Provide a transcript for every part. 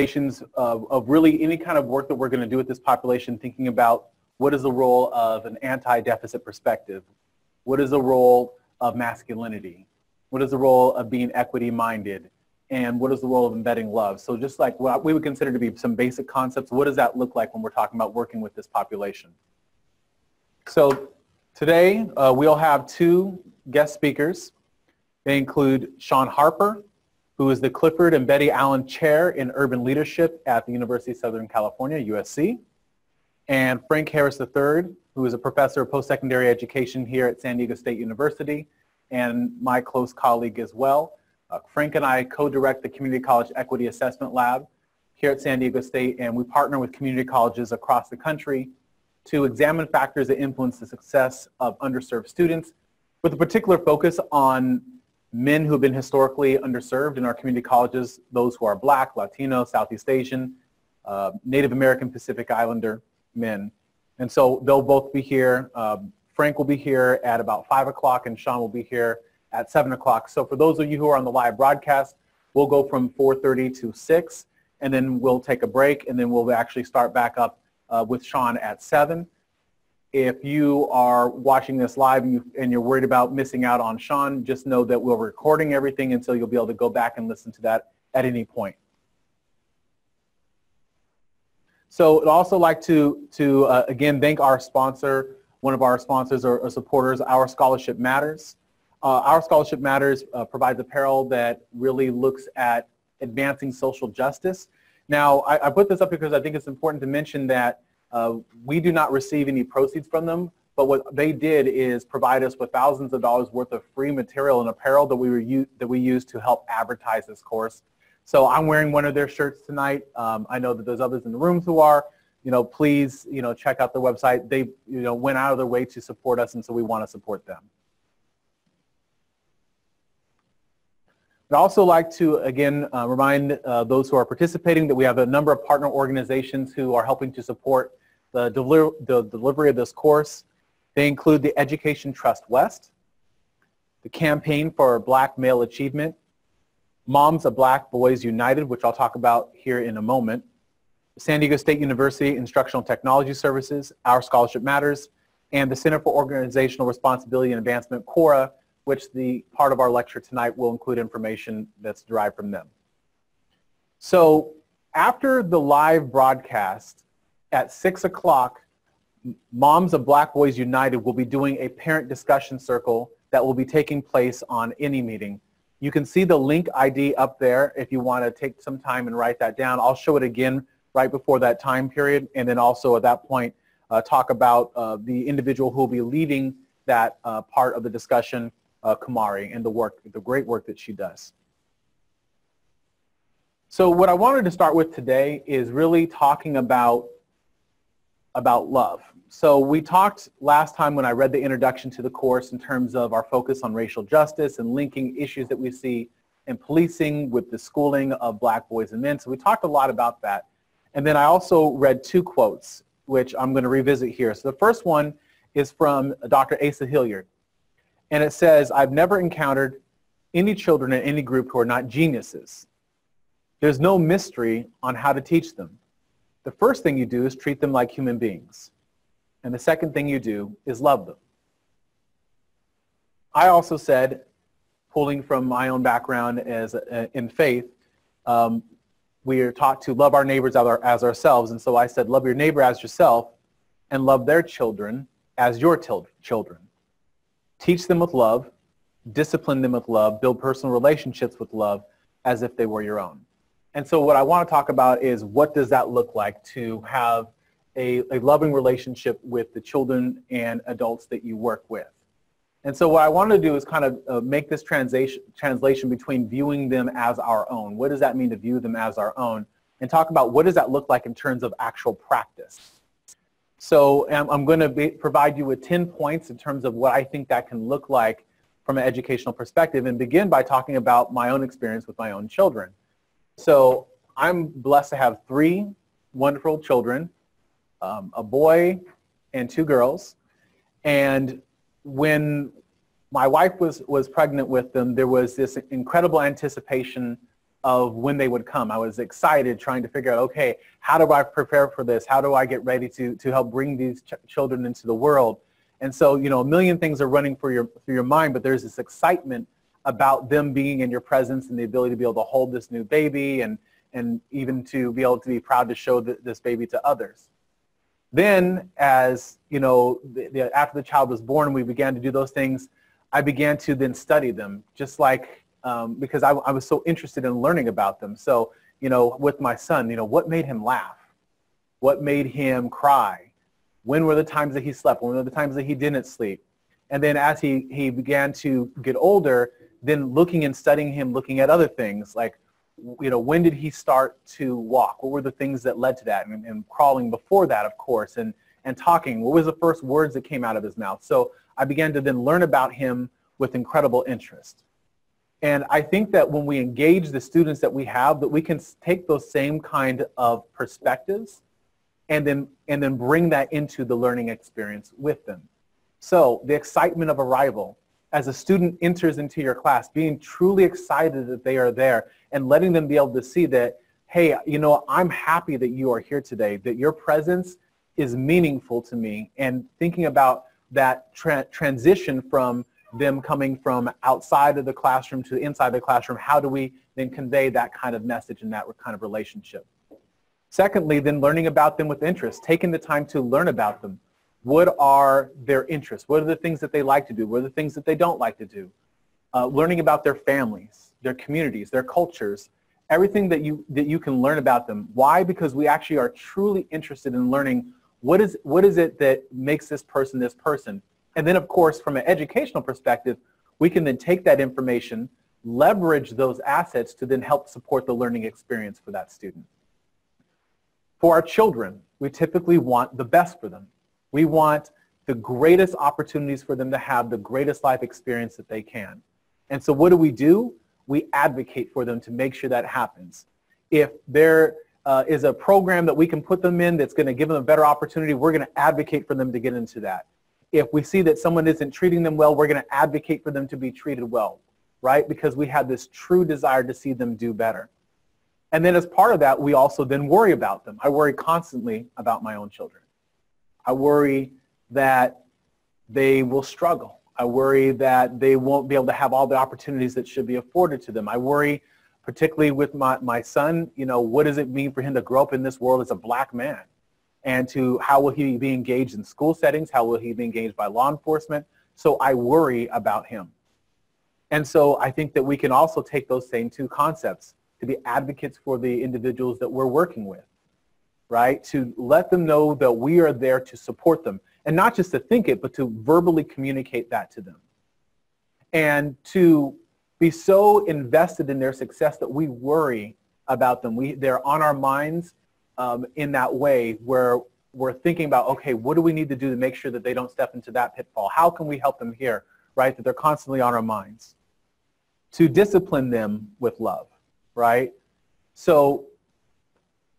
implications of really any kind of work that we're going to do with this population, thinking about what is the role of an anti-deficit perspective, what is the role of masculinity, what is the role of being equity-minded, and what is the role of embedding love. So just like what we would consider to be some basic concepts, what does that look like when we're talking about working with this population? So today we'll have two guest speakers. They include Shaun Harper, who is the Clifford and Betty Allen Chair in Urban Leadership at the University of Southern California, USC, and Frank Harris III, who is a professor of post-secondary education here at San Diego State University, and my close colleague as well. Frank and I co-direct the Community College Equity Assessment Lab here at San Diego State, and we partner with community colleges across the country to examine factors that influence the success of underserved students, with a particular focus on men who have been historically underserved in our community colleges, those who are Black, Latino, Southeast Asian, Native American, Pacific Islander men. And so they'll both be here. Frank will be here at about 5 o'clock and Shaun will be here at 7 o'clock. So for those of you who are on the live broadcast, we'll go from 4:30 to 6, and then we'll take a break, and then we'll actually start back up with Shaun at 7. If you are watching this live and you're worried about missing out on Shaun, just know that we're recording everything, and so you'll be able to go back and listen to that at any point. So I'd also like to again thank our sponsor, one of our sponsors or supporters, Our Scholarship Matters. Our Scholarship Matters provides apparel that really looks at advancing social justice. Now, I put this up because I think it's important to mention that we do not receive any proceeds from them, but what they did is provide us with thousands of dollars worth of free material and apparel that we use to help advertise this course. So I'm wearing one of their shirts tonight. I know that there's others in the room who are. Please, check out their website. They, went out of their way to support us, and so we want to support them. I'd also like to, again, remind those who are participating that we have a number of partner organizations who are helping to support the delivery of this course. They include the Education Trust West, the Campaign for Black Male Achievement, Moms of Black Boys United, which I'll talk about here in a moment, San Diego State University Instructional Technology Services, Our Scholarship Matters, and the Center for Organizational Responsibility and Advancement, CORA, which the part of our lecture tonight will include information that's derived from them. So after the live broadcast at 6 o'clock, Moms of Black Boys United will be doing a parent discussion circle that will be taking place on any meeting. You can see the link ID up there if you want to take some time and write that down. I'll show it again right before that time period, and then also at that point talk about the individual who will be leading that part of the discussion, Kamari, and the great work that she does. So what I wanted to start with today is really talking about love. So we talked last time when I read the introduction to the course in terms of our focus on racial justice and linking issues that we see in policing with the schooling of Black boys and men. So we talked a lot about that. And then I also read two quotes, which I'm going to revisit here. So the first one is from Dr. Asa Hilliard. And it says, "I've never encountered any children in any group who are not geniuses. There's no mystery on how to teach them. The first thing you do is treat them like human beings. And the second thing you do is love them." I also said, pulling from my own background in faith, we are taught to love our neighbors as ourselves. And so I said, love your neighbor as yourself and love their children as your children. Teach them with love, discipline them with love, build personal relationships with love as if they were your own. And so what I want to talk about is what does that look like to have a loving relationship with the children and adults that you work with. And so what I want to do is kind of make this translation between viewing them as our own. What does that mean to view them as our own? And talk about what does that look like in terms of actual practice. So I'm going to provide you with 10 points in terms of what I think that can look like from an educational perspective, and begin by talking about my own experience with my own children. So I'm blessed to have 3 wonderful children, a boy and 2 girls. And when my wife was pregnant with them, there was this incredible anticipation of when they would come. I was excited trying to figure out, okay, how do I prepare for this? How do I get ready to help bring these children into the world? And so, you know, a million things are running through your mind, but there's this excitement about them being in your presence and the ability to be able to hold this new baby and even to be able to be proud to show this baby to others. Then, as you know, after the child was born and we began to do those things, I began to then study them, just like, because I was so interested in learning about them. So, you know, with my son, you know, what made him laugh? What made him cry? When were the times that he slept? When were the times that he didn't sleep? And then as he began to get older, then looking and studying him, looking at other things like, you know, when did he start to walk? What were the things that led to that? And crawling before that, of course, and talking. What was the first words that came out of his mouth? So I began to then learn about him with incredible interest. And I think that when we engage the students that we have, that we can take those same kind of perspectives and then bring that into the learning experience with them. So the excitement of arrival, as a student enters into your class, being truly excited that they are there and letting them be able to see that, hey, you know, I'm happy that you are here today, that your presence is meaningful to me, and thinking about that transition from them coming from outside of the classroom to inside the classroom, how do we then convey that kind of message and that kind of relationship? Secondly, then learning about them with interest, taking the time to learn about them. What are their interests? What are the things that they like to do? What are the things that they don't like to do? Learning about their families, their communities, their cultures, everything that you can learn about them. Why? Because we actually are truly interested in learning what is it that makes this person this person. And then, of course, from an educational perspective, we can then take that information, leverage those assets to then help support the learning experience for that student. For our children, we typically want the best for them. We want the greatest opportunities for them to have the greatest life experience that they can. And so what do? We advocate for them to make sure that happens. If there is a program that we can put them in that's going to give them a better opportunity, we're going to advocate for them to get into that. If we see that someone isn't treating them well, we're going to advocate for them to be treated well, right? Because we have this true desire to see them do better. And then as part of that, we also then worry about them. I worry constantly about my own children. I worry that they will struggle. I worry that they won't be able to have all the opportunities that should be afforded to them. I worry particularly with my son, you know, what does it mean for him to grow up in this world as a black man? And how will he be engaged in school settings? How will he be engaged by law enforcement? So I worry about him. And so I think that we can also take those same two concepts to be advocates for the individuals that we're working with, right? To let them know that we are there to support them, and not just to think it, but to verbally communicate that to them. And to be so invested in their success that we worry about them. They're on our minds in that way where we're thinking about, okay, what do we need to do to make sure that they don't step into that pitfall? How can we help them here, right? That they're constantly on our minds. To discipline them with love, right? So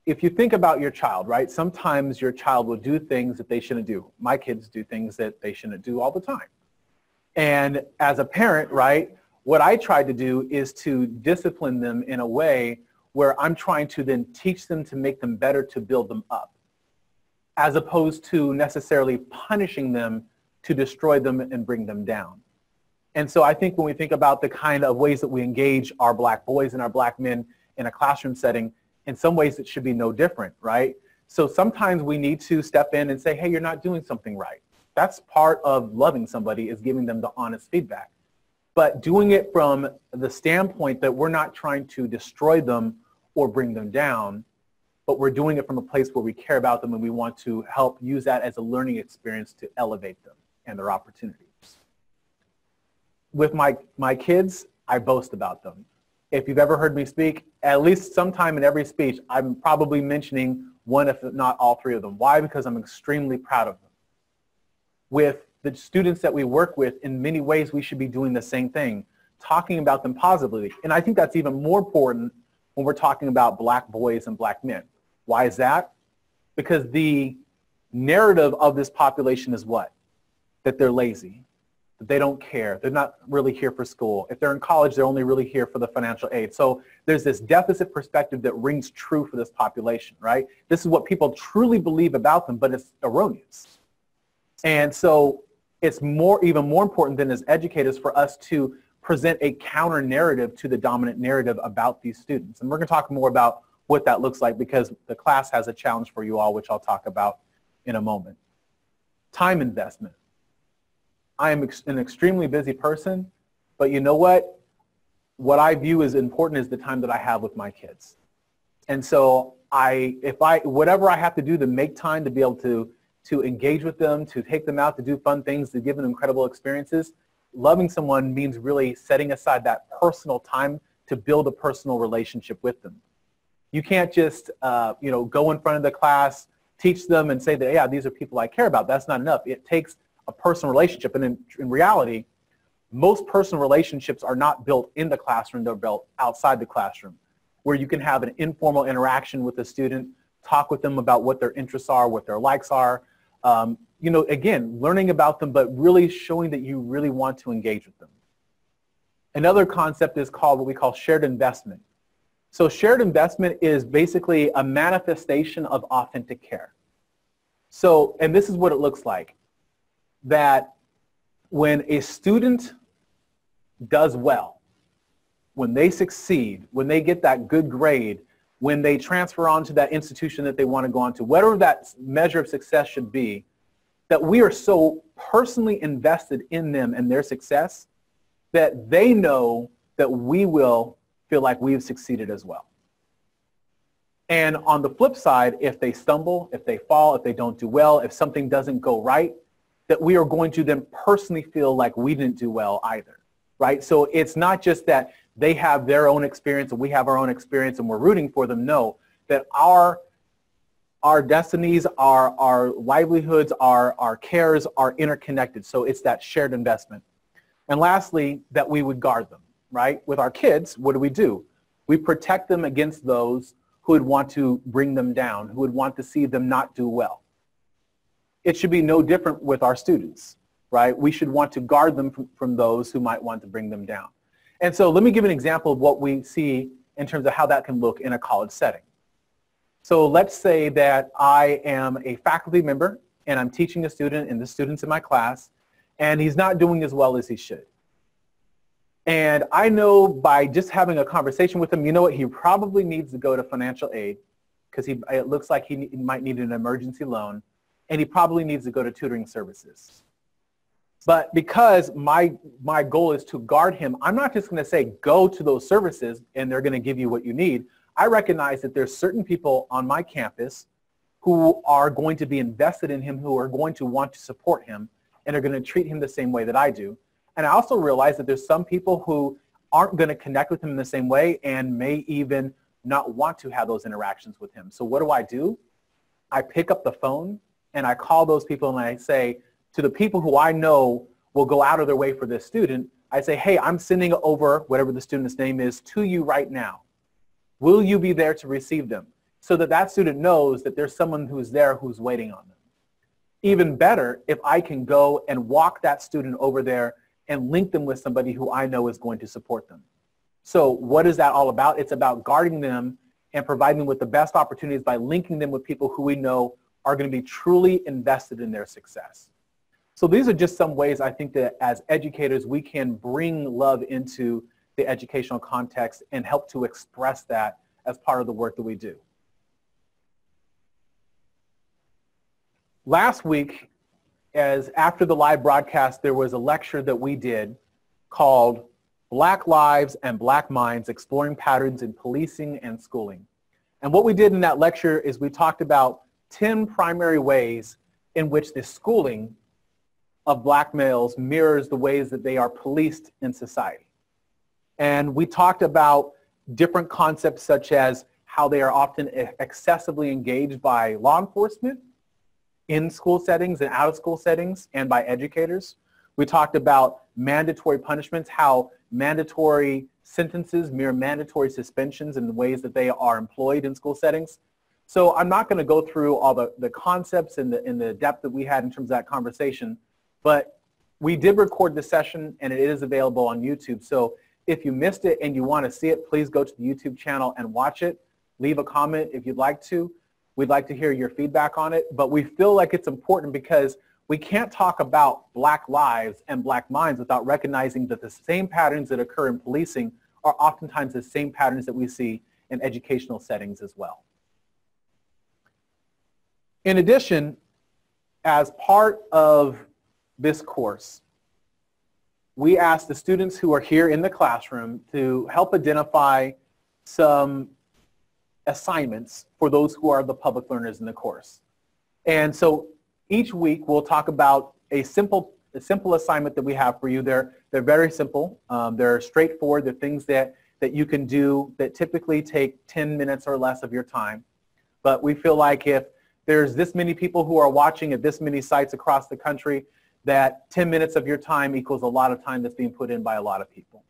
if you think about your child, right, sometimes your child will do things that they shouldn't do. My kids do things that they shouldn't do all the time. And as a parent, right, what I try to do is to discipline them in a way where I'm trying to then teach them to make them better, to build them up, as opposed to necessarily punishing them to destroy them and bring them down. And so I think when we think about the kind of ways that we engage our black boys and our black men in a classroom setting, in some ways it should be no different, right? So sometimes we need to step in and say, hey, you're not doing something right. That's part of loving somebody, is giving them the honest feedback. But doing it from the standpoint that we're not trying to destroy them or bring them down, but we're doing it from a place where we care about them and we want to help use that as a learning experience to elevate them and their opportunities. With my kids, I boast about them. If you've ever heard me speak, at least sometime in every speech, I'm probably mentioning one, if not all three of them. Why? Because I'm extremely proud of them. With the students that we work with, in many ways, we should be doing the same thing, talking about them positively. And I think that's even more important when we're talking about black boys and black men. Why is that? Because the narrative of this population is what? That they're lazy, they don't care. They're not really here for school. If they're in college, they're only really here for the financial aid. So there's this deficit perspective that rings true for this population, right? This is what people truly believe about them, but it's erroneous. And so it's even more important than as educators for us to present a counter narrative to the dominant narrative about these students. And we're going to talk more about what that looks like because the class has a challenge for you all, which I'll talk about in a moment. Time investment. I am an extremely busy person, but you know what? What I view as important is the time that I have with my kids. And so whatever I have to do to make time to be able to engage with them, to take them out, to do fun things, to give them incredible experiences, loving someone means really setting aside that personal time to build a personal relationship with them. You can't just go in front of the class, teach them and say that, yeah, these are people I care about. That's not enough. It takes a personal relationship. And in reality, most personal relationships are not built in the classroom. They're built outside the classroom, where you can have an informal interaction with a student, talk with them about what their interests are, what their likes are. Again, learning about them, but really showing that you really want to engage with them. Another concept is called what we call shared investment. So shared investment is basically a manifestation of authentic care. So, and this is what it looks like, that when a student does well, when they succeed, when they get that good grade, when they transfer on to that institution that they want to go on to, whatever that measure of success should be, that we are so personally invested in them and their success that they know that we will feel like we've succeeded as well. And on the flip side, if they stumble, if they fall, if they don't do well, if something doesn't go right, that we are going to then personally feel like we didn't do well either, right? So it's not just that they have their own experience and we have our own experience and we're rooting for them. No, that our destinies, our livelihoods, our cares are interconnected. So it's that shared investment. And lastly, that we would guard them, right? With our kids, what do? We protect them against those who would want to bring them down, who would want to see them not do well. It should be no different with our students, right? We should want to guard them from those who might want to bring them down. And so let me give an example of what we see in terms of how that can look in a college setting. So let's say that I am a faculty member and I'm teaching a student and the student's in my class and he's not doing as well as he should. And I know by just having a conversation with him, you know what, he probably needs to go to financial aid because it looks like he might need an emergency loan, and he probably needs to go to tutoring services. But because my goal is to guard him, I'm not just going to say go to those services and they're going to give you what you need. I recognize that there's certain people on my campus who are going to be invested in him, who are going to want to support him, and are going to treat him the same way that I do. And I also realize that there's some people who aren't going to connect with him in the same way and may even not want to have those interactions with him. So what do? I pick up the phone and I call those people and I say to the people who I know will go out of their way for this student, I say, hey, I'm sending over whatever the student's name is to you right now. Will you be there to receive them? So that that student knows that there's someone who's there who's waiting on them. Even better, if I can go and walk that student over there and link them with somebody who I know is going to support them. So what is that all about? It's about guarding them and providing them with the best opportunities by linking them with people who we know are going to be truly invested in their success. So these are just some ways I think that as educators we can bring love into the educational context and help to express that as part of the work that we do. Last week, as after the live broadcast, there was a lecture that we did called Black Lives and Black Minds, Exploring Patterns in Policing and Schooling. And what we did in that lecture is we talked about 10 primary ways in which the schooling of black males mirrors the ways that they are policed in society. And we talked about different concepts such as how they are often excessively engaged by law enforcement, in school settings and out of school settings, and by educators. We talked about mandatory punishments, how mandatory sentences mirror mandatory suspensions in the ways that they are employed in school settings. So I'm not going to go through all the concepts and the depth that we had in terms of that conversation, but we did record this session and it is available on YouTube. So if you missed it and you want to see it, please go to the YouTube channel and watch it. Leave a comment if you'd like to. We'd like to hear your feedback on it. But we feel like it's important because we can't talk about Black lives and Black minds without recognizing that the same patterns that occur in policing are oftentimes the same patterns that we see in educational settings as well. In addition, as part of this course, we asked the students who are here in the classroom to help identify some assignments for those who are the public learners in the course. And so each week we'll talk about a simple assignment that we have for you. They're very simple. They're straightforward. They're things that you can do that typically take 10 minutes or less of your time. But we feel like if there's this many people who are watching at this many sites across the country, that 10 minutes of your time equals a lot of time that's being put in by a lot of people.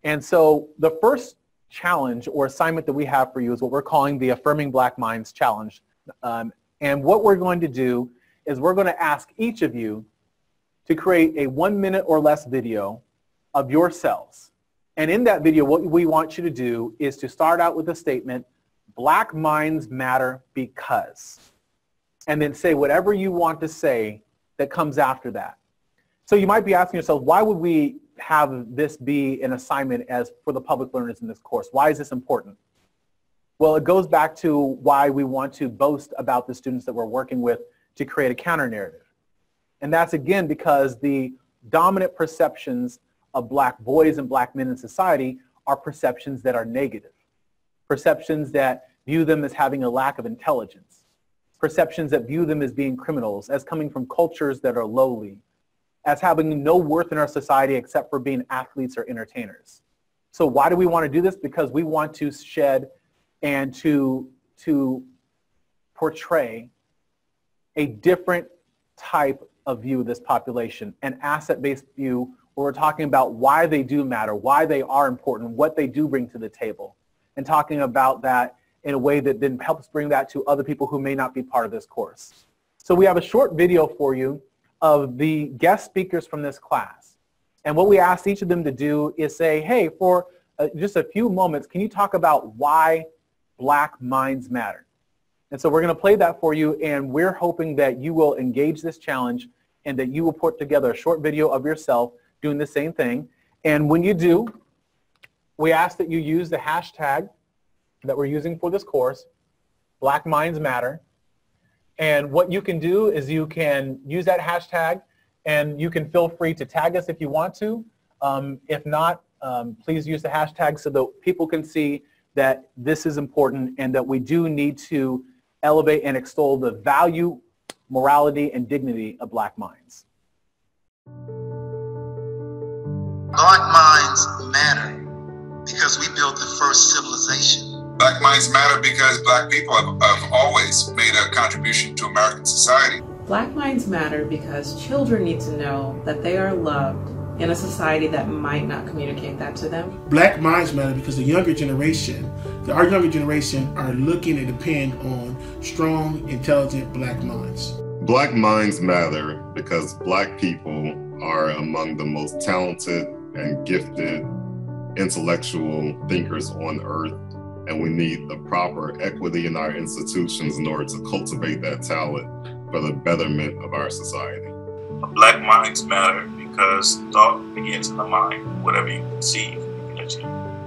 And so the first challenge or assignment that we have for you is what we're calling the Affirming Black Minds Challenge. And what we're going to do is we're going to ask each of you to create a 1 minute or less video of yourselves. And in that video, what we want you to do is to start out with a statement, Black minds matter because, and then say whatever you want to say that comes after that. So you might be asking yourself, why would we have this be an assignment as for the public learners in this course? Why is this important? Well, it goes back to why we want to boast about the students that we're working with to create a counter narrative. And that's again because the dominant perceptions of Black boys and Black men in society are perceptions that are negative. Perceptions that view them as having a lack of intelligence. Perceptions that view them as being criminals, as coming from cultures that are lowly, as having no worth in our society except for being athletes or entertainers. So why do we want to do this? Because we want to shed and to portray a different type of view of this population, an asset-based view where we're talking about why they do matter, why they are important, what they do bring to the table, and talking about that in a way that then helps bring that to other people who may not be part of this course. So we have a short video for you of the guest speakers from this class. And what we asked each of them to do is say, hey, for just a few moments, can you talk about why Black minds matter? And so we're going to play that for you, and we're hoping that you will engage this challenge and that you will put together a short video of yourself doing the same thing. And when you do, we ask that you use the hashtag that we're using for this course, Black Minds Matter. And what you can do is you can use that hashtag and you can feel free to tag us if you want to. If not, please use the hashtag so that people can see that this is important and that we do need to elevate and extol the value, morality, and dignity of Black minds. Black minds matter because we built the first civilization. Black minds matter because Black people have always made a contribution to American society. Black minds matter because children need to know that they are loved in a society that might not communicate that to them. Black minds matter because our younger generation are looking and depend on strong, intelligent Black minds. Black minds matter because Black people are among the most talented and gifted intellectual thinkers on earth, and we need the proper equity in our institutions in order to cultivate that talent for the betterment of our society. Black minds matter because thought begins in the mind. Whatever you conceive, you can achieve.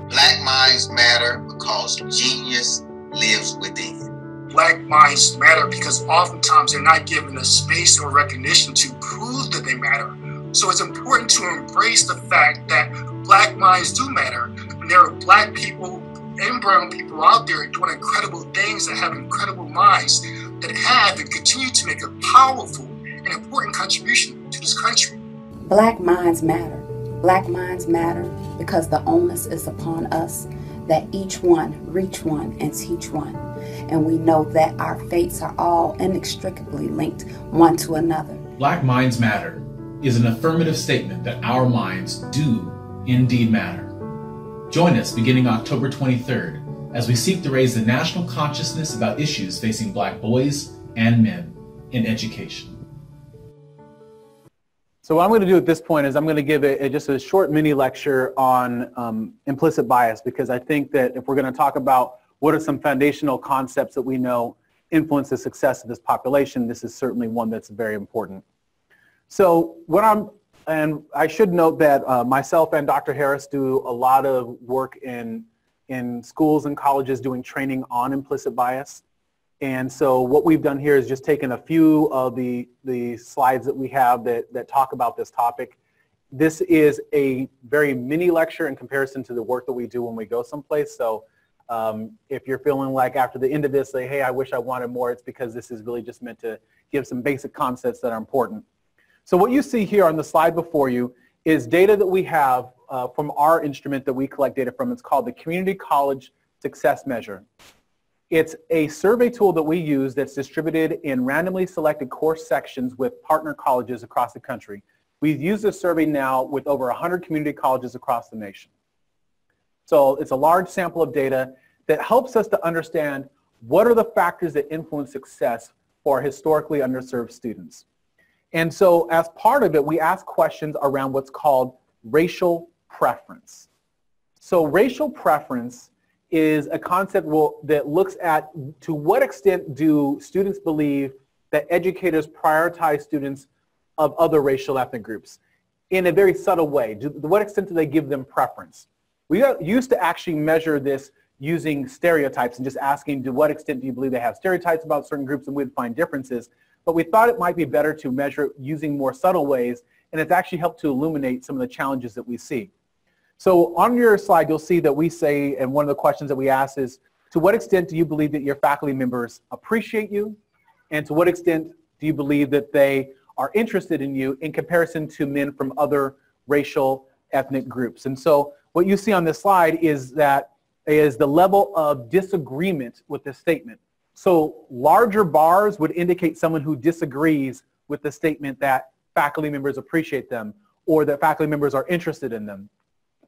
Black minds matter because genius lives within. Black minds matter because oftentimes they're not given the space or recognition to prove that they matter. So it's important to embrace the fact that Black minds do matter. And there are Black people and brown people out there doing incredible things that have incredible minds that have and continue to make a powerful and important contribution to this country. Black minds matter. Black minds matter because the onus is upon us that each one reach one and teach one. And we know that our fates are all inextricably linked one to another. Black minds matter is an affirmative statement that our minds do indeed matter. Join us beginning October 23rd as we seek to raise the national consciousness about issues facing Black boys and men in education. So what I'm going to do at this point is I'm going to give just a short mini lecture on implicit bias, because I think that if we're going to talk about what are some foundational concepts that we know influence the success of this population, this is certainly one that's very important. So and I should note that myself and Dr. Harris do a lot of work in schools and colleges doing training on implicit bias. And so what we've done here is just taken a few of the slides that we have that talk about this topic. This is a very mini lecture in comparison to the work that we do when we go someplace. So if you're feeling like after the end of this, say, hey, I wish I wanted more, it's because this is really just meant to give some basic concepts that are important. So what you see here on the slide before you is data that we have from our instrument that we collect data from. It's called the Community College Success Measure. It's a survey tool that we use that's distributed in randomly selected course sections with partner colleges across the country. We've used this survey now with over 100 community colleges across the nation. So it's a large sample of data that helps us to understand what are the factors that influence success for historically underserved students. And so as part of it, we ask questions around what's called racial preference. So racial preference is a concept that looks at to what extent do students believe that educators prioritize students of other racial ethnic groups in a very subtle way. To what extent do they give them preference? We used to actually measure this using stereotypes and just asking to what extent do you believe they have stereotypes about certain groups, and we'd find differences. But we thought it might be better to measure using more subtle ways, and it's actually helped to illuminate some of the challenges that we see. So on your slide, you'll see that we say, and one of the questions that we ask is, to what extent do you believe that your faculty members appreciate you? And to what extent do you believe that they are interested in you in comparison to men from other racial ethnic groups? And so what you see on this slide is the level of disagreement with this statement. So larger bars would indicate someone who disagrees with the statement that faculty members appreciate them or that faculty members are interested in them.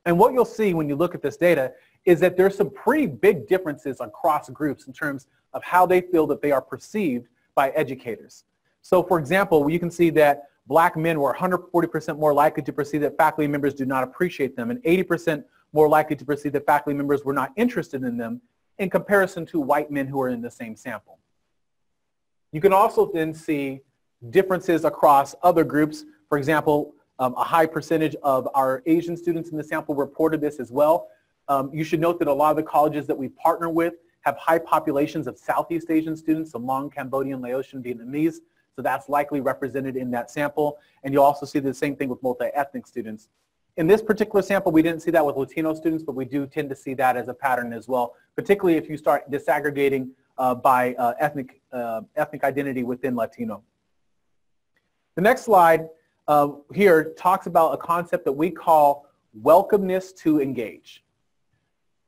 And what you'll see when you look at this data is that there's some pretty big differences across groups in terms of how they feel that they are perceived by educators. So for example, you can see that black men were 140% more likely to perceive that faculty members do not appreciate them and 80% more likely to perceive that faculty members were not interested in them in comparison to white men who are in the same sample. You can also then see differences across other groups. For example, a high percentage of our Asian students in the sample reported this as well. You should note that a lot of the colleges that we partner with have high populations of Southeast Asian students, so Hmong, Cambodian, Laotian, Vietnamese. So that's likely represented in that sample. And you'll also see the same thing with multi-ethnic students. In this particular sample, we didn't see that with Latino students, but we do tend to see that as a pattern as well, particularly if you start disaggregating by ethnic identity within Latino. The next slide here talks about a concept that we call welcomeness to engage.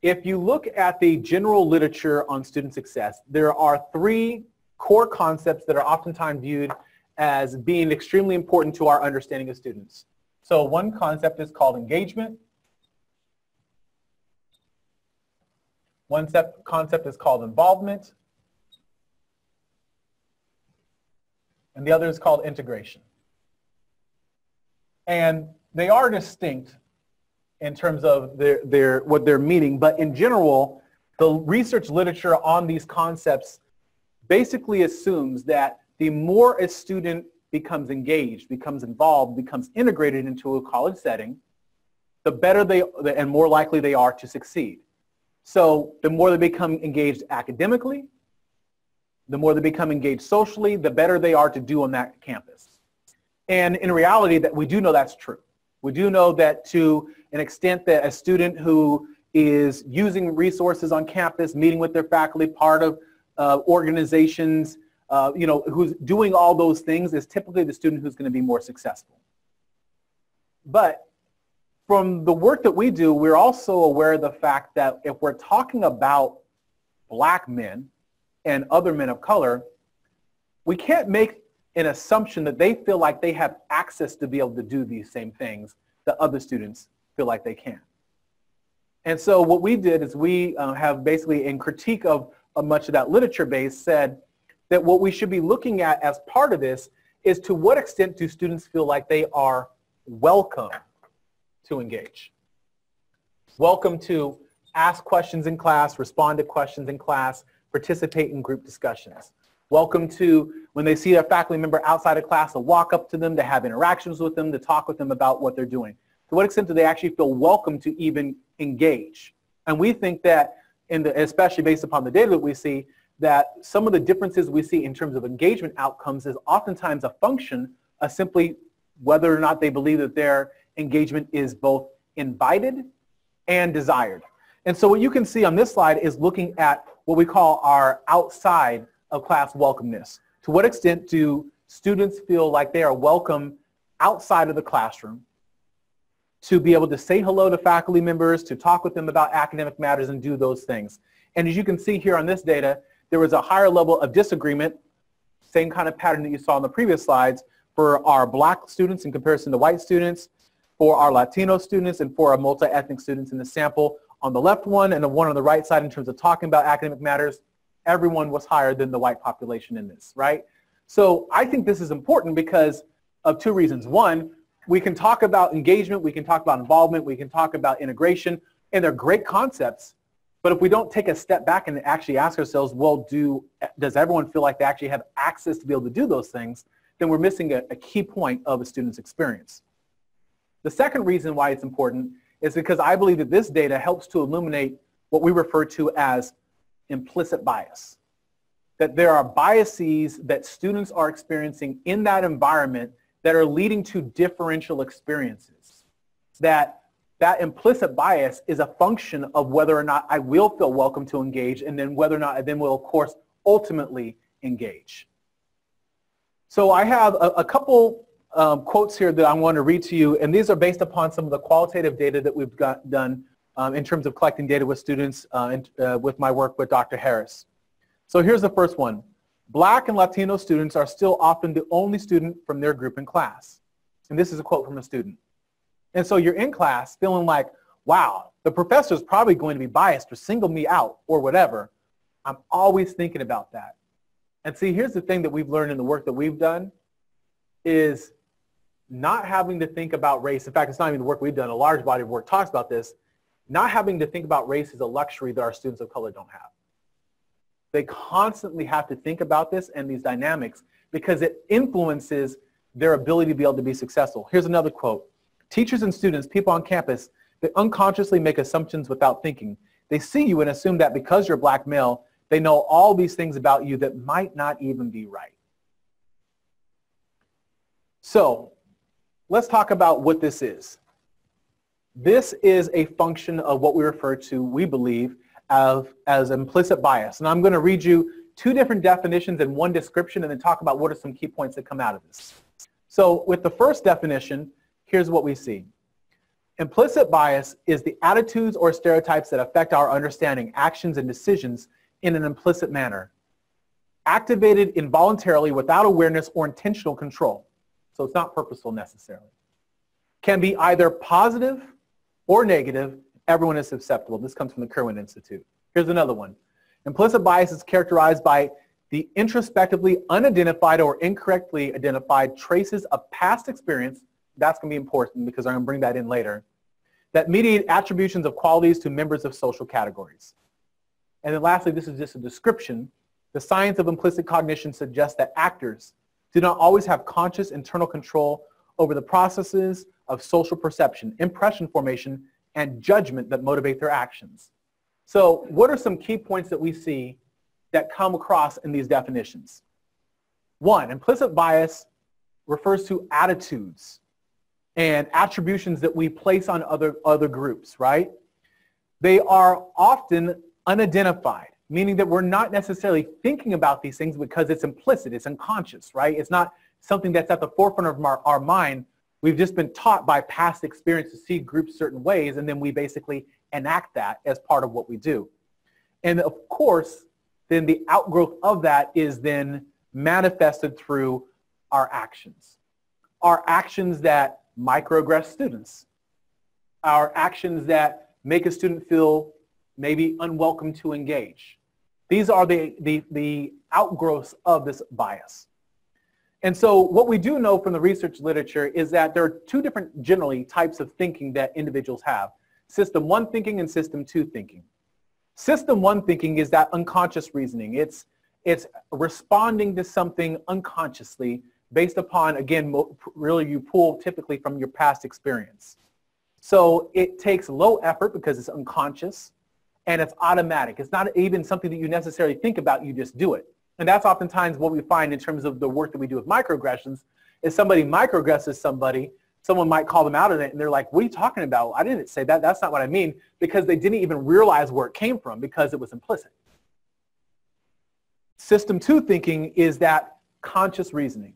If you look at the general literature on student success, there are three core concepts that are oftentimes viewed as being extremely important to our understanding of students. So one concept is called engagement. One concept is called involvement. And the other is called integration. And they are distinct in terms of what they're meaning, but in general, the research literature on these concepts basically assumes that the more a student becomes engaged, becomes involved, becomes integrated into a college setting, the better and more likely they are to succeed. So the more they become engaged academically, the more they become engaged socially, the better they are to do on that campus. And in reality, that we do know that's true. We do know that to an extent that a student who is using resources on campus, meeting with their faculty, part of organizations, who's doing all those things is typically the student who's going to be more successful. But from the work that we do, we're also aware of the fact that if we're talking about black men and other men of color, we can't make an assumption that they feel like they have access to be able to do these same things that other students feel like they can. And so what we did is we have basically, in critique of much of that literature base, said that what we should be looking at as part of this is to what extent do students feel like they are welcome to engage? Welcome to ask questions in class, respond to questions in class, participate in group discussions. Welcome to, when they see a faculty member outside of class, to walk up to them, to have interactions with them, to talk with them about what they're doing. To what extent do they actually feel welcome to even engage? And we think that, especially based upon the data that we see, that some of the differences we see in terms of engagement outcomes is oftentimes a function of simply whether or not they believe that their engagement is both invited and desired. And so what you can see on this slide is looking at what we call our outside of class welcomeness. To what extent do students feel like they are welcome outside of the classroom to be able to say hello to faculty members, to talk with them about academic matters and do those things? And as you can see here on this data, there was a higher level of disagreement, same kind of pattern that you saw in the previous slides, for our Black students in comparison to white students, for our Latino students, and for our multi-ethnic students in the sample. On the left one and the one on the right side in terms of talking about academic matters, everyone was higher than the white population in this, right? So I think this is important because of two reasons. One, we can talk about engagement, we can talk about involvement, we can talk about integration, and they're great concepts. But if we don't take a step back and actually ask ourselves, well, does everyone feel like they actually have access to be able to do those things, then we're missing a key point of a student's experience. The second reason why it's important is because I believe that this data helps to illuminate what we refer to as implicit bias. That there are biases that students are experiencing in that environment that are leading to differential experiences. That implicit bias is a function of whether or not I will feel welcome to engage, and then whether or not I then will, of course, ultimately engage. So I have a couple quotes here that I want to read to you, and these are based upon some of the qualitative data that we've done in terms of collecting data with students with my work with Dr. Harris. So here's the first one. Black and Latino students are still often the only student from their group in class. And this is a quote from a student. And so you're in class feeling like, wow, the professor's probably going to be biased or single me out or whatever. I'm always thinking about that. And see, here's the thing that we've learned in the work that we've done is not having to think about race. In fact, it's not even the work we've done. A large body of work talks about this. Not having to think about race is a luxury that our students of color don't have. They constantly have to think about this and these dynamics because it influences their ability to be able to be successful. Here's another quote. Teachers and students, people on campus, they unconsciously make assumptions without thinking. They see you and assume that because you're a black male, they know all these things about you that might not even be right. So let's talk about what this is. This is a function of what we refer to, we believe, as implicit bias. And I'm going to read you two different definitions and one description and then talk about what are some key points that come out of this. So with the first definition, here's what we see. Implicit bias is the attitudes or stereotypes that affect our understanding, actions, and decisions in an implicit manner, activated involuntarily without awareness or intentional control. So it's not purposeful necessarily. Can be either positive or negative. Everyone is susceptible. This comes from the Kirwan Institute. Here's another one. Implicit bias is characterized by the introspectively unidentified or incorrectly identified traces of past experience. That's going to be important because I'm going to bring that in later. That mediate attributions of qualities to members of social categories. And then lastly, this is just a description. The science of implicit cognition suggests that actors do not always have conscious internal control over the processes of social perception, impression formation, and judgment that motivate their actions. So what are some key points that we see that come across in these definitions? One, implicit bias refers to attitudes and attributions that we place on other groups, right? They are often unidentified, meaning that we're not necessarily thinking about these things because it's implicit, it's unconscious, right? It's not something that's at the forefront of our mind. We've just been taught by past experience to see groups certain ways, and then we basically enact that as part of what we do. And of course, then the outgrowth of that is then manifested through our actions. Our actions that microaggress students. Our actions that make a student feel maybe unwelcome to engage. These are the outgrowths of this bias. And so what we do know from the research literature is that there are two different, generally, types of thinking that individuals have. System 1 thinking and System 2 thinking. System 1 thinking is that unconscious reasoning. It's responding to something unconsciously based upon, again, really you pull typically from your past experience. So it takes low effort because it's unconscious, and it's automatic. It's not even something that you necessarily think about, you just do it. And that's oftentimes what we find in terms of the work that we do with microaggressions, is somebody microaggresses somebody, someone might call them out on it, and they're like, what are you talking about? I didn't say that. That's not what I mean, because they didn't even realize where it came from because it was implicit. System 2 thinking is that conscious reasoning.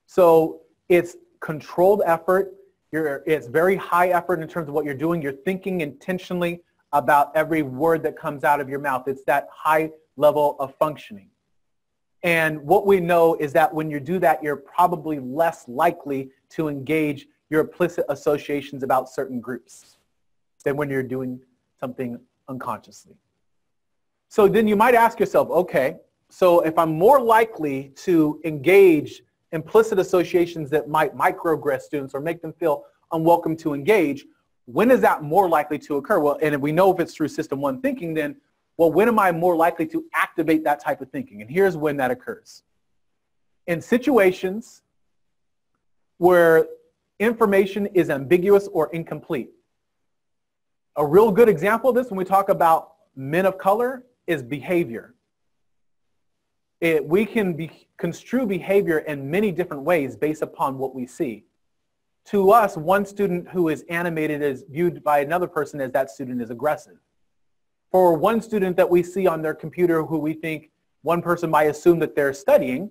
So it's controlled effort. It's very high effort in terms of what you're doing. You're thinking intentionally about every word that comes out of your mouth. It's that high level of functioning. And what we know is that when you do that, you're probably less likely to engage your implicit associations about certain groups than when you're doing something unconsciously. So then you might ask yourself, okay, so if I'm more likely to engage implicit associations that might microaggress students or make them feel unwelcome to engage, when is that more likely to occur? Well, and if we know if it's through System 1 thinking, then, well, when am I more likely to activate that type of thinking? And here's when that occurs. In situations where information is ambiguous or incomplete. A real good example of this when we talk about men of color is behavior. We can construe behavior in many different ways based upon what we see. To us, one student who is animated is viewed by another person as that student is aggressive. For one student that we see on their computer who we think one person might assume that they're studying,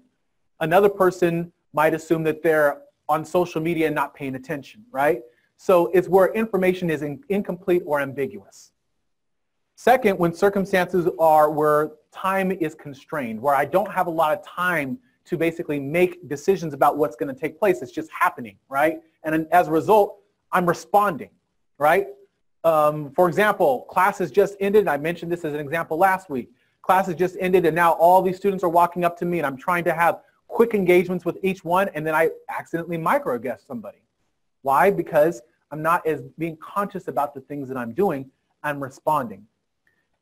another person might assume that they're on social media and not paying attention, right? So it's where information is incomplete or ambiguous. Second, when circumstances are where time is constrained, where I don't have a lot of time to basically make decisions about what's going to take place. It's just happening, right? And as a result, I'm responding, right? For example, class has just ended. I mentioned this as an example last week. Class has just ended, and now all these students are walking up to me, and I'm trying to have quick engagements with each one, and then I accidentally microaggress somebody. Why? Because I'm not as being conscious about the things that I'm doing. I'm responding.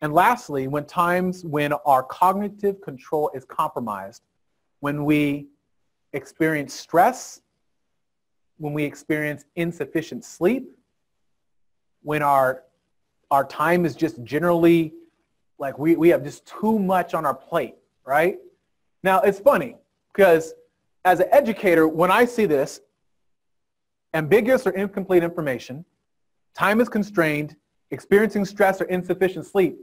And lastly, when our cognitive control is compromised, when we experience stress, when we experience insufficient sleep, when our time is just generally like we have just too much on our plate, right? Now, it's funny because as an educator, when I see this, ambiguous or incomplete information, time is constrained, experiencing stress or insufficient sleep,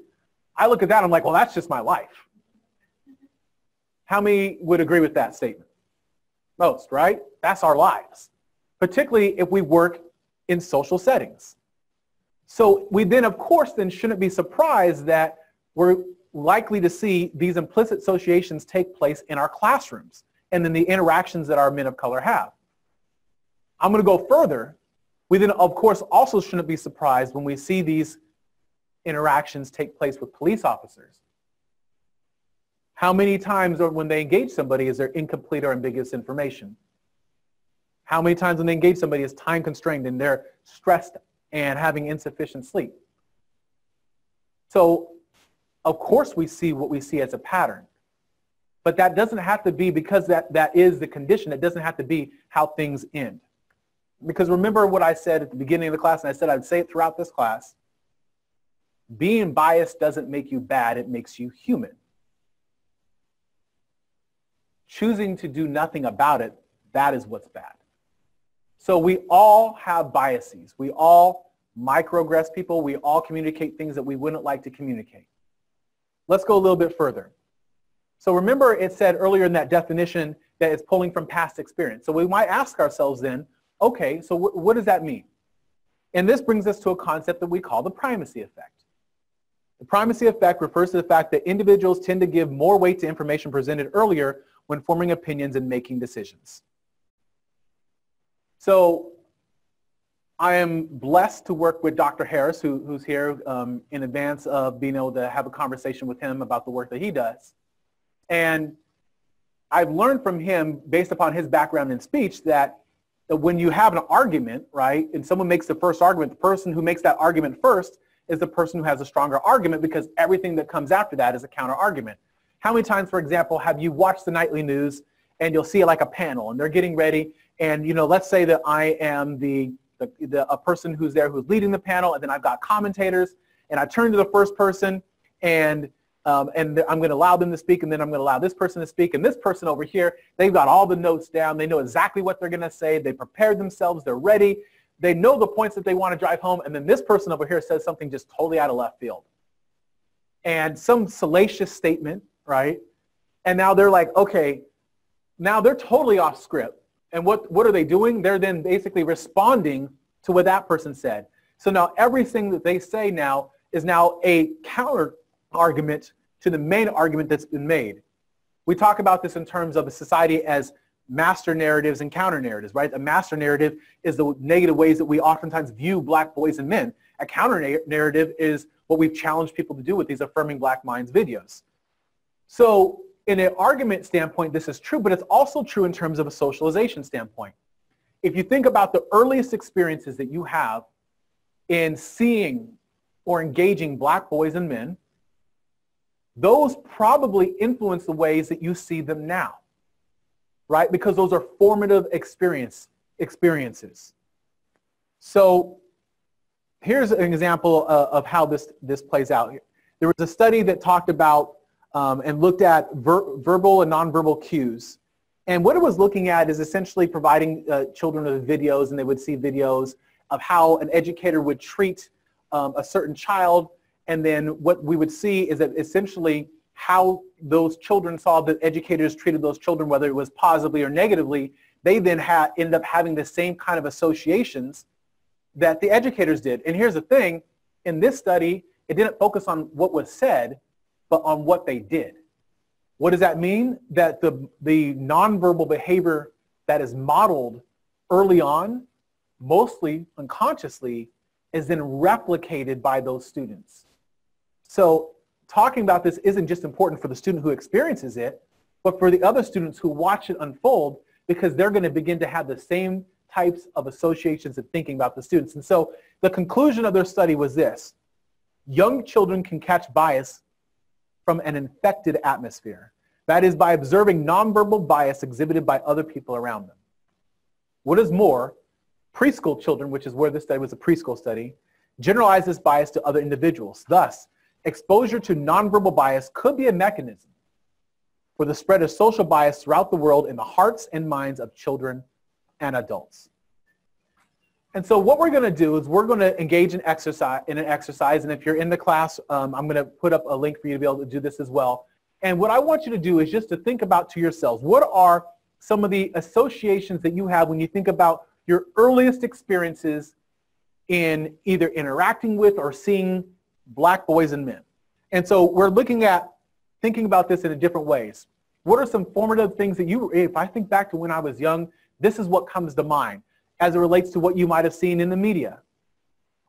I look at that, I'm like, well, that's just my life. How many would agree with that statement? Most, right? That's our lives, particularly if we work in social settings. So we then, of course, then shouldn't be surprised that we're likely to see these implicit associations take place in our classrooms and then the interactions that our men of color have. I'm going to go further. We then, of course, also shouldn't be surprised when we see these interactions take place with police officers. How many times when they engage somebody is there incomplete or ambiguous information? How many times when they engage somebody is time constrained and they're stressed and having insufficient sleep? So, of course, we see what we see as a pattern. But that doesn't have to be, because that is the condition, it doesn't have to be how things end. Because remember what I said at the beginning of the class, and I said I'd say it throughout this class, being biased doesn't make you bad, it makes you human. Choosing to do nothing about it, that is what's bad. So we all have biases. We all microaggress people. We all communicate things that we wouldn't like to communicate. Let's go a little bit further. So remember it said earlier in that definition that it's pulling from past experience. So we might ask ourselves then, okay, so what does that mean? And this brings us to a concept that we call the primacy effect. The primacy effect refers to the fact that individuals tend to give more weight to information presented earlier when forming opinions and making decisions. So I am blessed to work with Dr. Harris, who's here in advance of being able to have a conversation with him about the work that he does. And I've learned from him, based upon his background in speech, that when you have an argument, right, and someone makes the first argument, the person who makes that argument first is the person who has a stronger argument, because everything that comes after that is a counter argument. How many times, for example, have you watched the nightly news and you'll see like a panel and they're getting ready, and let's say that I am a person who's there who's leading the panel, and then I've got commentators, and I turn to the first person and I'm going to allow them to speak, and then I'm going to allow this person to speak, and this person over here, they've got all the notes down. They know exactly what they're going to say. They prepared themselves. They're ready. They know the points that they want to drive home, and then this person over here says something just totally out of left field. And some salacious statement, right? And now they're like, okay, now they're totally off script. And what are they doing? They're then basically responding to what that person said. So now everything that they say now is now a counter argument to the main argument that's been made. We talk about this in terms of a society as master narratives and counter narratives, right? A master narrative is the negative ways that we oftentimes view black boys and men. A counter narrative is what we've challenged people to do with these Affirming Black Minds videos. So in an argument standpoint, this is true, but it's also true in terms of a socialization standpoint. If you think about the earliest experiences that you have in seeing or engaging black boys and men, those probably influence the ways that you see them now, right? Because those are formative experiences. So here's an example of how this plays out. There was a study that talked about and looked at verbal and nonverbal cues. And what it was looking at is essentially providing children with videos, and they would see videos of how an educator would treat a certain child. And then what we would see is that essentially how those children saw that educators treated those children, whether it was positively or negatively, they then ended up having the same kind of associations that the educators did. And here's the thing, in this study, it didn't focus on what was said, but on what they did. What does that mean? That the nonverbal behavior that is modeled early on, mostly unconsciously, is then replicated by those students. So talking about this isn't just important for the student who experiences it, but for the other students who watch it unfold, because they're going to begin to have the same types of associations and thinking about the students. And so the conclusion of their study was this: young children can catch bias from an infected atmosphere. That is, by observing nonverbal bias exhibited by other people around them. What is more, preschool children, which is where this study was a preschool study, generalize this bias to other individuals. Thus, exposure to nonverbal bias could be a mechanism for the spread of social bias throughout the world in the hearts and minds of children and adults. And so what we're going to do is we're going to engage in an exercise, and if you're in the class, I'm going to put up a link for you to be able to do this as well. And what I want you to do is just to think about to yourselves, what are some of the associations that you have when you think about your earliest experiences in either interacting with or seeing black boys and men? And so we're looking at thinking about this in different ways. What are some formative things that if I think back to when I was young, this is what comes to mind as it relates to what you might have seen in the media,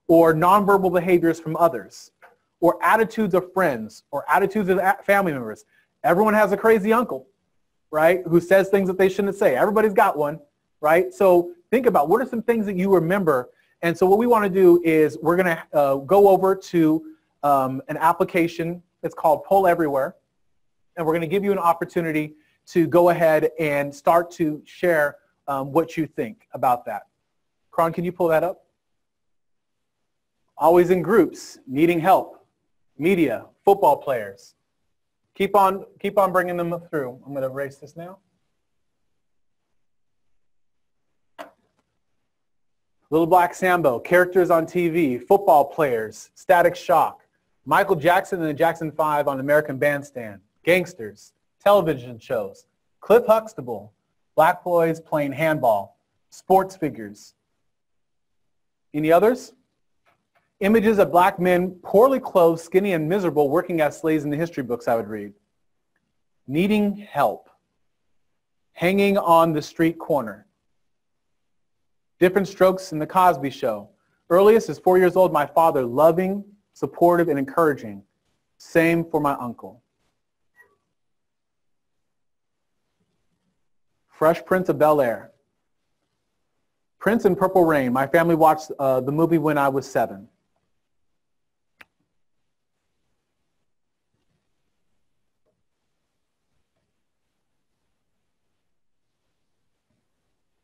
or nonverbal behaviors from others, or attitudes of friends, or attitudes of family members. Everyone has a crazy uncle, right, who says things that they shouldn't say. Everybody's got one, right? So think about what are some things that you remember. And so what we want to do is we're going to go over to an application. It's called Poll Everywhere. And we're going to give you an opportunity to go ahead and start to share what you think about that. Kron, can you pull that up? Always in groups, needing help, media, football players. Keep on bringing them through. I'm going to erase this now. Little Black Sambo, characters on TV, football players, Static Shock, Michael Jackson and the Jackson 5 on American Bandstand, gangsters, television shows, Cliff Huxtable, black boys playing handball, sports figures. Any others? Images of black men, poorly clothed, skinny, and miserable, working as slaves in the history books I would read. Needing help. Hanging on the street corner. Different strokes in the Cosby Show. Earliest is 4 years old, my father, loving, supportive, and encouraging. Same for my uncle. Fresh Prince of Bel-Air. Prince and Purple Rain. My family watched the movie when I was 7.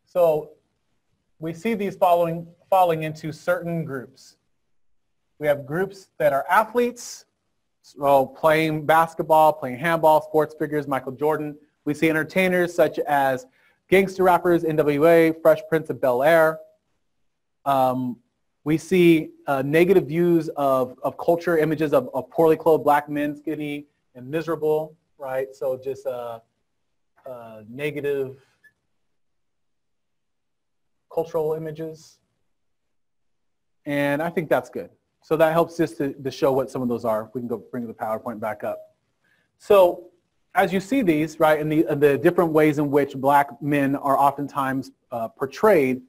So we see these falling into certain groups. We have groups that are athletes, so playing basketball, playing handball, sports figures, Michael Jordan. We see entertainers such as gangster rappers, NWA, Fresh Prince of Bel-Air. We see negative views of culture, images of poorly clothed black men, skinny and miserable, right? So just negative cultural images. And I think that's good. So that helps just to show what some of those are. We can go bring the PowerPoint back up. So as you see these, right, and the different ways in which black men are oftentimes portrayed,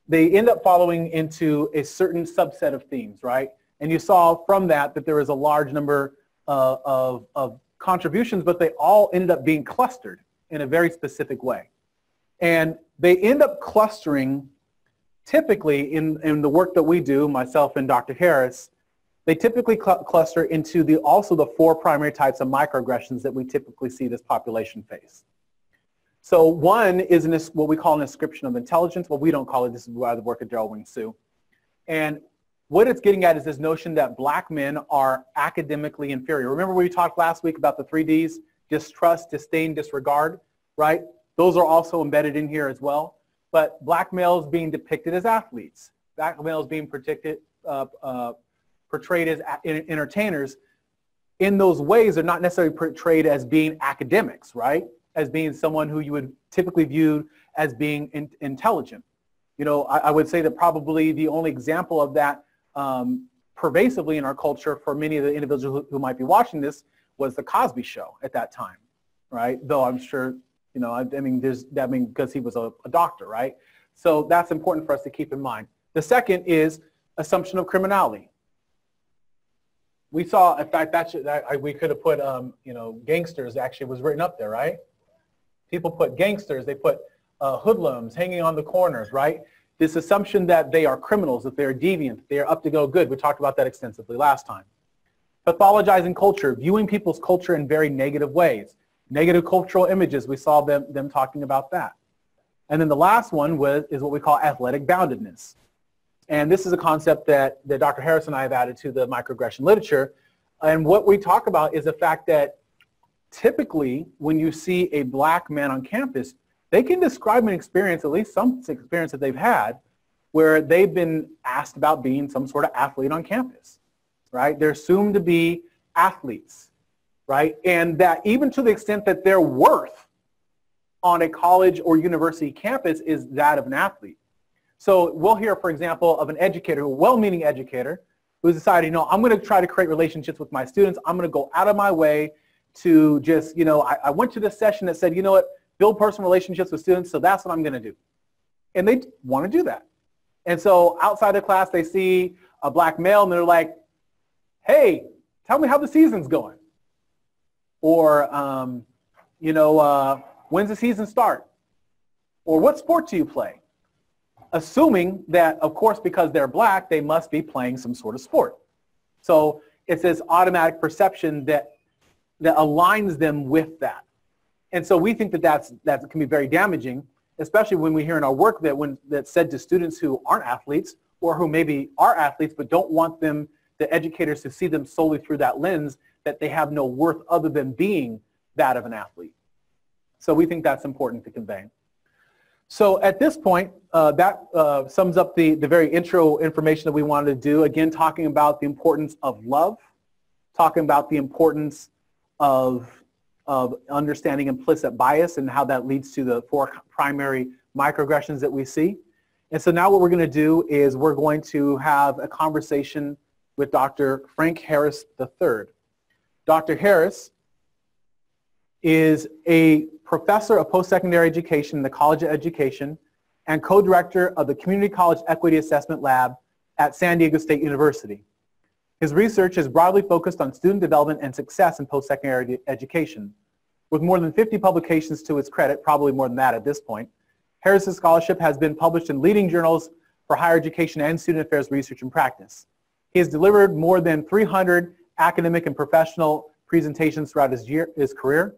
they end up following into a certain subset of themes, right? And you saw from that there was a large number of contributions, but they all ended up being clustered in a very specific way. And they end up clustering typically in the work that we do, myself and Dr. Harris, they typically cluster into also the 4 primary types of microaggressions that we typically see this population face. So one is what we call an ascription of intelligence. Well, we don't call it. This is why the work of Gerald Wing Sue. And what it's getting at is this notion that black men are academically inferior. Remember we talked last week about the 3 Ds, distrust, disdain, disregard, right? Those are also embedded in here as well. But black males being depicted as athletes, black males being portrayed as entertainers, in those ways they're not necessarily portrayed as being academics, right? As being someone who you would typically view as being intelligent. You know, I would say that probably the only example of that pervasively in our culture for many of the individuals who might be watching this was the Cosby Show at that time, right? Though I'm sure, you know, because he was a doctor, right? So that's important for us to keep in mind. The second is assumption of criminality. We saw, in fact, we could have put, you know, gangsters actually was written up there, right? People put gangsters, they put hoodlums hanging on the corners, right? This assumption that they are criminals, that they are deviant, they are up to go good. We talked about that extensively last time. Pathologizing culture, viewing people's culture in very negative ways. Negative cultural images, we saw them talking about that. And then the last one is what we call athletic boundedness. And this is a concept that Dr. Harris and I have added to the microaggression literature. And what we talk about is the fact that typically when you see a black man on campus, they can describe an experience, at least some experience that they've had, where they've been asked about being some sort of athlete on campus, right? They're assumed to be athletes, right? And that even to the extent that their worth on a college or university campus is that of an athlete. So we'll hear, for example, of an educator, a well-meaning educator, who's decided, you know, I'm going to try to create relationships with my students. I'm going to go out of my way to just, you know, I went to this session that said, you know what, build personal relationships with students, so that's what I'm going to do. And they want to do that. And so outside the class, they see a black male, and they're like, hey, tell me how the season's going. Or, you know, when's the season start? Or what sport do you play? Assuming that, of course, because they're black, they must be playing some sort of sport. So it's this automatic perception that aligns them with that. And so we think that can be very damaging, especially when we hear in our work that's said to students who aren't athletes or who maybe are athletes but don't want the educators to see them solely through that lens, that they have no worth other than being that of an athlete. So we think that's important to convey. So at this point, that sums up the very intro information that we wanted to do. Again, talking about the importance of love, talking about the importance of understanding implicit bias and how that leads to the 4 primary microaggressions that we see. And so now what we're going to do is we're going to have a conversation with Dr. Frank Harris III. Dr. Harris is a professor of post-secondary education in the College of Education and co-director of the Community College Equity Assessment Lab at San Diego State University. His research is broadly focused on student development and success in post-secondary education. With more than 50 publications to its credit, probably more than that at this point, Harris's scholarship has been published in leading journals for higher education and student affairs research and practice. He has delivered more than 300 academic and professional presentations throughout his career.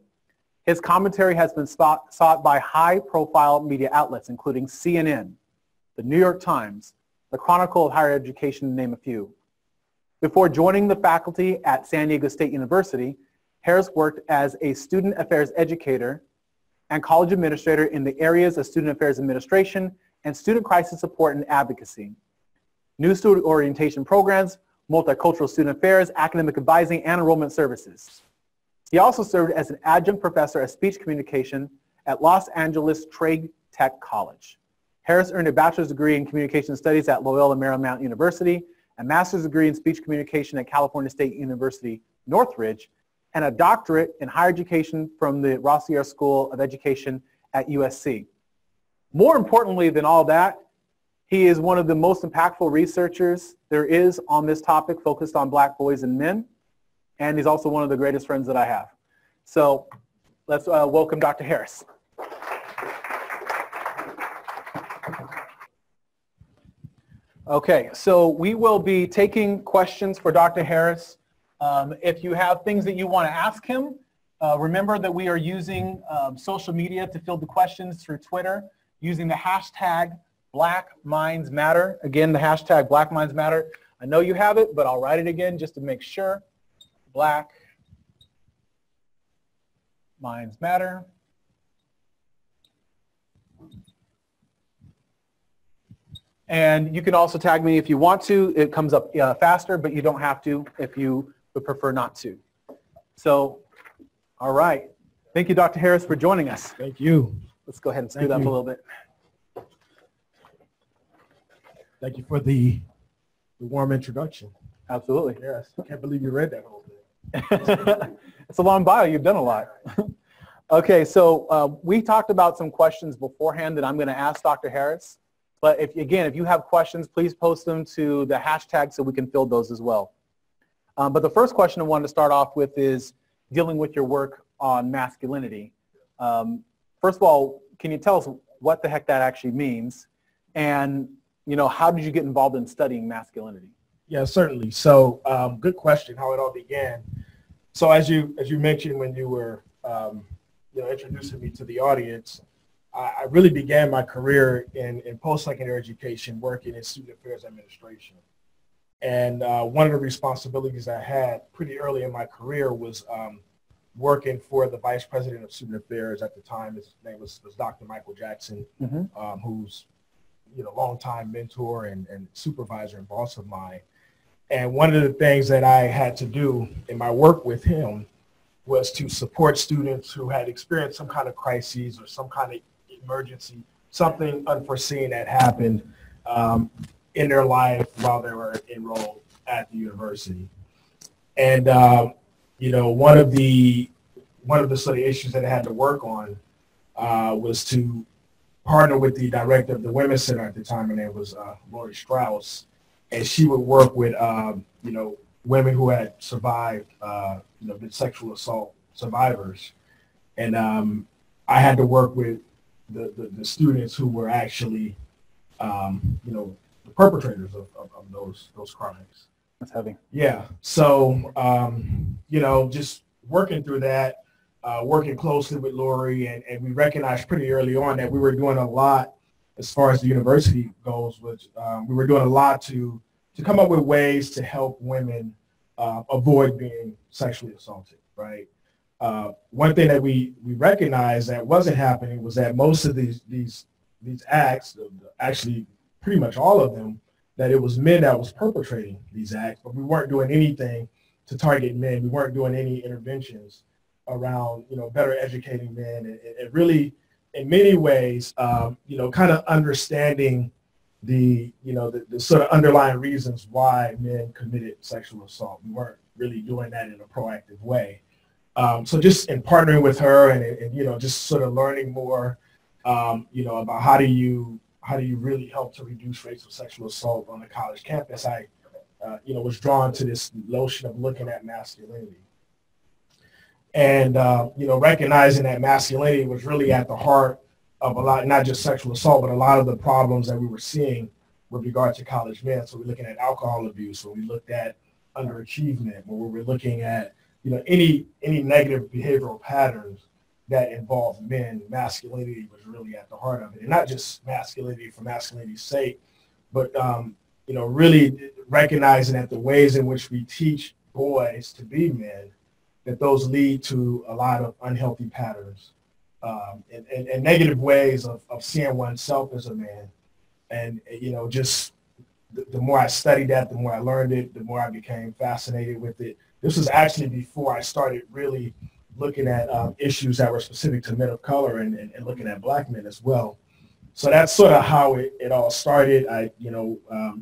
His commentary has been sought by high-profile media outlets, including CNN, the New York Times, the Chronicle of Higher Education, to name a few. Before joining the faculty at San Diego State University, Harris worked as a student affairs educator and college administrator in the areas of student affairs administration and student crisis support and advocacy, new student orientation programs, multicultural student affairs, academic advising, and enrollment services. He also served as an adjunct professor of speech communication at Los Angeles Trade Tech College. Harris earned a bachelor's degree in communication studies at Loyola Marymount University, a master's degree in speech communication at California State University, Northridge, and a doctorate in higher education from the Rossier School of Education at USC. More importantly than all that, he is one of the most impactful researchers there is on this topic focused on Black boys and men, and he's also one of the greatest friends that I have. So let's welcome Dr. Harris. Okay, so we will be taking questions for Dr. Harris. If you have things that you want to ask him, remember that we are using social media to field the questions through Twitter using the hashtag Black Minds Matter. Again, the hashtag Black Minds Matter. I know you have it, but I'll write it again just to make sure. Black Minds Matter. And you can also tag me if you want to. It comes up faster, but you don't have to if you would prefer not to. So, all right. Thank you, Dr. Harris, for joining us. Thank you. Let's go ahead and scoot up a little bit. Thank you for the warm introduction. Absolutely. Yes. I can't believe you read that whole thing. It's a long bio. You've done a lot. Okay, so we talked about some questions beforehand that I'm going to ask Dr. Harris. But if you have questions, please post them to the hashtag so we can field those as well. But the first question I wanted to start off with is dealing with your work on masculinity. First of all, can you tell us what the heck that actually means? And, how did you get involved in studying masculinity? Yeah, certainly. So good question, how it all began. So as you mentioned when you were introducing me to the audience, I really began my career in post-secondary education working in student affairs administration. And one of the responsibilities I had pretty early in my career was working for the vice president of student affairs at the time. His name was Dr. Michael Jackson, who's longtime mentor and supervisor and boss of mine. And one of the things that I had to do in my work with him was to support students who had experienced some kind of crises or some kind of emergency, something unforeseen that happened in their life while they were enrolled at the university. And one of the sort of issues that I had to work on was to partner with the director of the Women's Center at the time. Her name was Lori Strauss, and she would work with women who had survived been sexual assault survivors, and I had to work with the students who were actually the perpetrators of those crimes. That's heavy. Yeah. So just working through that, working closely with Lori, and we recognized pretty early on that we were doing a lot as far as the university goes, which we were doing a lot to come up with ways to help women avoid being sexually assaulted, right? One thing that we recognized that wasn't happening was that most of these acts, actually pretty much all of them, that it was men that was perpetrating these acts, but we weren't doing anything to target men. We weren't doing any interventions around, better educating men and really, in many ways, kind of understanding the sort of underlying reasons why men committed sexual assault. We weren't really doing that in a proactive way. So just in partnering with her and just sort of learning more, about how do you really help to reduce rates of sexual assault on the college campus, I was drawn to this notion of looking at masculinity. And, recognizing that masculinity was really at the heart of a lot, not just sexual assault, but a lot of the problems that we were seeing with regard to college men. So we're looking at alcohol abuse, or we looked at underachievement, where we were looking at, any negative behavioral patterns that involve men. Masculinity was really at the heart of it. And not just masculinity for masculinity's sake, but, really recognizing that the ways in which we teach boys to be men, that those lead to a lot of unhealthy patterns and negative ways of seeing oneself as a man. And, just the more I studied that, the more I learned it, the more I became fascinated with it. This was actually before I started really looking at issues that were specific to men of color and looking at Black men as well. So that's sort of how it all started. I,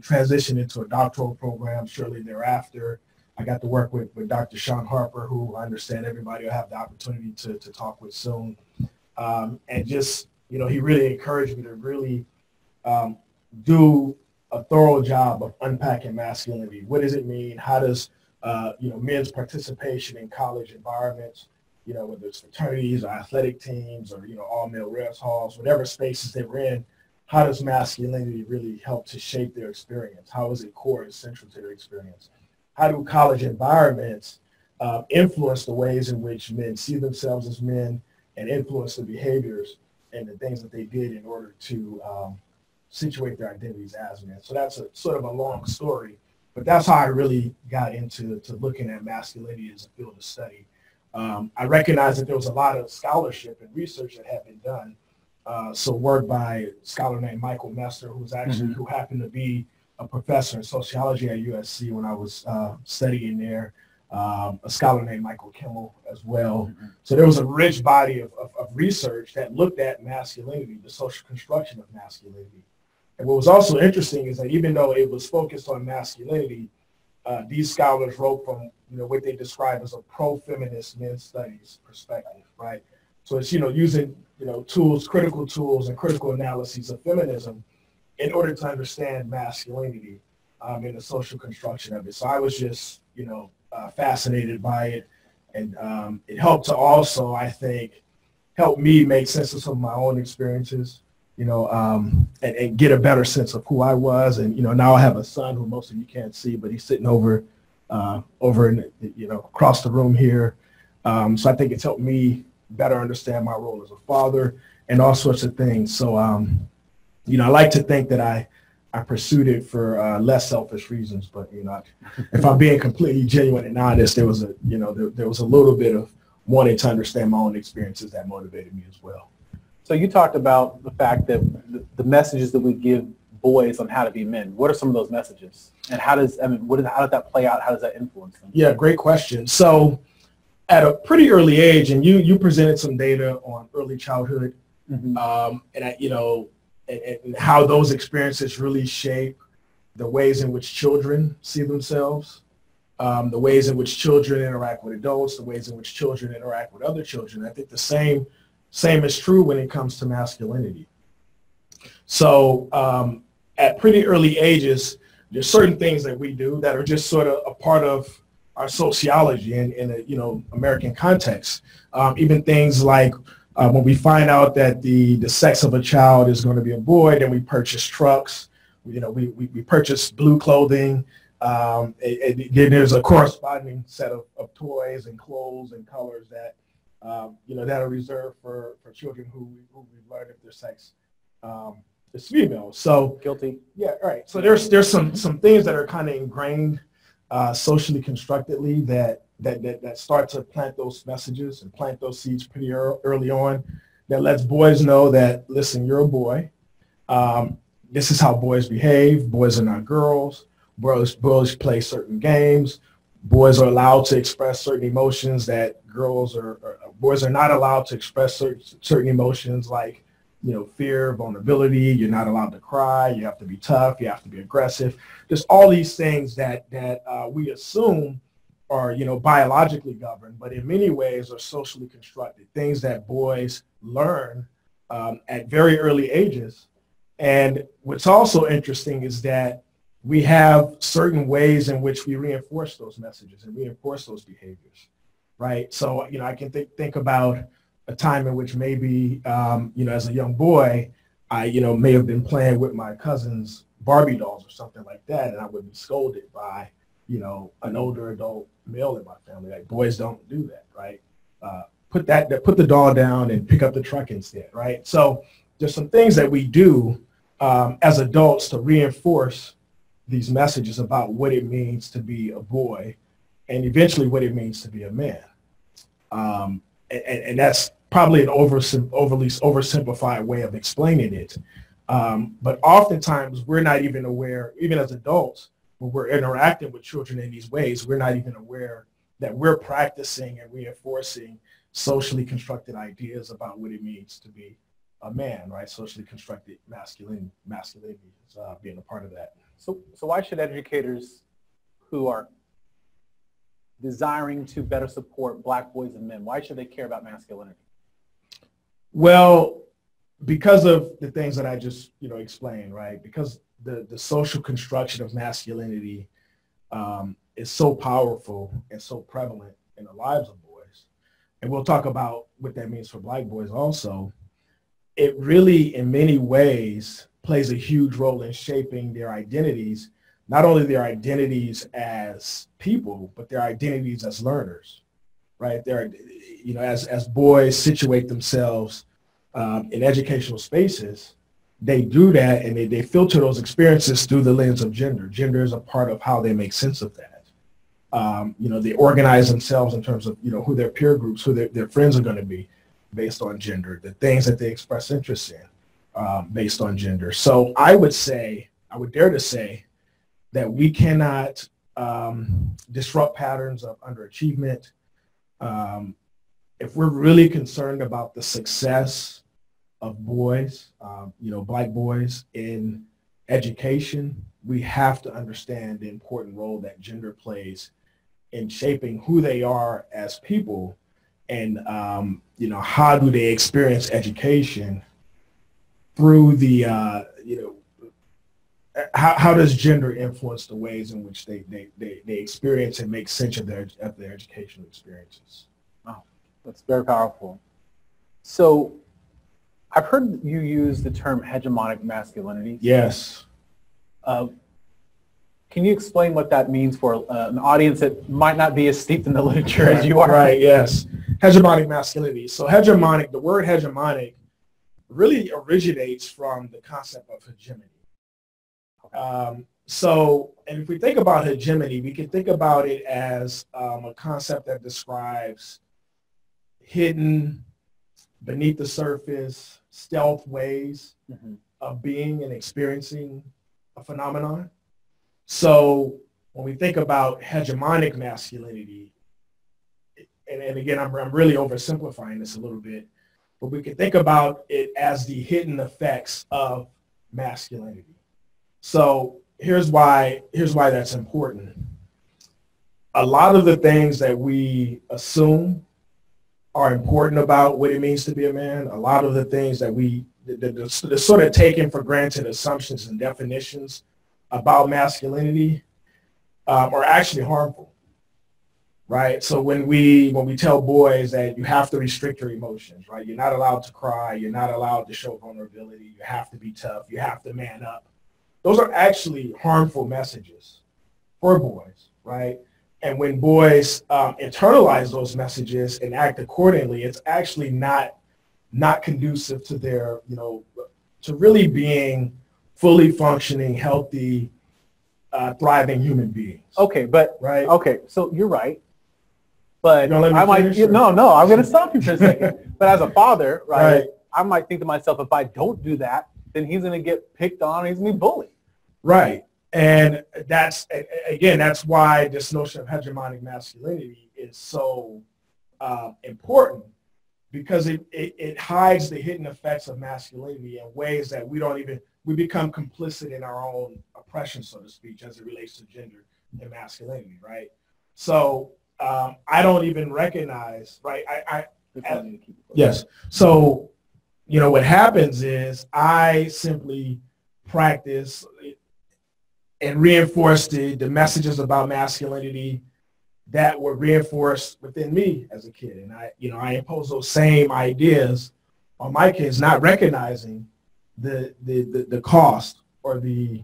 transitioned into a doctoral program shortly thereafter. I got to work with Dr. Shaun Harper, who I understand everybody will have the opportunity to talk with soon. And just, he really encouraged me to really do a thorough job of unpacking masculinity. What does it mean? How does, men's participation in college environments, whether it's fraternities or athletic teams or, all male rest halls, whatever spaces they were in, how does masculinity really help to shape their experience? How is it core and central to their experience? How do college environments influence the ways in which men see themselves as men and influence the behaviors and the things that they did in order to situate their identities as men? So that's a sort of a long story, but that's how I really got into looking at masculinity as a field of study. I recognized that there was a lot of scholarship and research that had been done. So work by a scholar named Michael Messer, who happened to be a professor in sociology at USC when I was studying there, a scholar named Michael Kimmel as well. So there was a rich body of research that looked at masculinity, the social construction of masculinity. And what was also interesting is that even though it was focused on masculinity, these scholars wrote from what they describe as a pro-feminist men's studies perspective, right? So it's using tools, critical tools, and critical analyses of feminism in order to understand masculinity and the social construction of it. So I was just, fascinated by it. And it helped to also, I think, help me make sense of some of my own experiences, and get a better sense of who I was. And, now I have a son who most of you can't see, but he's sitting over in, across the room here. So I think it's helped me better understand my role as a father and all sorts of things. So, I like to think that I pursued it for less selfish reasons, but if I'm being completely genuine and honest, there was a little bit of wanting to understand my own experiences that motivated me as well. So you talked about the fact that the messages that we give boys on how to be men. What are some of those messages, and how does that play out? How does that influence them? Yeah, great question. So at a pretty early age, and you presented some data on early childhood, and how those experiences really shape the ways in which children see themselves, the ways in which children interact with adults, the ways in which children interact with other children. I think the same is true when it comes to masculinity. So at pretty early ages, there's certain things that we do that are just sort of a part of our sociology in a American context. Even things like when we find out that the sex of a child is going to be a boy, then we purchase trucks. We purchase blue clothing. And then there's a corresponding set of toys and clothes and colors that that are reserved for children who we've learned if their sex is female. So guilty. Yeah, right. So there's some things that are kind of ingrained socially constructedly that start to plant those messages and plant those seeds pretty early on, that lets boys know that, listen, you're a boy. This is how boys behave. Boys are not girls. Boys play certain games. Boys are allowed to express certain emotions that boys are not allowed to express certain emotions like, fear, vulnerability. You're not allowed to cry. You have to be tough. You have to be aggressive. Just all these things that we assume are, biologically governed, but in many ways are socially constructed, things that boys learn at very early ages. And what's also interesting is that we have certain ways in which we reinforce those messages and reinforce those behaviors. right? So, I can think about a time in which maybe, as a young boy, I, may have been playing with my cousin's Barbie dolls or something like that, and I would be scolded by, an older adult male in my family. Like, boys don't do that, right? Put the doll down and pick up the truck instead, right? So there's some things that we do as adults to reinforce these messages about what it means to be a boy and eventually what it means to be a man. And that's probably an overly oversimplified way of explaining it. But oftentimes we're not even aware, even as adults, when we're interacting with children in these ways, we're not even aware that we're practicing and reinforcing socially constructed ideas about what it means to be a man, right? Socially constructed masculinity is being a part of that. So why should educators who are desiring to better support Black boys and men, why should they care about masculinity? Well, because of the things that I just, explained, right? Because the social construction of masculinity is so powerful and so prevalent in the lives of boys. And we'll talk about what that means for Black boys also. It really, in many ways, plays a huge role in shaping their identities, not only their identities as people, but their identities as learners, right? They're, as boys situate themselves in educational spaces, they do that and they filter those experiences through the lens of gender. Gender is a part of how they make sense of that. They organize themselves in terms of, who their peer groups, who their friends are going to be based on gender, the things that they express interest in based on gender. So I would dare to say that we cannot disrupt patterns of underachievement. If we're really concerned about the success of boys, Black boys in education, we have to understand the important role that gender plays in shaping who they are as people and, how do they experience education through the, how does gender influence the ways in which they experience and make sense of their educational experiences? Wow, that's very powerful. So I've heard you use the term hegemonic masculinity. Yes. Can you explain what that means for an audience that might not be as steeped in the literature as you are? Right, yes. Hegemonic masculinity. So the word hegemonic really originates from the concept of hegemony. And if we think about hegemony, we can think about it as a concept that describes hidden, beneath the surface, stealth ways of being and experiencing a phenomenon. So when we think about hegemonic masculinity, and again, I'm really oversimplifying this a little bit, but we can think about it as the hidden effects of masculinity. So here's why that's important. A lot of the things that we assume are important about what it means to be a man, a lot of the things that the sort of taken for granted assumptions and definitions about masculinity are actually harmful, right? So when we tell boys that you have to restrict your emotions, right? You're not allowed to cry, you're not allowed to show vulnerability, you have to be tough, you have to man up. Those are actually harmful messages for boys, right? And when boys internalize those messages and act accordingly, it's actually not conducive to their, to really being fully functioning, healthy, thriving human beings. Okay, but right. Okay, so you're right, but I'm going to stop you for a second. But as a father, right, I might think to myself, if I don't do that, then he's going to get picked on, he's going to be bullied. Right, and that's why this notion of hegemonic masculinity is so important, because it hides the hidden effects of masculinity in ways that we become complicit in our own oppression, so to speak, as it relates to gender and masculinity, right? So I don't even recognize, right? Yes. So, what happens is I simply practice and reinforce the messages about masculinity that were reinforced within me as a kid. And I impose those same ideas on my kids, not recognizing the cost or the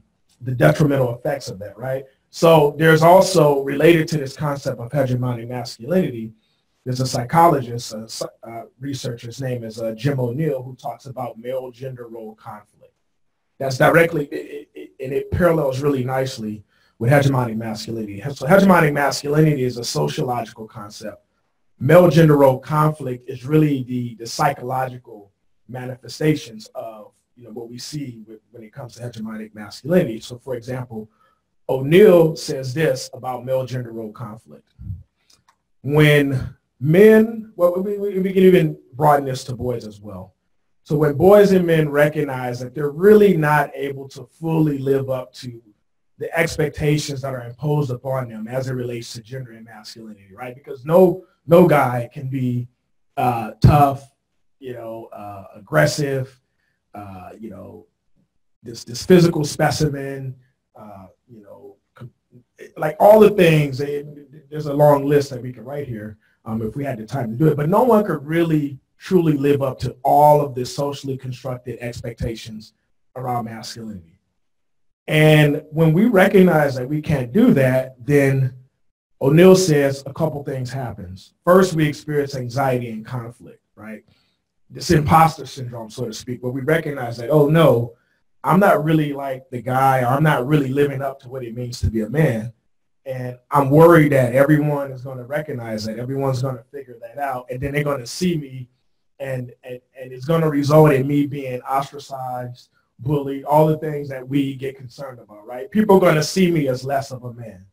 detrimental effects of that, right? So there's also, related to this concept of hegemonic masculinity, there's a psychologist, a researcher, his name is Jim O'Neill, who talks about male gender role conflict. That's directly, and it parallels really nicely with hegemonic masculinity. So hegemonic masculinity is a sociological concept. Male gender role conflict is really the psychological manifestations of what we see when it comes to hegemonic masculinity. So for example, O'Neill says this about male gender role conflict. When men, well, we can even broaden this to boys as well. So when boys and men recognize that they're really not able to fully live up to the expectations that are imposed upon them as it relates to gender and masculinity, right? Because no guy can be tough, aggressive, this physical specimen, like all the things. There's a long list that we could write here if we had the time to do it, but no one could really truly live up to all of the socially constructed expectations around masculinity. And when we recognize that we can't do that, then O'Neill says a couple things happens. First, we experience anxiety and conflict, right? This imposter syndrome, so to speak, where we recognize that, oh no, I'm not really like the guy, or I'm not really living up to what it means to be a man. And I'm worried that everyone is going to recognize that, everyone's going to figure that out, and then they're going to see me, and it's going to result in me being ostracized, bullied, all the things that we get concerned about, right? People are going to see me as less of a man.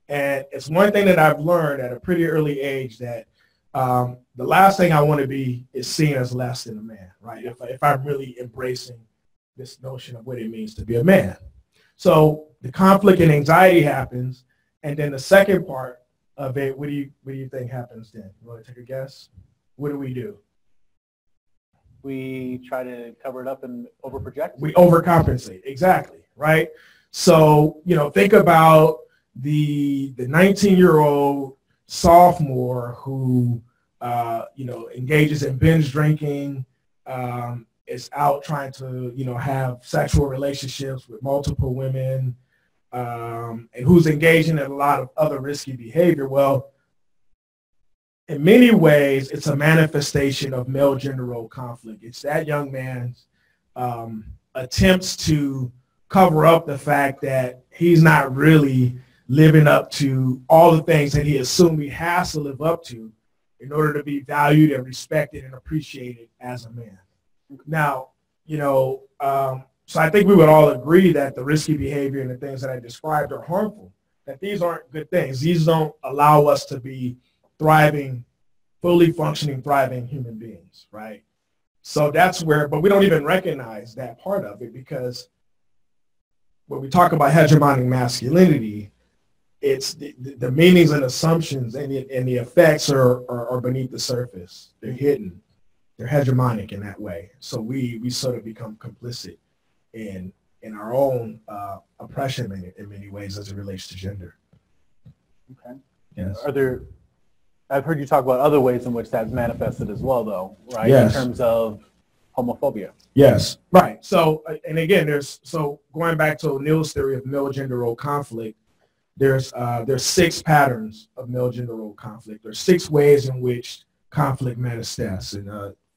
And it's one thing that I've learned at a pretty early age, that the last thing I want to be is seen as less than a man, right? If I'm really embracing this notion of what it means to be a man. So the conflict and anxiety happens, and then the second part of it, what do you think happens then? You want to take a guess? What do? We try to cover it up and overproject. We overcompensate, exactly, right? So, think about the 19-year-old sophomore who, engages in binge drinking, is out trying to, have sexual relationships with multiple women, and who's engaging in a lot of other risky behavior. Well, in many ways, it's a manifestation of male gender role conflict. It's that young man's attempts to cover up the fact that he's not really living up to all the things that he assumed he has to live up to in order to be valued and respected and appreciated as a man. Now, so I think we would all agree that the risky behavior and the things that I described are harmful, that these aren't good things. These don't allow us to be thriving, fully functioning, thriving human beings, right? So that's where, but we don't even recognize that part of it, because when we talk about hegemonic masculinity, it's the meanings and assumptions and the effects are beneath the surface. They're hidden. They're hegemonic in that way. So we sort of become complicit in our own oppression in many ways as it relates to gender. Okay. Yes. I've heard you talk about other ways in which that's manifested as well, though, right? Yes. In terms of homophobia. Yes, right. So, and again, going back to O'Neill's theory of male gender role conflict, there's 6 patterns of male gender role conflict. There's 6 ways in which conflict manifests. And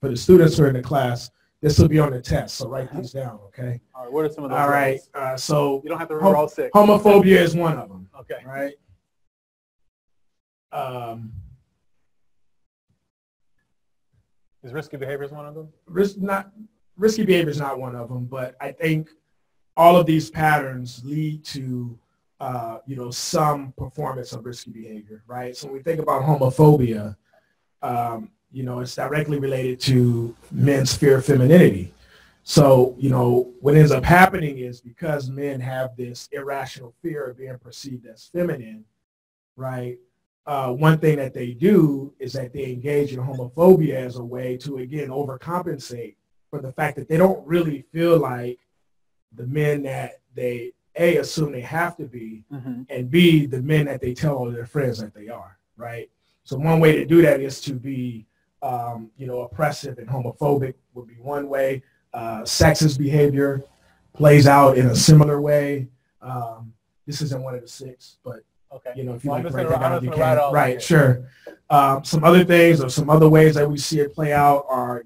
for the students who are in the class, this will be on the test, so write these down, okay? All right, what are some of those? All right, so you don't have to remember all 6. Homophobia is one of them. Okay. Right. Is risky behavior one of them? Risky behavior is not one of them, but I think all of these patterns lead to some performance of risky behavior, right? So when we think about homophobia, it's directly related to men's fear of femininity. So, what ends up happening is, because men have this irrational fear of being perceived as feminine, right? One thing that they do is that they engage in homophobia as a way to, again, overcompensate for the fact that they don't really feel like the men that they, A, assume they have to be, and B, the men that they tell all their friends that they are, right? So one way to do that is to be, oppressive and homophobic would be one way. Sexist behavior plays out in a similar way. This isn't one of the 6, but okay. If you well, like to write that down, you can. Right, sure. Some other things or some other ways that we see it play out are,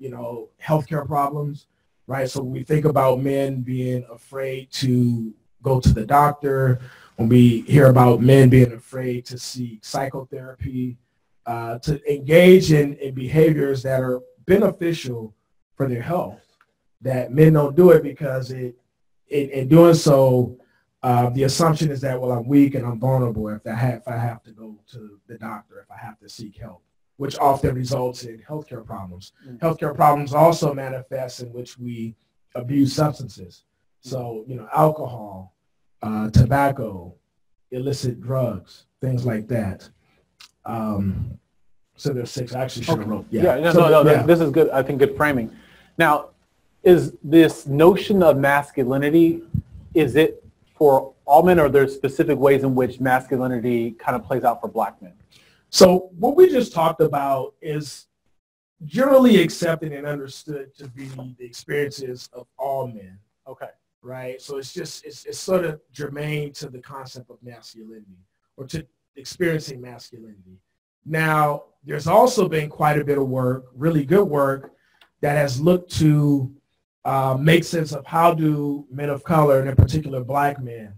healthcare problems, right? So when we think about men being afraid to go to the doctor, when we hear about men being afraid to seek psychotherapy, to engage in behaviors that are beneficial for their health, that men don't do it because in doing so, the assumption is that, well, I'm weak and I'm vulnerable if I have to go to the doctor, if I have to seek help, which often results in healthcare problems. Mm-hmm. Healthcare problems also manifest in which we abuse substances. So, alcohol, tobacco, illicit drugs, things like that. So there's 6. I actually should have wrote. This is good. I think good framing. Now, is this notion of masculinity, is it for all men, or are there specific ways in which masculinity kind of plays out for Black men? So what we just talked about is generally accepted and understood to be the experiences of all men. Okay. Right. So it's sort of germane to the concept of masculinity, or to experiencing masculinity. Now, there's also been quite a bit of work, really good work, that has looked to make sense of how do men of color, and in particular Black men,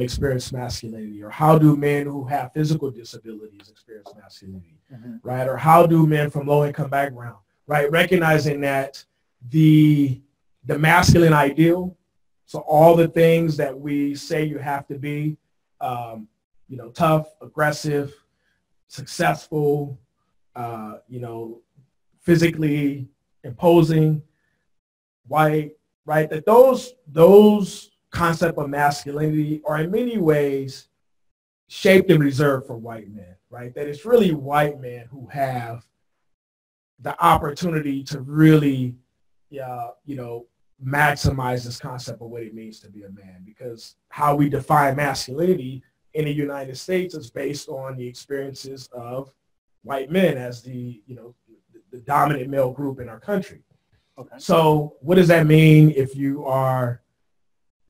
experience masculinity, or how do men who have physical disabilities experience masculinity, right? Or how do men from low-income background, right? Recognizing that the masculine ideal, so all the things that we say you have to be, tough, aggressive, successful, physically imposing, white, right? That those concept of masculinity are in many ways shaped and reserved for white men, right? That it's really white men who have the opportunity to really, maximize this concept of what it means to be a man, because how we define masculinity in the United States is based on the experiences of white men as the dominant male group in our country. Okay. So what does that mean if you are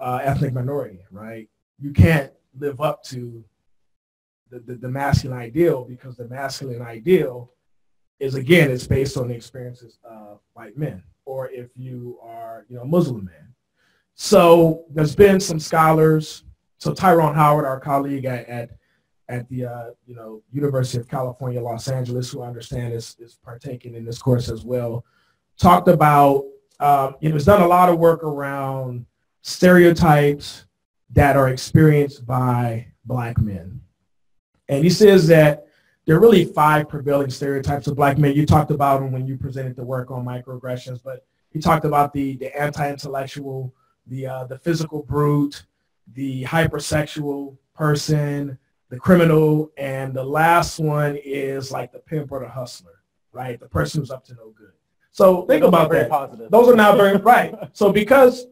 ethnic minority, right? You can't live up to the masculine ideal, because the masculine ideal is, again, it's based on the experiences of white men, or if you are, a Muslim man. So there's been some scholars. So Tyrone Howard, our colleague at the University of California, Los Angeles, who I understand is partaking in this course as well, talked about, has done a lot of work around stereotypes that are experienced by Black men. And he says that there are really 5 prevailing stereotypes of Black men. You talked about them when you presented the work on microaggressions, but he talked about the anti-intellectual, the physical brute, the hypersexual person, the criminal, and the last one is like the pimp or the hustler, right? The person who's up to no good. So think about that. Positive. Those are not very right. So because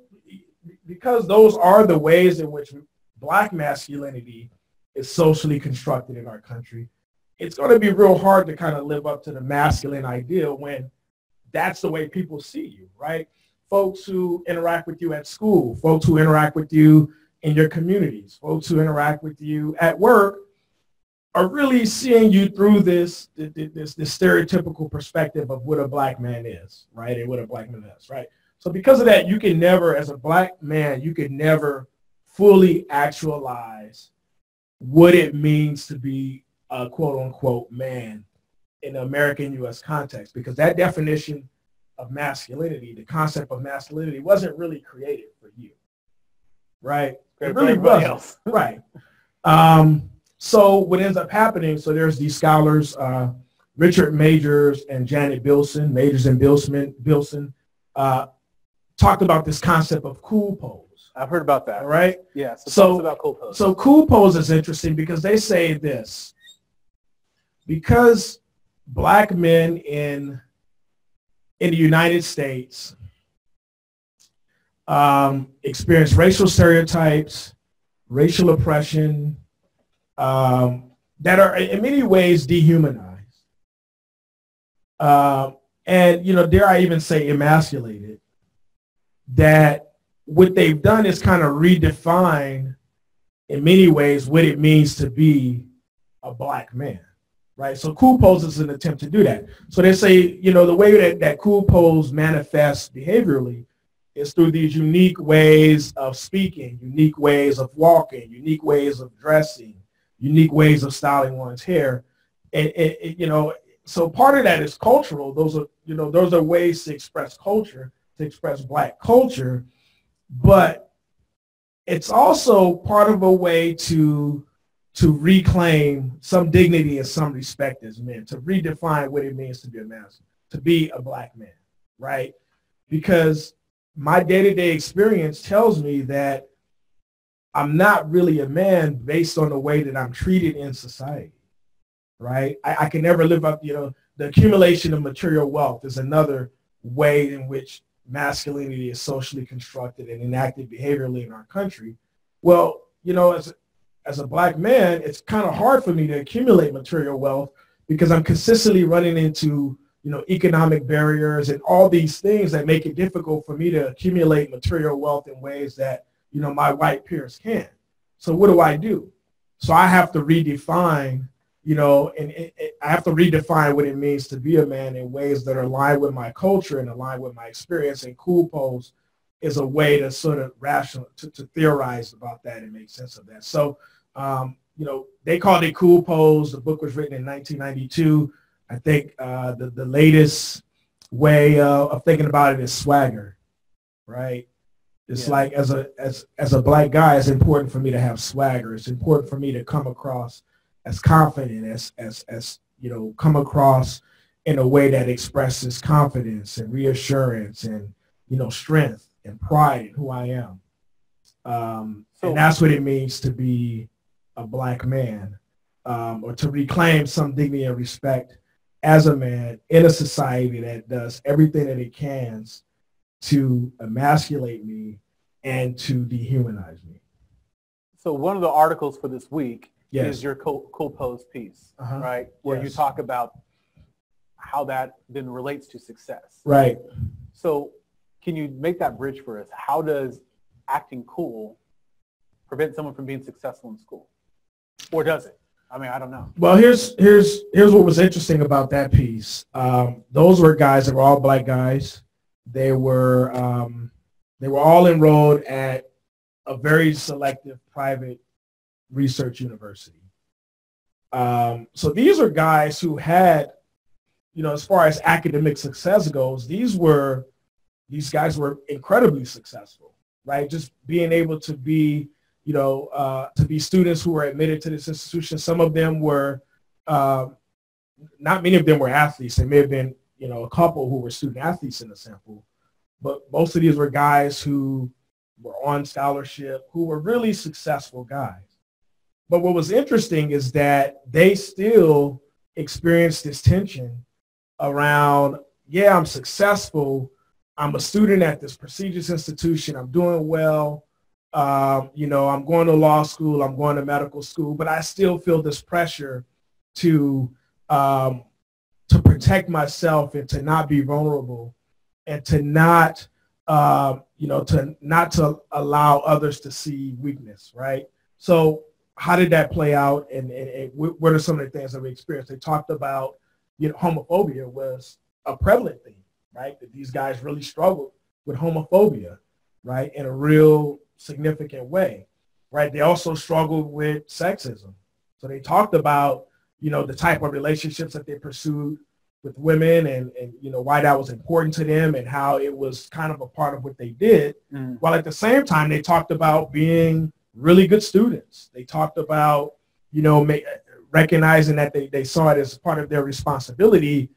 those are the ways in which Black masculinity is socially constructed in our country, it's going to be real hard to kind of live up to the masculine ideal when that's the way people see you, right? Folks who interact with you at school, folks who interact with you in your communities, folks who interact with you at work are really seeing you through this stereotypical perspective of what a Black man is, right? And what a Black man is, right? So because of that, you can never, as a Black man, you can never fully actualize what it means to be a quote unquote man in the American U.S. context, because that definition of masculinity, the concept of masculinity, wasn't really created for you, right? It really wasn't, right? So what ends up happening, so there's these scholars, Richard Majors and Janet Bilson, Majors and Bilson, talked about this concept of cool pose. I've heard about that. Right? Yeah, so talk about cool pose. So cool pose is interesting because they say this: because Black men in the United States experience racial stereotypes, racial oppression, that are in many ways dehumanized. And, you know, dare I even say emasculated, that what they've done is kind of redefine in many ways what it means to be a black man, right? So Cool Pose is an attempt to do that. So they say, you know, the way that Cool Pose manifests behaviorally is through these unique ways of speaking, unique ways of walking, unique ways of dressing, unique ways of styling one's hair. And you know, so part of that is cultural. Those are ways to express culture, to express black culture, but it's also part of a way to reclaim some dignity and some respect as men, to redefine what it means to be a man, to be a black man, right? Because my day-to-day experience tells me that I'm not really a man based on the way that I'm treated in society, right? I can never live up, you know, the accumulation of material wealth is another way in which masculinity is socially constructed and enacted behaviorally in our country. Well, you know, as a black man, it's kind of hard for me to accumulate material wealth because I'm consistently running into, you know, economic barriers and all these things that make it difficult for me to accumulate material wealth in ways that, you know, my white peers can. So what do? So I have to redefine, you know, and I have to redefine what it means to be a man in ways that are aligned with my culture and aligned with my experience. And Cool Pose is a way to sort of to theorize about that and make sense of that. So, you know, they called it Cool Pose. The book was written in 1992. I think the latest way of thinking about it is swagger, right? It's like as a black guy, it's important for me to have swagger. It's important for me to come across as confident, as you know, come across in a way that expresses confidence and reassurance and, you know, strength and pride in who I am. And that's what it means to be a black man, or to reclaim some dignity and respect as a man in a society that does everything that it can to emasculate me and to dehumanize me. So one of the articles for this week is your Cool Pose piece, right? Where you talk about how that then relates to success. Right. So can you make that bridge for us? How does acting cool prevent someone from being successful in school? Or does it? I mean, I don't know. Well, here's what was interesting about that piece. Those were guys that were all black guys. They were all enrolled at a very selective private research university. So these are guys who had, you know, as far as academic success goes, these guys were incredibly successful, right? Just being able to be, you know, to be students who were admitted to this institution. Some of them were, not many of them were athletes. There may have been, you know, a couple who were student athletes in the sample, but most of these were guys who were on scholarship, who were really successful guys. But what was interesting is that they still experienced this tension around, yeah, I'm successful. I'm a student at this prestigious institution. I'm doing well. You know, I'm going to law school. I'm going to medical school. But I still feel this pressure to protect myself and to not be vulnerable and to not, you know, to allow others to see weakness, right? So how did that play out, and what are some of the things that we experienced? They talked about, you know, homophobia was a prevalent thing, right? That these guys really struggled with homophobia, right, in a real significant way, right? They also struggled with sexism. So they talked about, you know, the type of relationships that they pursued with women and you know, why that was important to them and how it was kind of a part of what they did. While at the same time, they talked about being really good students. They talked about, you know, recognizing that they saw it as part of their responsibility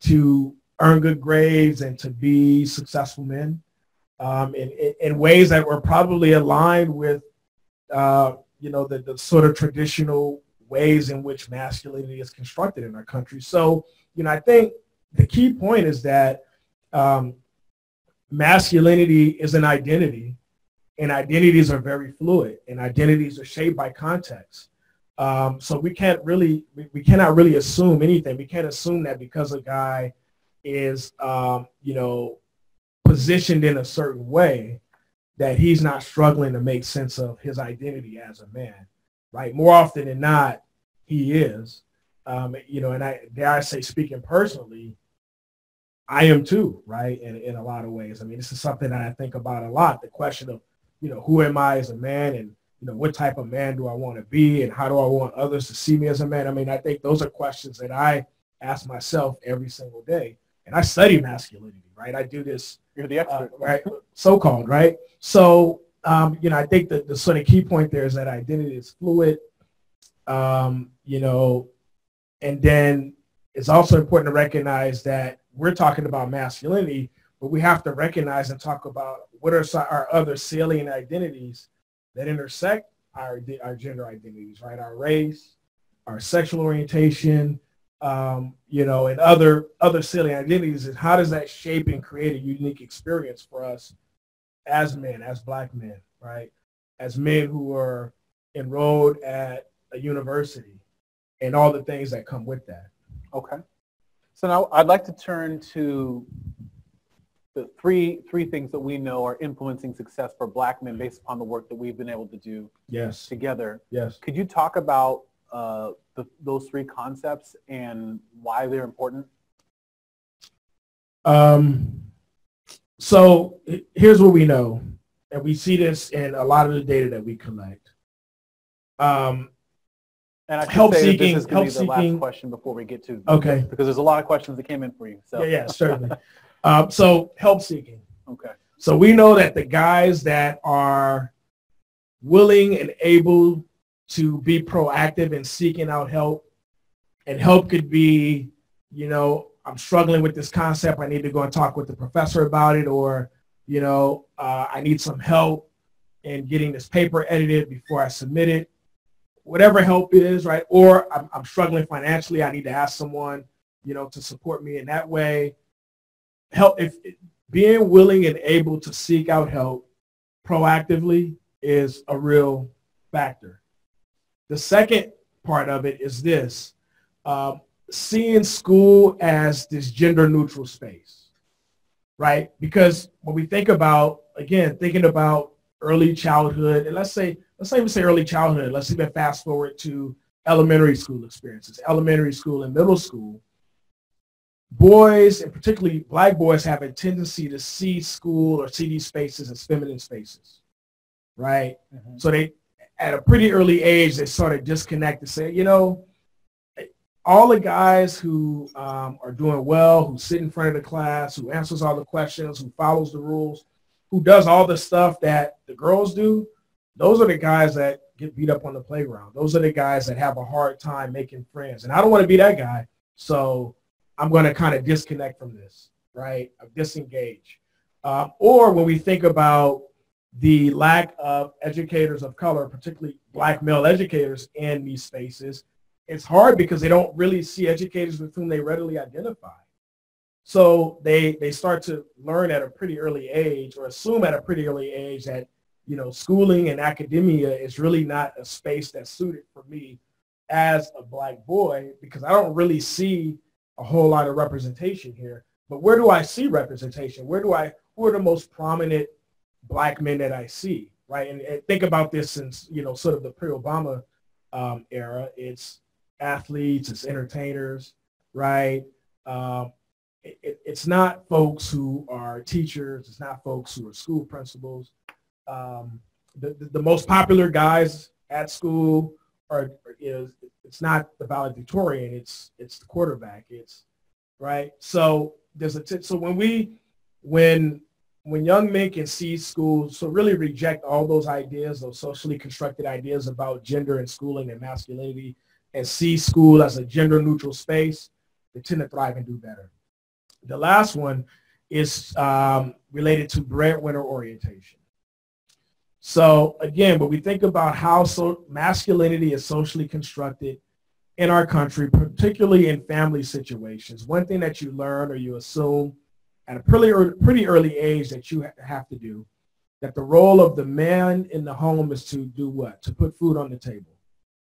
to earn good grades and to be successful men in ways that were probably aligned with, you know, the sort of traditional ways in which masculinity is constructed in our country. So, you know, I think the key point is that masculinity is an identity, and identities are very fluid, and identities are shaped by context. So we can't really, we cannot really assume anything. We can't assume that because a guy is, you know, positioned in a certain way that he's not struggling to make sense of his identity as a man, right? More often than not, he is. You know, and dare I say, speaking personally, I am too, right? In a lot of ways. I mean, this is something that I think about a lot. The question of, you know, who am I as a man, and, you know, what type of man do I want to be, and how do I want others to see me as a man? I mean, I think those are questions that I ask myself every single day. And I study masculinity, right? I do this. You're the expert. Right? So-called, right? So, you know, I think that the sort of key point there is that identity is fluid, you know, and then it's also important to recognize that we're talking about masculinity, but we have to recognize and talk about what are our other salient identities that intersect our gender identities, right? Our race, our sexual orientation, you know, and other salient identities, and how does that shape and create a unique experience for us as men, as Black men, right? As men who are enrolled at a university and all the things that come with that. Okay. So now I'd like to turn to the three things that we know are influencing success for Black men based upon the work that we've been able to do together. Yes. Could you talk about those three concepts and why they're important? So here's what we know, and we see this in a lot of the data that we collect. And I should say that this is going to be the last question before we get to, okay, because there's a lot of questions that came in for you. So. Yeah, certainly. So help seeking. Okay. So we know that the guys that are willing and able to be proactive in seeking out help, and help could be, you know, I'm struggling with this concept, I need to go and talk with the professor about it, or, you know, I need some help in getting this paper edited before I submit it. Whatever help is, right? Or I'm struggling financially, I need to ask someone, you know, to support me in that way. Help, if being willing and able to seek out help proactively is a real factor. The second part of it is this, seeing school as this gender neutral space, right? Because when we think about, again, thinking about early childhood, and let's not even say early childhood, let's even fast forward to elementary school experiences, elementary school and middle school. Boys, and particularly Black boys, have a tendency to see school or see these spaces as feminine spaces, right? Mm-hmm. So they, at a pretty early age, they sort of disconnect and say, you know, all the guys who are doing well, who sit in front of the class, who answers all the questions, who follows the rules, who does all the stuff that the girls do, those are the guys that get beat up on the playground. Those are the guys that have a hard time making friends. And I don't want to be that guy, so I'm going to kind of disconnect from this, right? Disengage. Or when we think about the lack of educators of color, particularly Black male educators in these spaces, it's hard because they don't really see educators with whom they readily identify. So they start to learn at a pretty early age, or assume at a pretty early age, that, you know, schooling and academia is really not a space that's suited for me as a Black boy, because I don't really see a whole lot of representation here. But where do I see representation? Who are the most prominent Black men that I see, right? And think about this since, you know, sort of the pre-Obama era. It's athletes, it's entertainers, right? It's not folks who are teachers. It's not folks who are school principals. The most popular guys at school are, you know, it's not the valedictorian. It's the quarterback. It's right. So there's so when young men can see school, so really reject all those ideas, those socially constructed ideas about gender and schooling and masculinity, and see school as a gender neutral space, they tend to thrive and do better. The last one is related to breadwinner orientation. So again, when we think about how masculinity is socially constructed in our country, particularly in family situations, one thing that you learn or you assume at a pretty early age that you have to do, that the role of the man in the home is to do what? To put food on the table,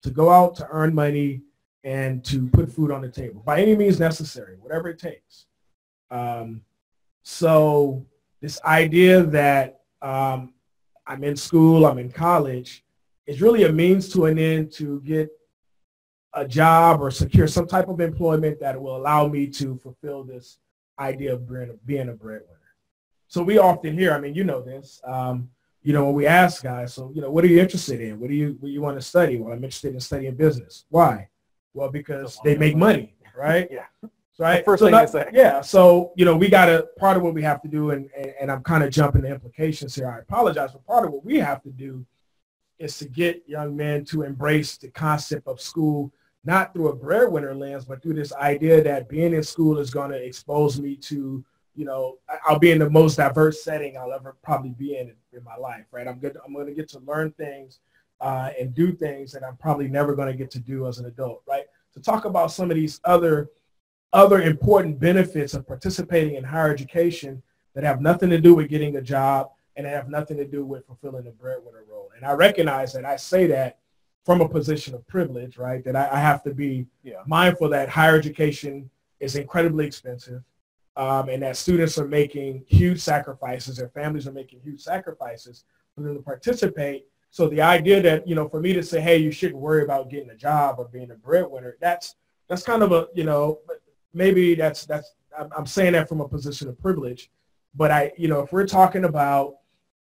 to go out to earn money and to put food on the table by any means necessary, whatever it takes. So this idea that I'm in school, I'm in college, is really a means to an end to get a job or secure some type of employment that will allow me to fulfill this idea of being a breadwinner. So we often hear, I mean, you know this, when we ask guys, so, what are you interested in? What do you want to study? Well, I'm interested in studying business. Why? Well, because they make money, right? Yeah. Right. First thing they say. Yeah. So, we got to, part of what we have to do, and I'm kind of jumping to implications here. I apologize, but part of what we have to do is to get young men to embrace the concept of school, not through a breadwinner lens, but through this idea that being in school is going to expose me to, I'll be in the most diverse setting I'll ever probably be in my life, right? I'm going to get to learn things and do things that I'm probably never going to get to do as an adult, right? To talk about some of these other important benefits of participating in higher education that have nothing to do with getting a job and have nothing to do with fulfilling the breadwinner role. And I recognize that I say that from a position of privilege, right? That I have to be mindful that higher education is incredibly expensive, and that students are making huge sacrifices, their families are making huge sacrifices for them to participate. So the idea that, for me to say, hey, you shouldn't worry about getting a job or being a breadwinner, that's kind of maybe I'm saying that from a position of privilege. But if we're talking about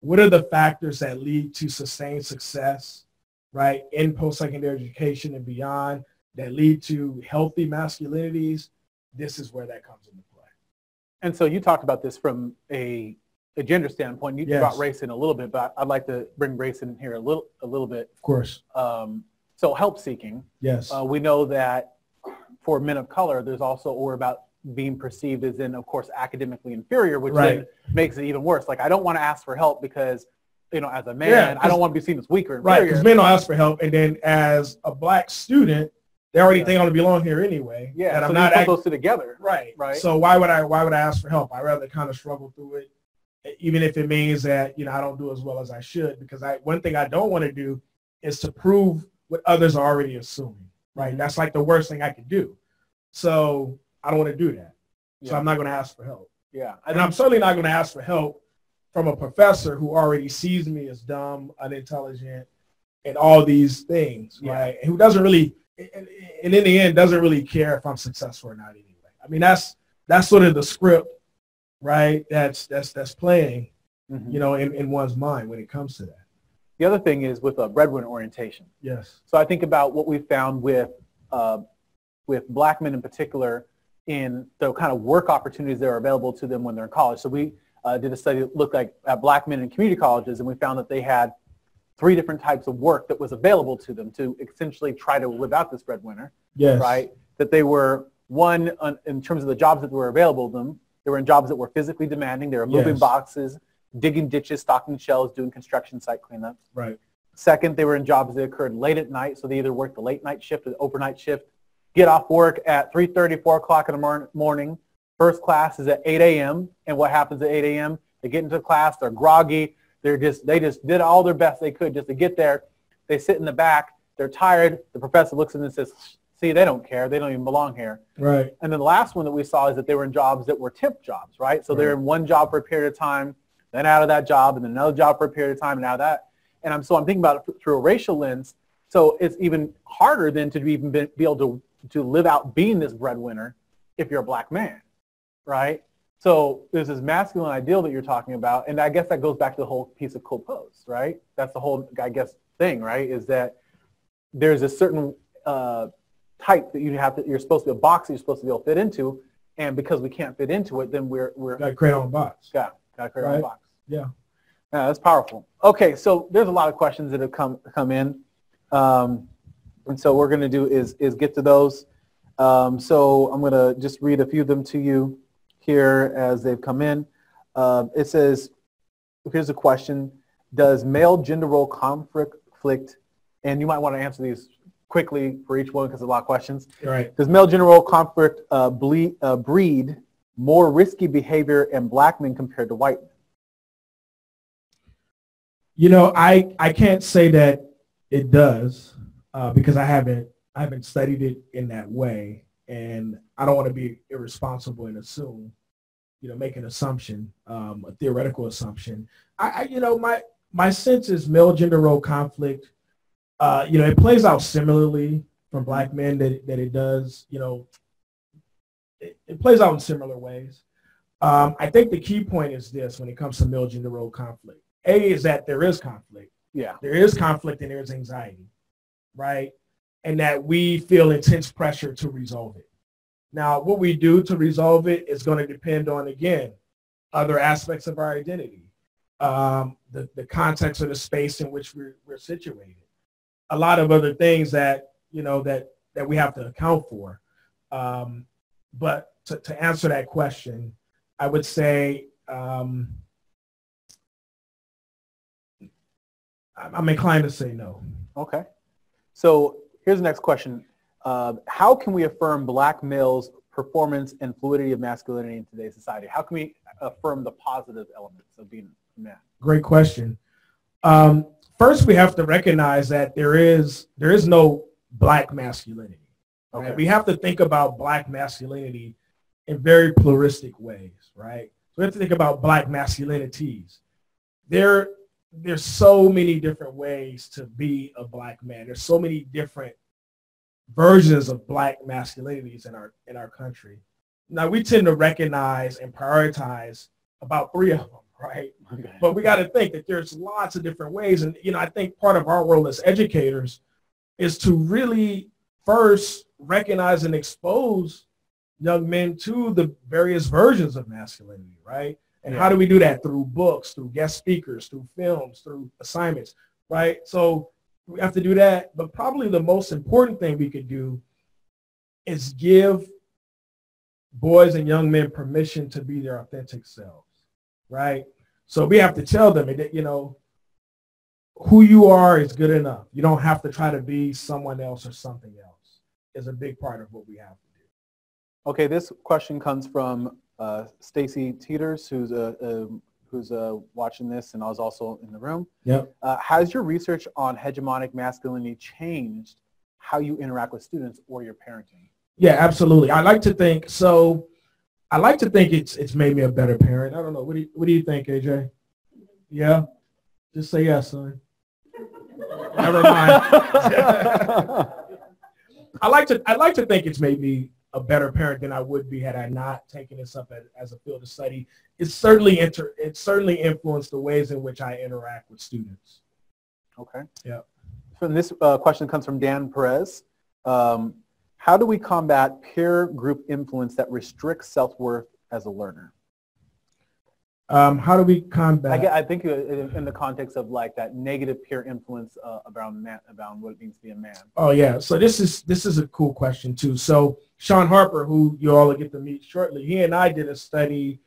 what are the factors that lead to sustained success, right, in post-secondary education and beyond, that lead to healthy masculinities, this is where that comes into play. And so you talked about this from a gender standpoint. You brought race in a little bit, but I'd like to bring race in here a little bit. Of course. So help seeking. Yes. We know that for men of color, there's also or about being perceived as in, of course, academically inferior, which then makes it even worse. Like, I don't want to ask for help because, as a man, I don't want to be seen as weaker. Right, because men don't ask for help. And then as a black student, they already think I don't belong here anyway. Yeah, and so I'm not put those two together. Right. Right. So why would I ask for help? I rather kind of struggle through it, even if it means that, I don't do as well as I should, because one thing I don't want to do is to prove what others are already assuming. Right. Mm-hmm. That's like the worst thing I could do. So I don't want to do that. So I'm not going to ask for help. Yeah. And I'm certainly not going to ask for help from a professor who already sees me as dumb, unintelligent, and all these things, right? And who doesn't really, and in the end, doesn't really care if I'm successful or not anyway. I mean, that's sort of the script, right? That's playing, in one's mind when it comes to that. The other thing is with a breadwinner orientation. Yes. So I think about what we found with black men in particular in the kind of work opportunities that are available to them when they're in college. So we did a study that looked at black men in community colleges, and we found that they had 3 different types of work that was available to them to essentially try to live out this breadwinner. Yes. Right? That they were, one, in terms of the jobs that were available to them, they were in jobs that were physically demanding. They were moving boxes, digging ditches, stocking shelves, doing construction site cleanups. Right. Second, they were in jobs that occurred late at night, so they either worked the late night shift or the overnight shift, get off work at 3:30, 4 o'clock in the morning. First class is at 8 a.m. And what happens at 8 a.m.? They get into class, they're groggy, they just did all their best they could just to get there. They sit in the back, they're tired. The professor looks at them and says, see, they don't care. They don't even belong here. Right. And then the last one that we saw is that they were in jobs that were temp jobs, right? So they're in one job for a period of time, then out of that job, and then another job for a period of time, and out of that. And I'm thinking about it through a racial lens. So it's even harder than to even be able to live out being this breadwinner if you're a black man, right? So there's this masculine ideal that you're talking about, and I guess that goes back to the whole piece of co-pose, right? That's the whole, I guess, thing, right? Is that there's a certain type that you're supposed to be a box that you're supposed to be able to fit into, and because we can't fit into it, then we're gotta create our own box. Gotta create our own box. Yeah. Yeah, that's powerful. Okay, so there's a lot of questions that have come in, and so what we're going to do is get to those. So I'm going to just read a few of them to you here as they've come in. It says, here's a question: does male gender role conflict, and you might want to answer these quickly for each one because there's a lot of questions. Right. Does male gender role conflict breed more risky behavior in black men compared to white men? I can't say that it does, because I haven't studied it in that way, and I don't want to be irresponsible and assume, make an assumption, a theoretical assumption. My sense is male gender role conflict. It plays out similarly from Black men that it does. It plays out in similar ways. I think the key point is this when it comes to male gender role conflict. A is that there is conflict. Yeah. There is conflict and there's anxiety, right? And that we feel intense pressure to resolve it. Now, what we do to resolve it is going to depend on, again, other aspects of our identity, the context of the space in which we're situated, a lot of other things that we have to account for. But to answer that question, I would say I'm inclined to say no. Okay. So here's the next question. How can we affirm Black males' performance and fluidity of masculinity in today's society? How can we affirm the positive elements of being a man? Great question. First, we have to recognize that there is no Black masculinity. Right? Okay. We have to think about Black masculinity in very pluralistic ways, right? So we have to think about Black masculinities. There's so many different ways to be a Black man. There's so many different versions of Black masculinities in our country. Now, we tend to recognize and prioritize about 3 of them, right? Okay. But we got to think that there's lots of different ways. And, I think part of our role as educators is to really first recognize and expose young men to the various versions of masculinity, right? And how do we do that? Through books, through guest speakers, through films, through assignments, right? So we have to do that. But probably the most important thing we could do is give boys and young men permission to be their authentic selves, right? So we have to tell them that, who you are is good enough. You don't have to try to be someone else or something else. Is a big part of what we have to do. Okay, this question comes from Stacy Teeters, who's watching this and I was also in the room. Yep. Has your research on hegemonic masculinity changed how you interact with students or your parenting? Yeah, absolutely. I like to think it's made me a better parent. I don't know. What do you think, AJ? Yeah? Just say yes, son. Never mind. I like to think it's made me a better parent than I would be had I not taken this up as a field of study. It certainly influenced the ways in which I interact with students. Okay. Yeah. So this question comes from Dan Perez. How do we combat peer group influence that restricts self-worth as a learner? How do we combat? I think in the context of like that negative peer influence about what it means to be a man. Oh yeah, so this is a cool question too. So Shaun Harper, who you all will get to meet shortly, he and I did a study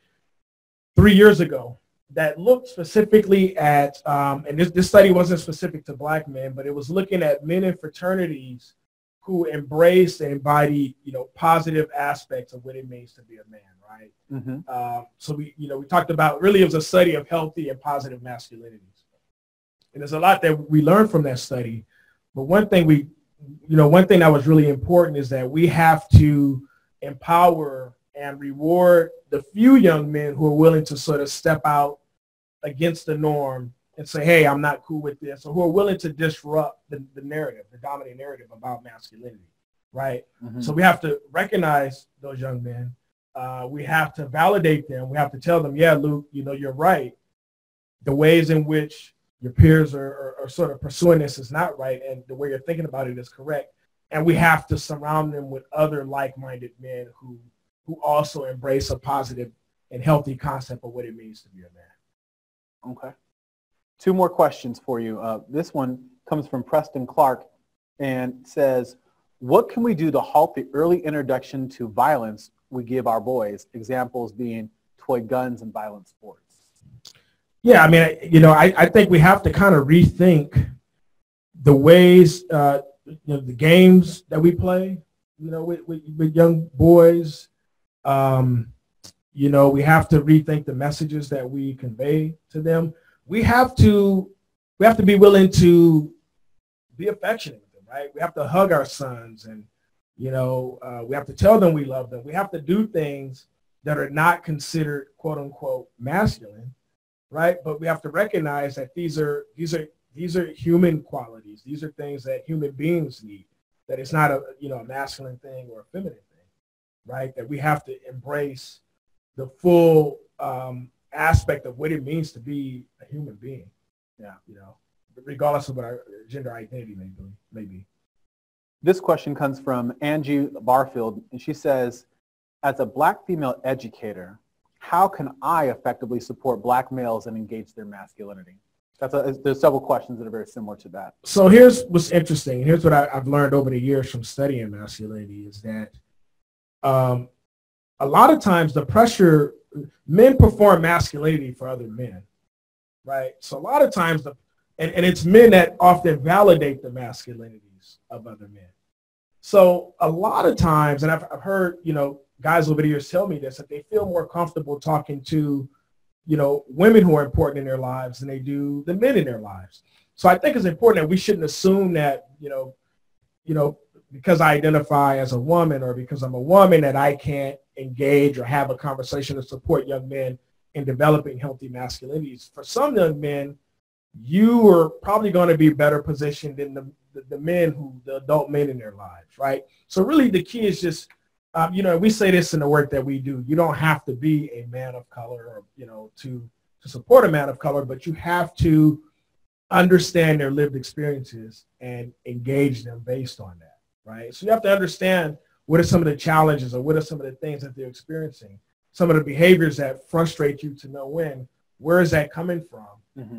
3 years ago that looked specifically at, and this study wasn't specific to Black men, but it was looking at men in fraternities who embrace and embody, positive aspects of what it means to be a man, right? Mm-hmm. So we talked about, really it was a study of healthy and positive masculinities. And there's a lot that we learned from that study. But one thing that was really important is that we have to empower and reward the few young men who are willing to sort of step out against the norm and say, hey, I'm not cool with this, or who are willing to disrupt the narrative, the dominant narrative about masculinity, right? Mm-hmm. So we have to recognize those young men. We have to validate them. We have to tell them, yeah, Luke, you're right. The ways in which your peers are sort of pursuing this is not right, and the way you're thinking about it is correct. And we have to surround them with other like-minded men who also embrace a positive and healthy concept of what it means to be a man. Okay. 2 more questions for you. This one comes from Preston Clark and says, what can we do to halt the early introduction to violence we give our boys? Examples being toy guns and violent sports. Yeah, I mean, I think we have to kind of rethink the ways, the games that we play, with young boys. We have to rethink the messages that we convey to them. We have to be willing to be affectionate with them, right? We have to hug our sons, and we have to tell them we love them. We have to do things that are not considered quote unquote masculine, right? But we have to recognize that these are human qualities. These are things that human beings need. That it's not a masculine thing or a feminine thing, right? That we have to embrace the full aspect of what it means to be a human being. Yeah, regardless of what our gender identity may be. This question comes from Angie Barfield, and she says, as a Black female educator, how can I effectively support Black males and engage their masculinity? There's several questions that are very similar to that. So here's what's interesting. Here's what I've learned over the years from studying masculinity is that a lot of times the pressure, men perform masculinity for other men, right? So a lot of times, and it's men that often validate the masculinities of other men. So a lot of times, and I've heard, guys over the years tell me this, that they feel more comfortable talking to, women who are important in their lives than they do the men in their lives. So I think it's important that we shouldn't assume that, because I identify as a woman or because I'm a woman that I can't engage or have a conversation to support young men in developing healthy masculinities. For some young men, you are probably going to be better positioned than the adult men in their lives, right? So really the key is just, we say this in the work that we do. You don't have to be a man of color or, to support a man of color, but you have to understand their lived experiences and engage them based on that, right? So you have to understand what are some of the challenges or what are some of the things that they're experiencing, some of the behaviors that frustrate you to no end. Where is that coming from,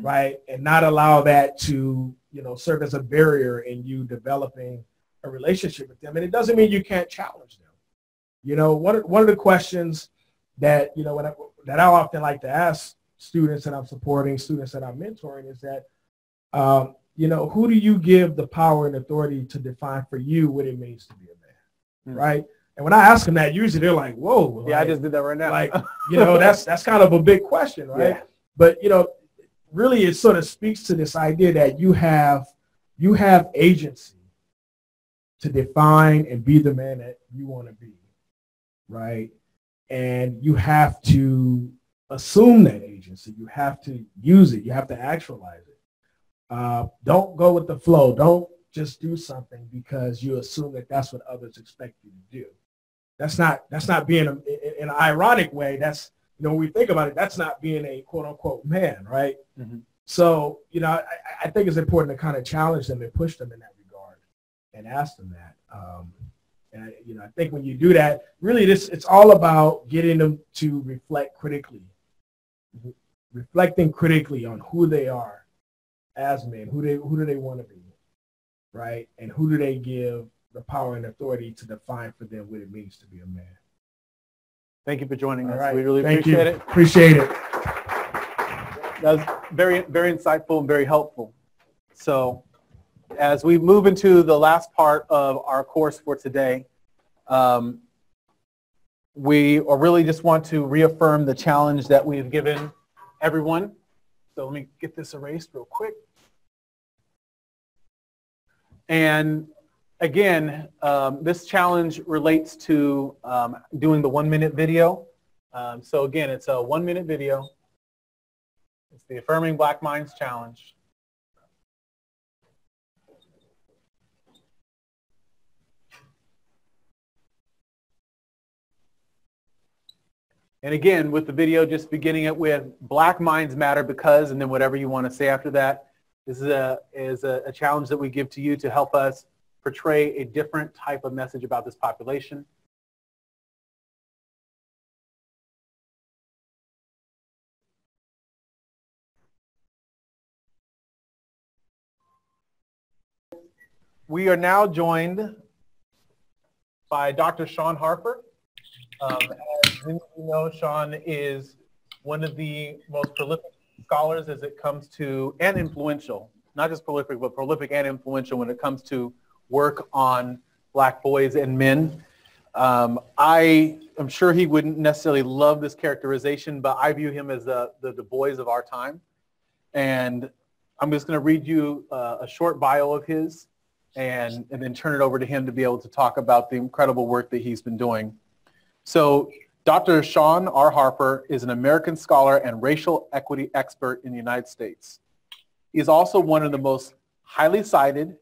right? And not allow that to, serve as a barrier in you developing a relationship with them. And it doesn't mean you can't challenge them. One of the questions that, that I often like to ask students that I'm supporting, students that I'm mentoring is that, who do you give the power and authority to define for you what it means to be a man, right? And when I ask them that, usually they're like, whoa. Yeah, I just did that right now. That's kind of a big question, right? Yeah. But, really it sort of speaks to this idea that you have agency to define and be the man that you want to be, right? And you have to assume that agency. You have to use it. You have to actualize it. Don't go with the flow. Don't just do something because you assume that that's what others expect you to do. That's not being in an ironic way. That's, when we think about it, that's not being a quote unquote man, right? So, I think it's important to kind of challenge them and push them in that regard and ask them that. And I think when you do that, really it's all about getting them to reflect critically, reflecting critically on who they are as men, who do they want to be, right? And who do they give the power and authority to define for them what it means to be a man. Thank you for joining us. Right. We really appreciate it. Appreciate it. That was very, very insightful and very helpful. So as we move into the last part of our course for today, we really just want to reaffirm the challenge that we've given everyone. So let me get this erased real quick. And again, this challenge relates to doing the 1-minute video. So again, it's a 1-minute video. It's the Affirming Black Minds Challenge. And again, with the video, just beginning it with Black Minds Matter because, and then whatever you want to say after that. This is a challenge that we give to you to help us portray a different type of message about this population. We are now joined by Dr. Shaun Harper. As you know, Shaun is one of the most prolific scholars as it comes to, and influential, not just prolific, but prolific and influential when it comes to work on Black boys and men. I am sure he wouldn't necessarily love this characterization, but I view him as the Du Bois of our time. And I'm just going to read you a short bio of his. and then turn it over to him to be able to talk about the incredible work that he's been doing. So Dr. Shaun R. Harper is an American scholar and racial equity expert in the United States. He is also one of the most highly cited,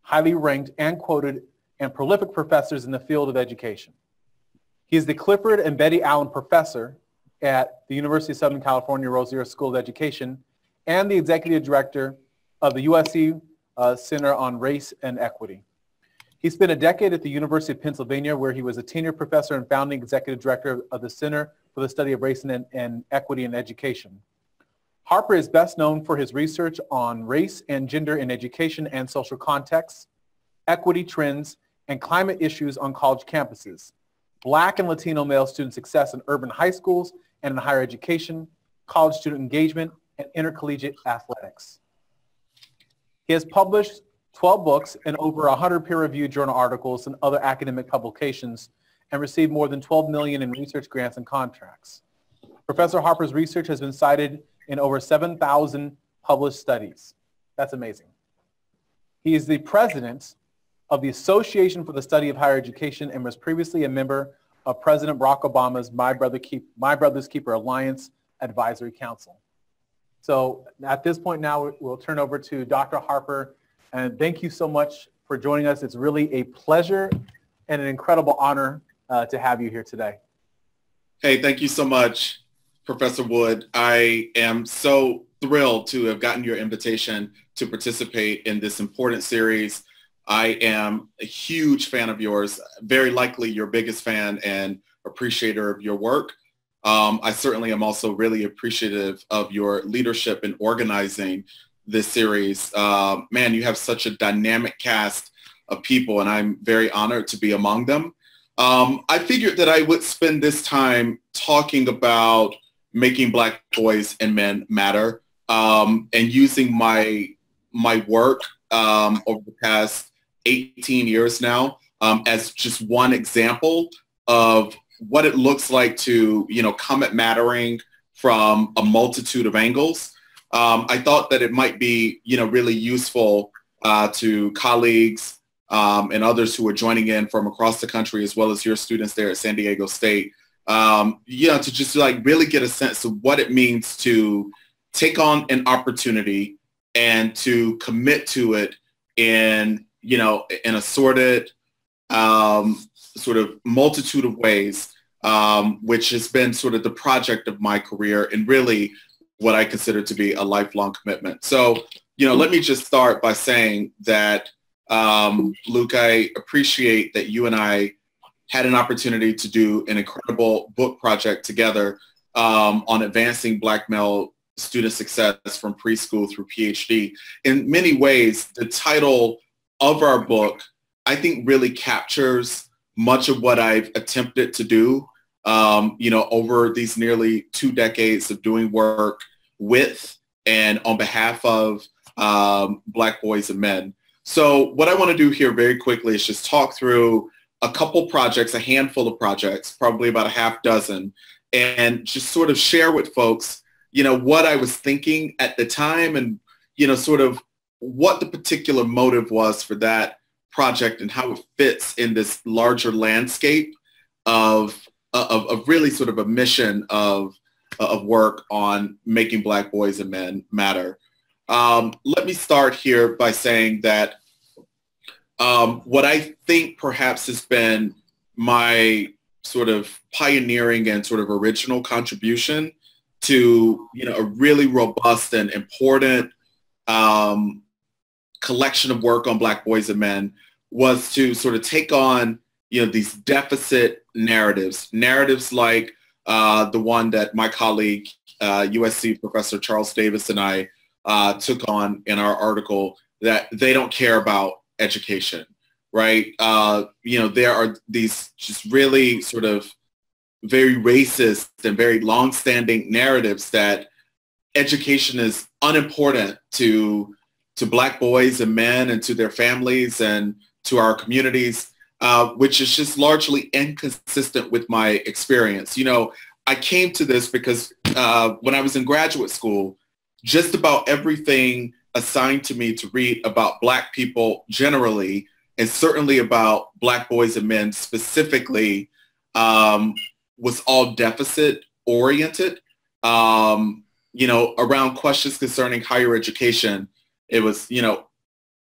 highly ranked, and quoted and prolific professors in the field of education. He is the Clifford and Betty Allen Professor at the University of Southern California Rosier School of Education and the Executive Director of the USC Center on Race and Equity. He spent a decade at the University of Pennsylvania, where he was a tenured professor and founding executive director of the Center for the Study of Race and Equity in Education. Harper is best known for his research on race and gender in education and social contexts, equity trends, and climate issues on college campuses, Black and Latino male student success in urban high schools and in higher education, college student engagement, and intercollegiate athletics. He has published 12 books and over 100 peer-reviewed journal articles and other academic publications, and received more than $12 million in research grants and contracts. Professor Harper's research has been cited in over 7,000 published studies. That's amazing. He is the president of the Association for the Study of Higher Education and was previously a member of President Barack Obama's My Brother's Keeper Alliance Advisory Council. So at this point now, we'll turn over to Dr. Harper, and thank you so much for joining us. It's really a pleasure and an incredible honor to have you here today. Hey, thank you so much, Professor Wood. I am so thrilled to have gotten your invitation to participate in this important series. I am a huge fan of yours, very likely your biggest fan and appreciator of your work. I certainly am also really appreciative of your leadership in organizing this series. Man, you have such a dynamic cast of people, and I'm very honored to be among them. I figured that I would spend this time talking about making Black boys and men matter, and using my work over the past 18 years now as just one example of what it looks like to, come at mattering from a multitude of angles. I thought that it might be, really useful to colleagues and others who are joining in from across the country, as well as your students there at San Diego State, to just really get a sense of what it means to take on an opportunity and to commit to it in an assorted sort of multitude of ways, which has been sort of the project of my career and really what I consider to be a lifelong commitment. So, let me just start by saying that, Luke, I appreciate that you and I had an opportunity to do an incredible book project together on advancing Black male student success from preschool through PhD. In many ways, the title of our book, I think, really captures much of what I've attempted to do, over these nearly 2 decades of doing work with and on behalf of Black boys and men. So what I want to do here very quickly is just talk through a couple projects, a handful of projects, probably about a half dozen, and just sort of share with folks, what I was thinking at the time and, sort of what the particular motive was for that project and how it fits in this larger landscape of really sort of a mission of work on making Black boys and men matter. Let me start here by saying that what I think perhaps has been my sort of pioneering and sort of original contribution to, a really robust and important collection of work on Black boys and men was to sort of take on, these deficit narratives like the one that my colleague, USC Professor Charles Davis and I took on in our article, that they don't care about education, right? There are these just really sort of very racist and very long-standing narratives that education is unimportant to Black boys and men and to their families and to our communities, which is just largely inconsistent with my experience. I came to this because when I was in graduate school, just about everything assigned to me to read about Black people generally, and certainly about Black boys and men specifically, was all deficit oriented. Around questions concerning higher education. It was,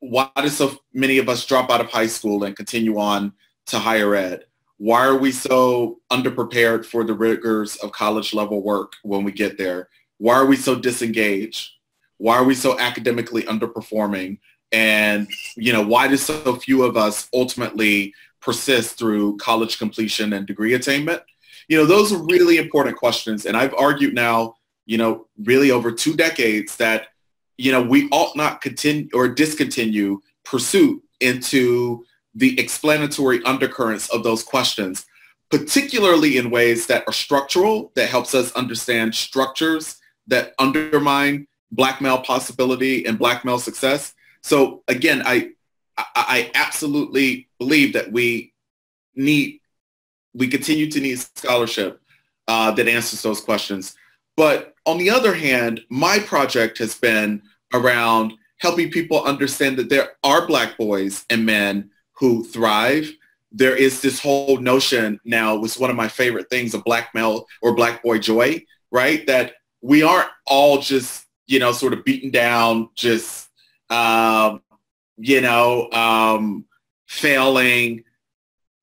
why do so many of us drop out of high school and continue on to higher ed? Why are we so underprepared for the rigors of college level work when we get there? Why are we so disengaged? Why are we so academically underperforming? And, why do so few of us ultimately persist through college completion and degree attainment? Those are really important questions. And I've argued now, really over 2 decades that, we ought not continue or discontinue pursuit into the explanatory undercurrents of those questions, particularly in ways that are structural, that helps us understand structures that undermine Black male possibility and Black male success. So again, I absolutely believe that we continue to need scholarship that answers those questions. But on the other hand, my project has been around helping people understand that there are Black boys and men who thrive. There is this whole notion now, was one of my favorite things, of Black male or Black boy joy, right? That we aren't all just, sort of beaten down, just, failing,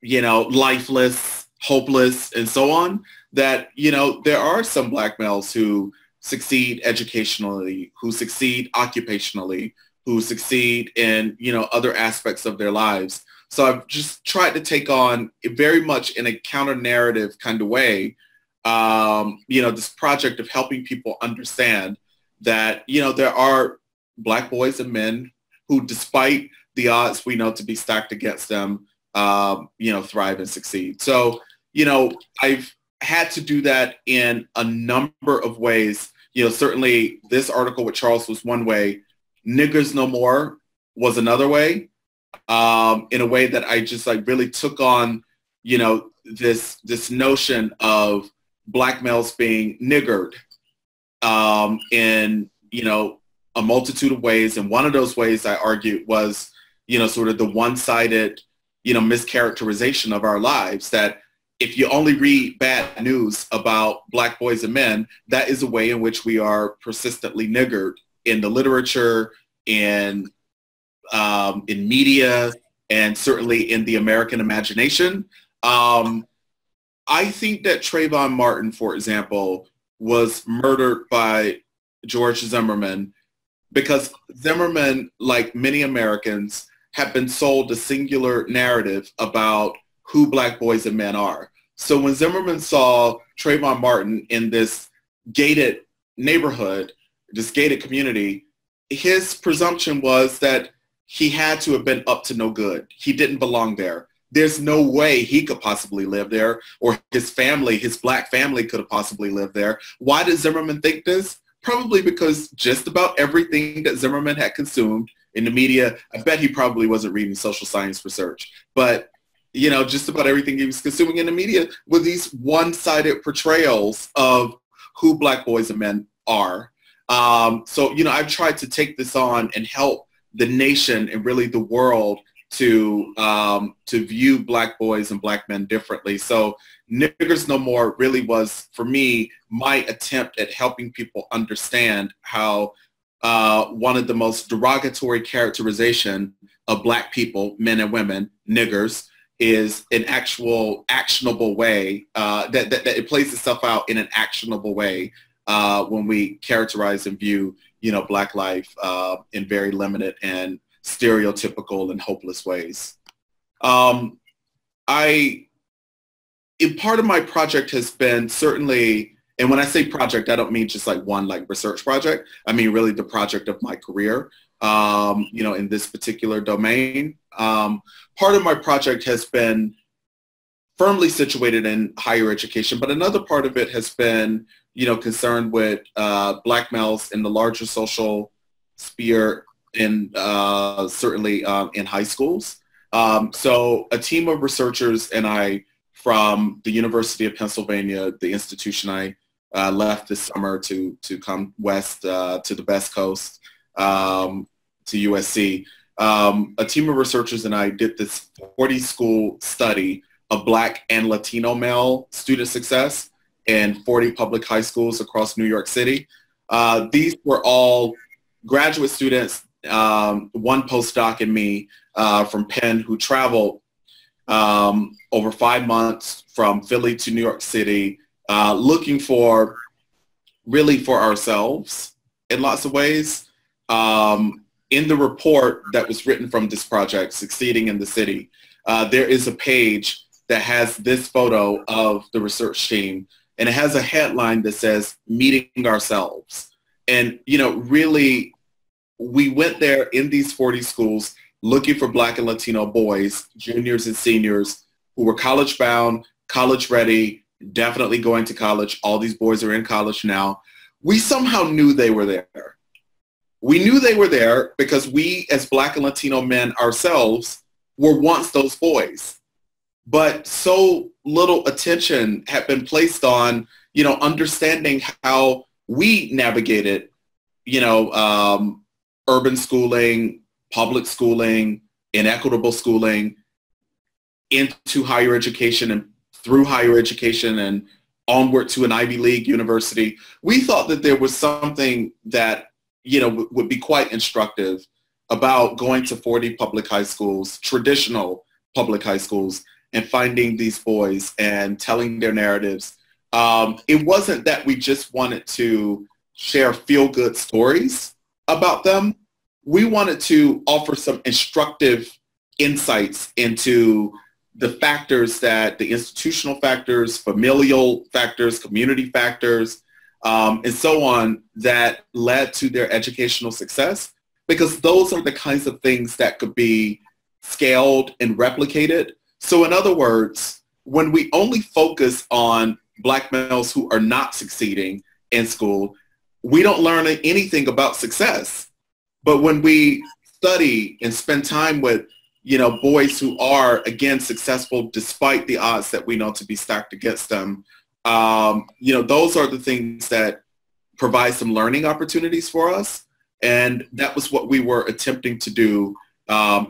lifeless, hopeless, and so on. That, there are some Black males who succeed educationally, who succeed occupationally, who succeed in, other aspects of their lives. So I've just tried to take on, very much in a counter-narrative kind of way, this project of helping people understand that, there are Black boys and men who, despite the odds we know to be stacked against them, thrive and succeed. So, I've had to do that in a number of ways. Certainly this article with Charles was one way. Niggers No More was another way, in a way that I just really took on, this notion of Black males being niggered in, a multitude of ways. And one of those ways, I argued, was, sort of the one-sided, mischaracterization of our lives, that if you only read bad news about Black boys and men, that is a way in which we are persistently niggered in the literature, in media, and certainly in the American imagination. I think that Trayvon Martin, for example, was murdered by George Zimmerman because Zimmerman, like many Americans, have been sold a singular narrative about who Black boys and men are. So when Zimmerman saw Trayvon Martin in this gated neighborhood, this gated community, his presumption was that he had to have been up to no good. He didn't belong there. There's no way he could possibly live there, or his family, his Black family, could have possibly lived there. Why did Zimmerman think this? Probably because just about everything that Zimmerman had consumed in the media, I bet he probably wasn't reading social science research, but just about everything he was consuming in the media were these one-sided portrayals of who Black boys and men are. So, I've tried to take this on and help the nation and really the world to view Black boys and Black men differently. So Niggers No More really was, for me, my attempt at helping people understand how one of the most derogatory characterization of Black people, men and women, niggers, is an actual actionable way, that it plays itself out in an actionable way when we characterize and view, Black life in very limited and stereotypical and hopeless ways. Part of my project has been certainly, and when I say project, I don't mean just one research project. I mean really the project of my career, in this particular domain. Part of my project has been firmly situated in higher education, but another part of it has been, concerned with Black males in the larger social sphere, and certainly in high schools. So a team of researchers and I from the University of Pennsylvania, the institution I left this summer to come west to the West Coast, to USC. A team of researchers and I did this 40-school study of Black and Latino male student success in 40 public high schools across New York City. These were all graduate students, one postdoc and me from Penn, who traveled over 5 months from Philly to New York City, looking for, really for ourselves in lots of ways. In the report that was written from this project, Succeeding in the City, there is a page that has this photo of the research team, and it has a headline that says, Meeting Ourselves. And, you know, really, we went there in these 40 schools looking for Black and Latino boys, juniors and seniors, who were college bound, college ready, definitely going to college. All these boys are in college now. We somehow knew they were there. We knew they were there because we, as Black and Latino men ourselves, were once those boys. But so little attention had been placed on, you know, understanding how we navigated, you know, urban schooling, public schooling, inequitable schooling into higher education and through higher education and onward to an Ivy League university. We thought that there was something that, you know, would be quite instructive about going to 40 public high schools, traditional public high schools, and finding these boys and telling their narratives. It wasn't that we just wanted to share feel-good stories about them. We wanted to offer some instructive insights into the factors that, the institutional factors, familial factors, community factors, and so on, that led to their educational success, because those are the kinds of things that could be scaled and replicated. So in other words, when we only focus on Black males who are not succeeding in school, we don't learn anything about success. But when we study and spend time with, you know, boys who are, again, successful despite the odds that we know to be stacked against them, you know, those are the things that provide some learning opportunities for us. And that was what we were attempting to do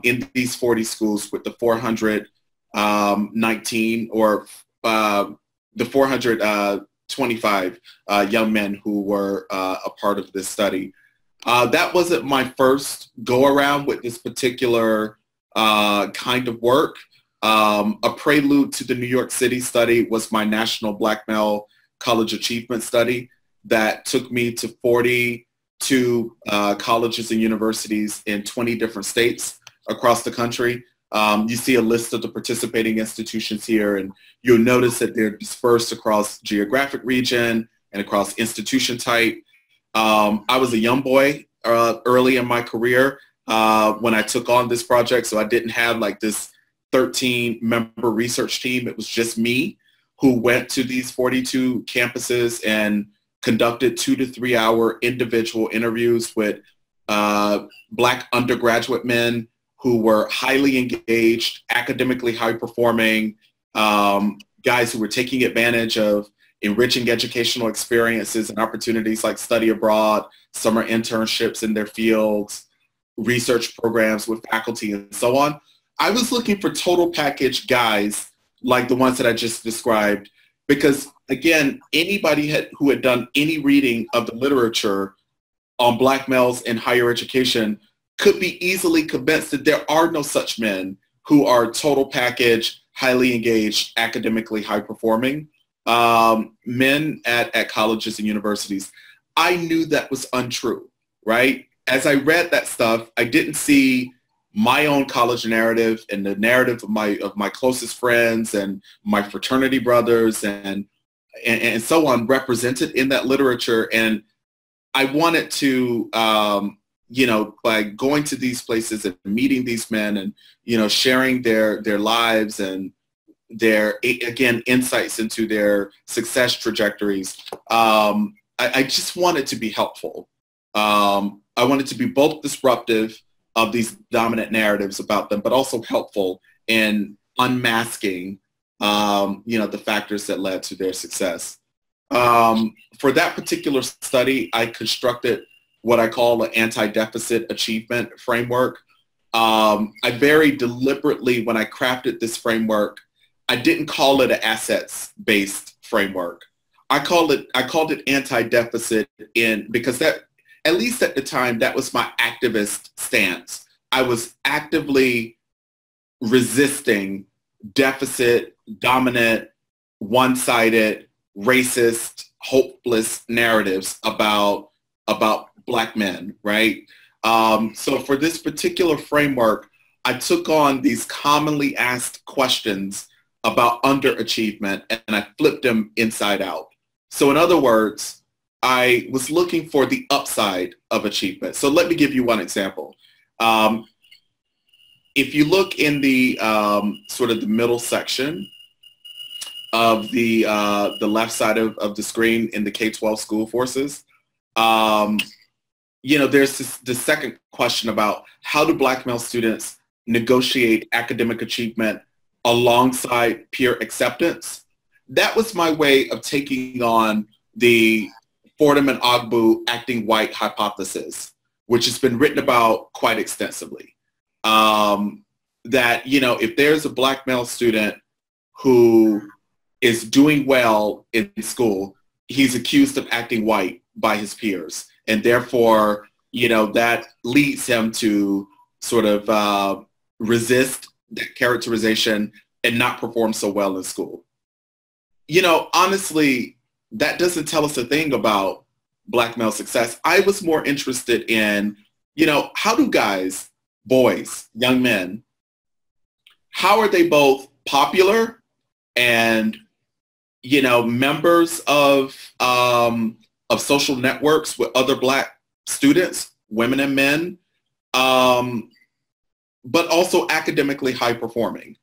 in these 40 schools with the 419 or the 425 young men who were a part of this study. That wasn't my first go around with this particular kind of work. A prelude to the New York City study was my National Black Male College Achievement Study that took me to 42 colleges and universities in 20 different states across the country. You see a list of the participating institutions here, and you'll notice that they're dispersed across geographic region and across institution type. I was a young boy early in my career when I took on this project, so I didn't have like this 13-member research team. It was just me who went to these 42 campuses and conducted 2 to 3 hour individual interviews with Black undergraduate men who were highly engaged, academically high performing, guys who were taking advantage of enriching educational experiences and opportunities like study abroad, summer internships in their fields, research programs with faculty, and so on. I was looking for total package guys like the ones that I just described, because again, anybody who had done any reading of the literature on Black males in higher education could be easily convinced that there are no such men who are total package, highly engaged, academically high performing men at colleges and universities. I knew that was untrue, right? As I read that stuff, I didn't see my own college narrative and the narrative of my closest friends and my fraternity brothers and so on represented in that literature. And I wanted to, you know, by going to these places and meeting these men and, you know, sharing their lives and their, again, insights into their success trajectories, I just wanted to be helpful. I wanted to be both disruptive of these dominant narratives about them, but also helpful in unmasking, you know, the factors that led to their success. For that particular study, I constructed what I call an anti-deficit achievement framework. I very deliberately, when I crafted this framework, I didn't call it an assets-based framework. I called it anti-deficit because that, at least at the time, that was my activist stance. I was actively resisting deficit, dominant, one-sided, racist, hopeless narratives about Black men, right? So for this particular framework, I took on these commonly asked questions about underachievement and I flipped them inside out. So in other words, I was looking for the upside of achievement. So let me give you one example. If you look in the sort of the middle section of the left side of the screen in the K-12 school forces, you know, there's the second question about how do Black male students negotiate academic achievement alongside peer acceptance. That was my way of taking on the Fordham and Ogbu acting white hypothesis, which has been written about quite extensively. That, you know, if there's a Black male student who is doing well in school, he's accused of acting white by his peers. And therefore, you know, that leads him to sort of resist that characterization and not perform so well in school. You know, honestly, that doesn't tell us a thing about Black male success. I was more interested in, you know, how do guys, boys, young men, how are they both popular and, you know, members of social networks with other Black students, women and men, but also academically high performing?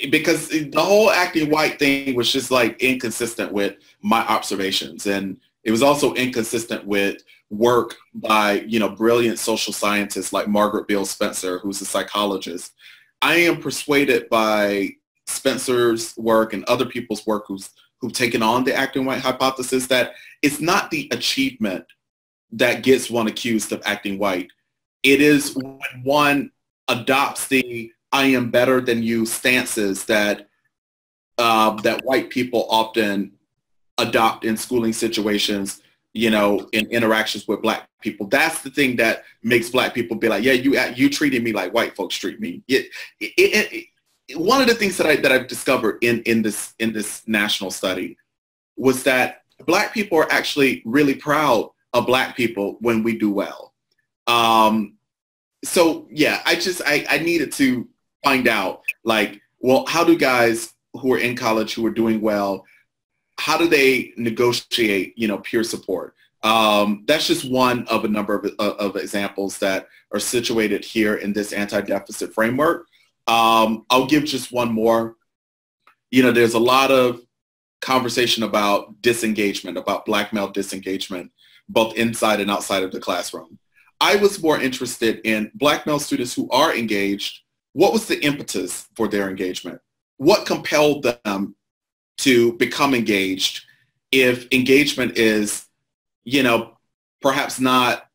Because the whole acting white thing was just like inconsistent with my observations. And it was also inconsistent with work by, you know, brilliant social scientists like Margaret Beale Spencer, who's a psychologist. I am persuaded by Spencer's work and other people's work who've taken on the acting white hypothesis that it's not the achievement that gets one accused of acting white. It is when one adopts the I am better than you stances that that white people often adopt in schooling situations, you know, in interactions with Black people. That's the thing that makes Black people be like, yeah, you treated me like white folks treat me. One of the things that I've discovered in this national study was that Black people are actually really proud of Black people when we do well. So yeah, I needed to find out, like, well, how do guys who are in college who are doing well, how do they negotiate, you know, peer support? That's just one of a number of examples that are situated here in this anti-deficit framework. I'll give just one more. You know, there's a lot of conversation about disengagement, about Black male disengagement, both inside and outside of the classroom. I was more interested in Black male students who are engaged. What was the impetus for their engagement? What compelled them to become engaged if engagement is, you know, perhaps not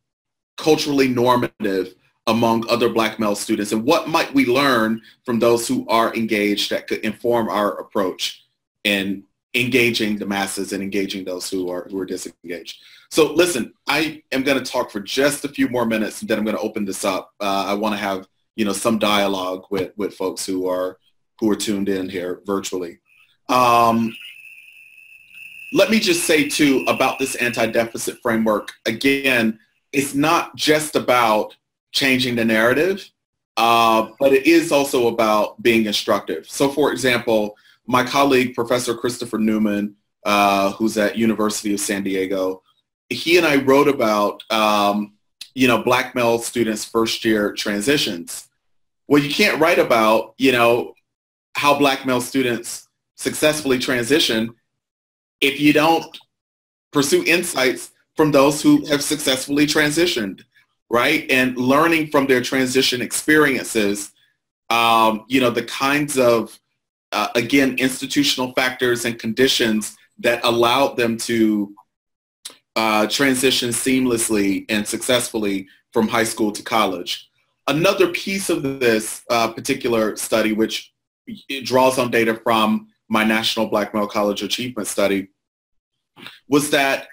culturally normative among other Black male students? And what might we learn from those who are engaged that could inform our approach in engaging the masses and engaging those who are disengaged? So listen, I am going to talk for just a few more minutes, and then I'm going to open this up. I want to have, you know, some dialogue with folks who are tuned in here virtually. Let me just say too about this anti-deficit framework. Again, it's not just about changing the narrative, but it is also about being instructive. So for example, my colleague, Professor Christopher Newman, who's at University of San Diego, he and I wrote about, you know, Black male students' first year transitions. Well, you can't write about, you know, how Black male students successfully transition if you don't pursue insights from those who have successfully transitioned, right? And learning from their transition experiences, you know, the kinds of, again, institutional factors and conditions that allowed them to transition seamlessly and successfully from high school to college. Another piece of this particular study, which it draws on data from my National Black Male College Achievement Study, was that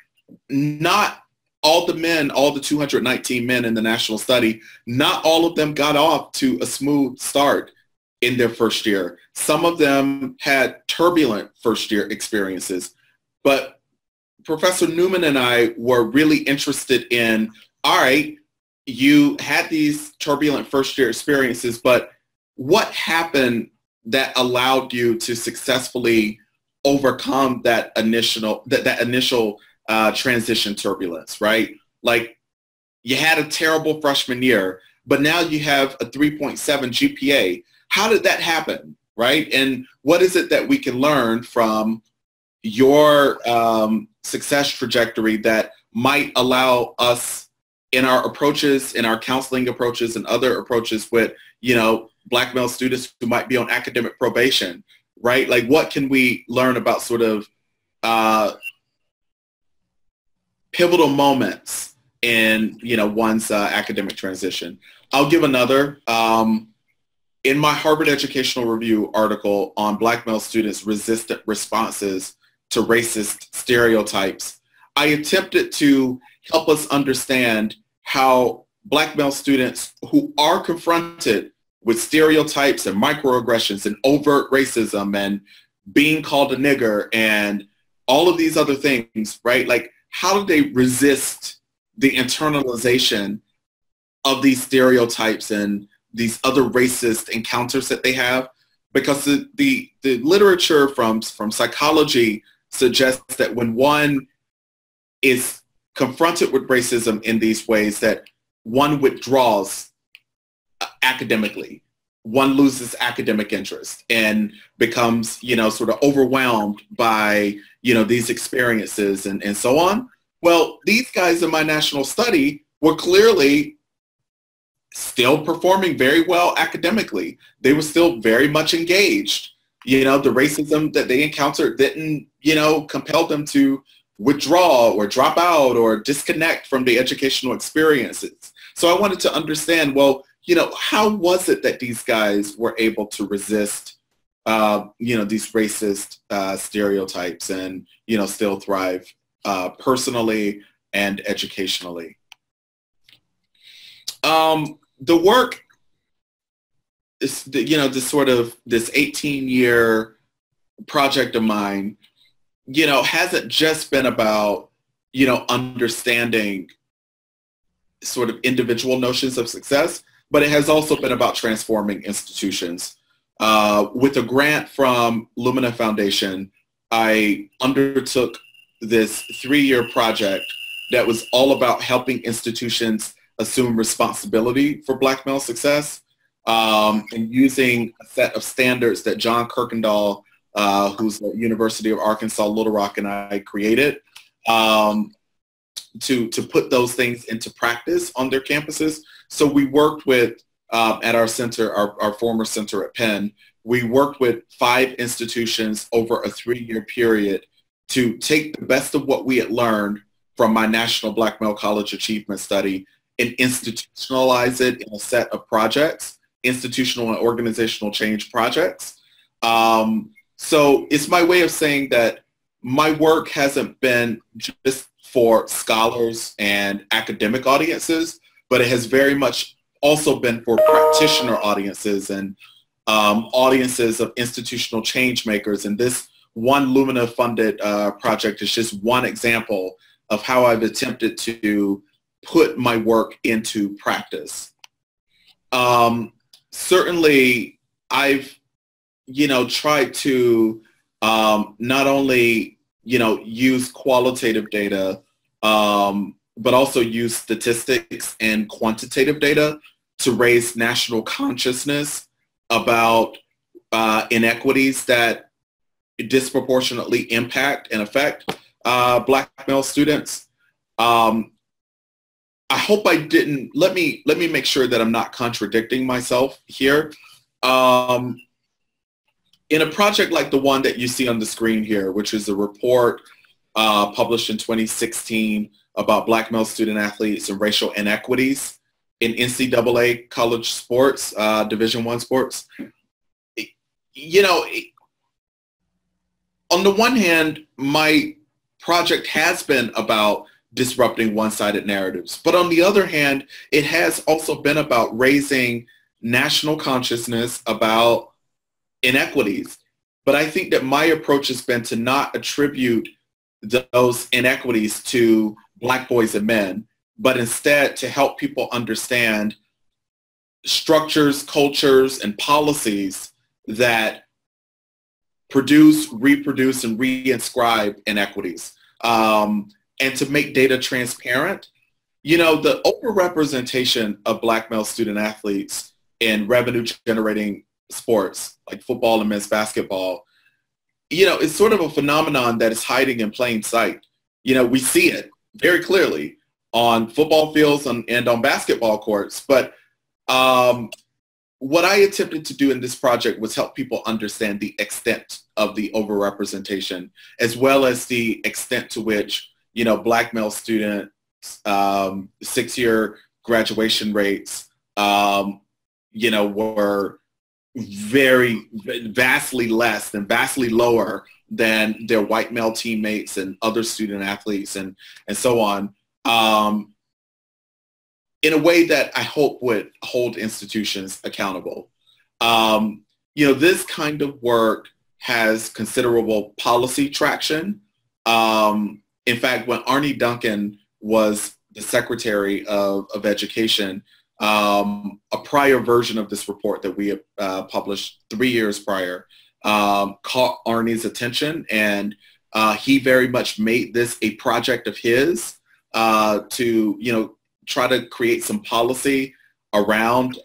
not all the men, all the 219 men in the national study, not all of them got off to a smooth start in their first year. Some of them had turbulent first year experiences. But Professor Newman and I were really interested in, all right, you had these turbulent first year experiences, but what happened that allowed you to successfully overcome that initial transition turbulence, right? Like, you had a terrible freshman year, but now you have a 3.7 GPA. How did that happen, right? And what is it that we can learn from your success trajectory that might allow us in our approaches, in our counseling approaches and other approaches with, you know, Black male students who might be on academic probation, right? Like, what can we learn about sort of pivotal moments in, you know, one's academic transition? I'll give another. In my Harvard Educational Review article on Black male students' resistant responses to racist stereotypes, I attempted to help us understand how Black male students who are confronted with stereotypes and microaggressions and overt racism and being called a nigger and all of these other things, right? Like, how do they resist the internalization of these stereotypes and these other racist encounters that they have? Because the literature from psychology suggests that when one is confronted with racism in these ways, that one withdraws academically, one loses academic interest and becomes, you know, sort of overwhelmed by, you know, these experiences and so on. Well, these guys in my national study were clearly still performing very well academically. They were still very much engaged. You know, the racism that they encountered didn't, you know, compel them to withdraw or drop out or disconnect from the educational experiences. So I wanted to understand, well, you know, how was it that these guys were able to resist, you know, these racist stereotypes and, you know, still thrive personally and educationally? The work is, you know, this 18-year project of mine, you know, hasn't just been about, you know, understanding sort of individual notions of success, but it has also been about transforming institutions. With a grant from Lumina Foundation, I undertook this 3-year project that was all about helping institutions assume responsibility for Black male success, and using a set of standards that John Kirkendall, who's the University of Arkansas Little Rock, and I created, to put those things into practice on their campuses. So we worked with, at our center, our former center at Penn, we worked with 5 institutions over a 3-year period to take the best of what we had learned from my National Black Male College Achievement Study and institutionalize it in a set of projects, institutional and organizational change projects. So it's my way of saying that my work hasn't been just for scholars and academic audiences, but it has very much also been for practitioner audiences and audiences of institutional change makers. And this one Lumina funded project is just one example of how I've attempted to put my work into practice. Certainly I've, you know, tried to not only, you know, use qualitative data, but also use statistics and quantitative data to raise national consciousness about inequities that disproportionately impact and affect Black male students. I hope I didn't, let me make sure that I'm not contradicting myself here. In a project like the one that you see on the screen here, which is a report published in 2016 about Black male student athletes and racial inequities in NCAA college sports, Division I sports. You know, on the one hand, my project has been about disrupting one-sided narratives. But on the other hand, it has also been about raising national consciousness about inequities. But I think that my approach has been to not attribute those inequities to Black boys and men, but instead to help people understand structures, cultures, and policies that produce, reproduce, and reinscribe inequities. And to make data transparent. You know, the overrepresentation of Black male student athletes in revenue generating sports like football and men's basketball, you know, it's sort of a phenomenon that is hiding in plain sight. You know, we see it very clearly on football fields and on basketball courts. But what I attempted to do in this project was help people understand the extent of the overrepresentation, as well as the extent to which, you know, Black male students, 6-year graduation rates, you know, were vastly less and vastly lower than their white male teammates and other student athletes and so on, in a way that I hope would hold institutions accountable. You know, this kind of work has considerable policy traction. In fact, when Arne Duncan was the Secretary of Education, a prior version of this report that we published 3 years prior caught Arne's attention, and he very much made this a project of his to, you know, try to create some policy around,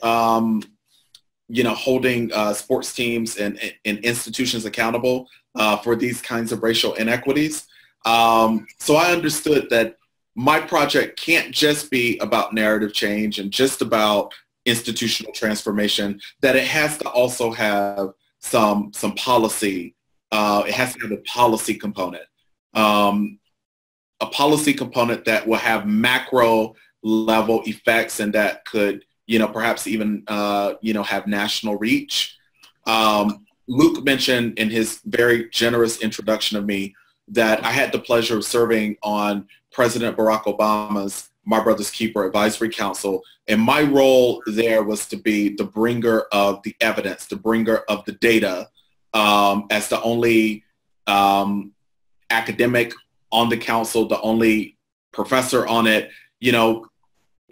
you know, holding sports teams and institutions accountable for these kinds of racial inequities. So I understood that my project can't just be about narrative change and just about institutional transformation, that it has to also have some policy. It has to have a policy component. A policy component that will have macro level effects and that could, you know, perhaps even, you know, have national reach. Luke mentioned in his very generous introduction of me that I had the pleasure of serving on President Barack Obama's My Brother's Keeper Advisory Council. And my role there was to be the bringer of the evidence, the bringer of the data, as the only academic on the council, the only professor on it. You know,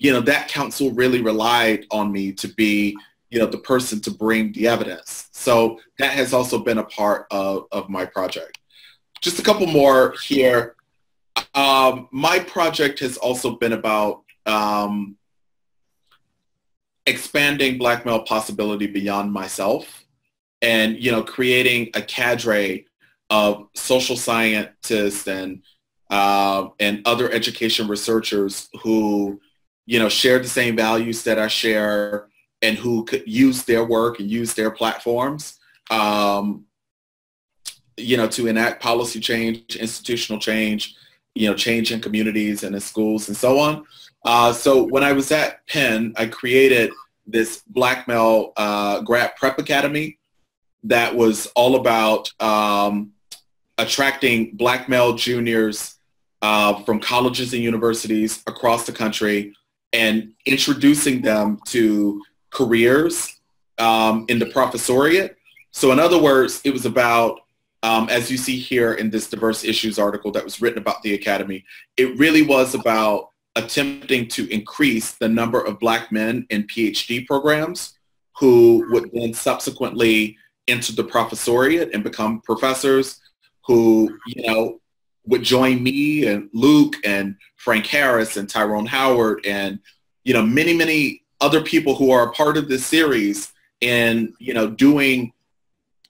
that council really relied on me to be, you know, the person to bring the evidence. So that has also been a part of my project. Just a couple more here. My project has also been about expanding Black male possibility beyond myself, and, you know, creating a cadre of social scientists and other education researchers who, you know, share the same values that I share and who could use their work and use their platforms, you know, to enact policy change, institutional change, you know, change in communities and in schools and so on. So when I was at Penn, I created this Black male grad prep academy that was all about attracting Black male juniors from colleges and universities across the country and introducing them to careers in the professoriate. So in other words, it was about, as you see here in this diverse issues article that was written about the Academy, it really was about attempting to increase the number of Black men in PhD programs who would then subsequently enter the professoriate and become professors who, you know, would join me and Luke and Frank Harris and Tyrone Howard and, you know, many, many other people who are a part of this series in, you know, doing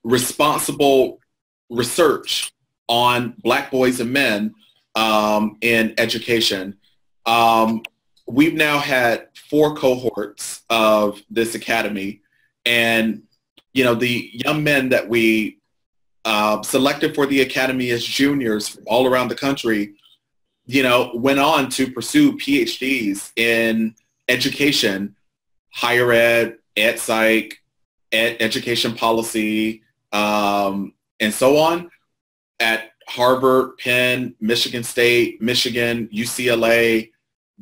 responsible research on Black boys and men in education. We've now had 4 cohorts of this academy, and, you know, the young men that we selected for the academy as juniors from all around the country, you know, went on to pursue PhDs in education, higher ed, ed psych, education policy, and so on at Harvard, Penn, Michigan State, Michigan, UCLA,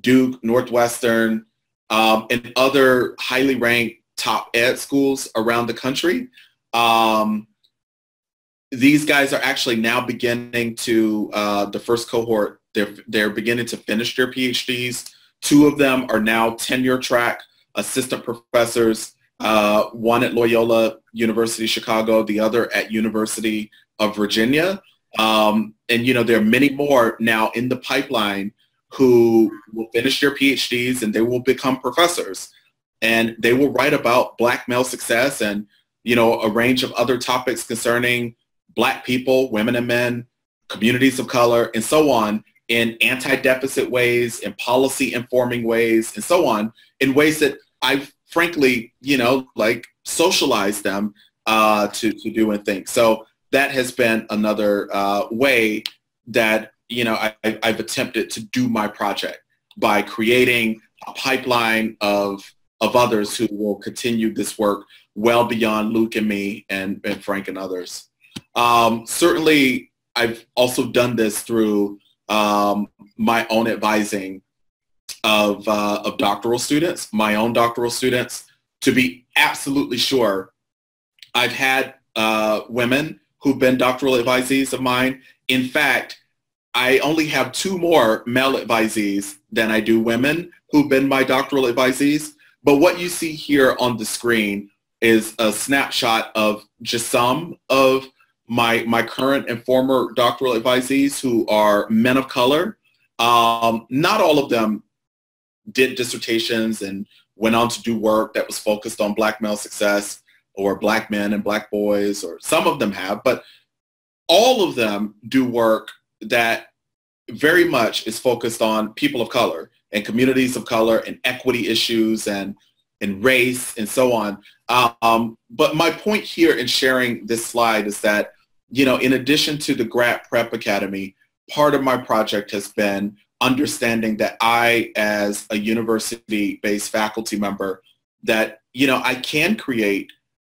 Duke, Northwestern, and other highly ranked top ed schools around the country. These guys are actually now beginning to, the first cohort, they're beginning to finish their PhDs. 2 of them are now tenure track assistant professors, one at Loyola University Chicago, the other at University of Virginia. And, you know, there are many more now in the pipeline who will finish their PhDs and they will become professors. And they will write about Black male success and, you know, a range of other topics concerning Black people, women and men, communities of color, and so on, in anti-deficit ways, in policy informing ways, and so on, in ways that I've frankly, you know, like socialized them to do and think. So that has been another way that, you know, I've attempted to do my project, by creating a pipeline of others who will continue this work well beyond Luke and me and Frank and others. Certainly, I've also done this through my own advising of doctoral students, my own doctoral students. To be absolutely sure, I've had women who've been doctoral advisees of mine. In fact, I only have 2 more male advisees than I do women who've been my doctoral advisees. But what you see here on the screen is a snapshot of just some of my current and former doctoral advisees who are men of color. Not all of them did dissertations and went on to do work that was focused on Black male success or Black men and Black boys, or some of them have, but all of them do work that very much is focused on people of color and communities of color and equity issues and race and so on. But my point here in sharing this slide is that, you know, in addition to the Grad Prep Academy, part of my project has been understanding that I, as a university-based faculty member, that, you know, I can create,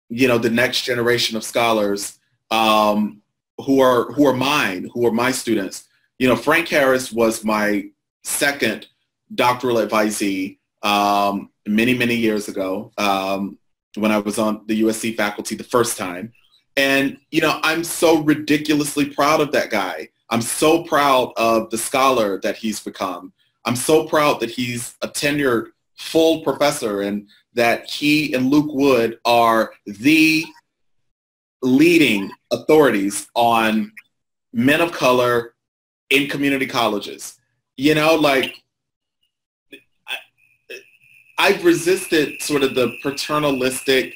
you know, the next generation of scholars who are my students. You know, Frank Harris was my second doctoral advisee many years ago when I was on the USC faculty the first time. And, you know, I'm so ridiculously proud of that guy. I'm so proud of the scholar that he's become. I'm so proud that he's a tenured full professor and that he and Luke Wood are the leading authorities on men of color in community colleges. You know, like, I've resisted sort of the paternalistic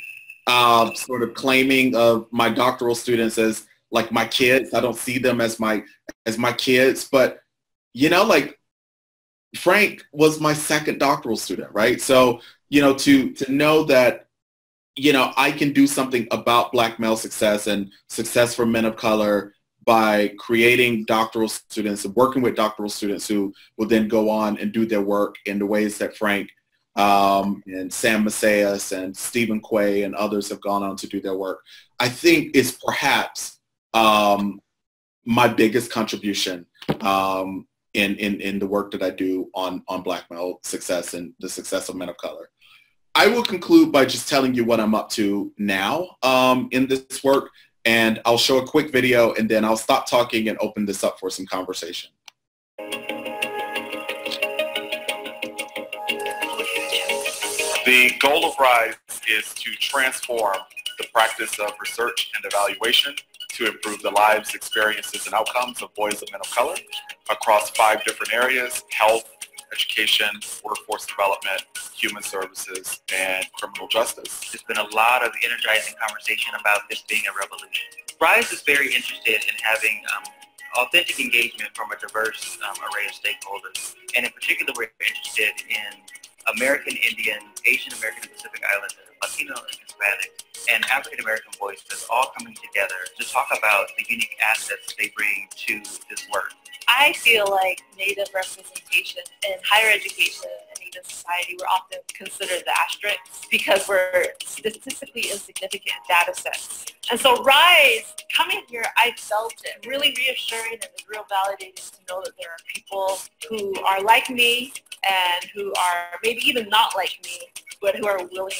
sort of claiming of my doctoral students as like my kids. I don't see them as my kids, but, you know, like, Frank was my second doctoral student, right? So, you know, to know that, you know, I can do something about Black male success and success for men of color by creating doctoral students and working with doctoral students who will then go on and do their work in the ways that Frank and Sam Macias and Stephen Quay and others have gone on to do their work, I think is perhaps my biggest contribution in the work that I do on Black male success and the success of men of color. I will conclude by just telling you what I'm up to now in this work, and I'll show a quick video and then I'll stop talking and open this up for some conversation. The goal of RISE is to transform the practice of research and evaluation to improve the lives, experiences, and outcomes of boys and men of color across 5 different areas: health, education, workforce development, human services, and criminal justice. There's been a lot of energizing conversation about this being a revolution. RISE is very interested in having authentic engagement from a diverse array of stakeholders. And in particular, we're interested in American Indian, Asian American and Pacific Islanders, Latino and Hispanic, and African American voices all coming together to talk about the unique assets they bring to this work. I feel like Native representation in higher education and Native society, we're often considered the asterisks because we're statistically insignificant data sets. And so RISE, coming here, I felt it really reassuring and real validating to know that there are people who are like me and who are maybe even not like me, but who are willing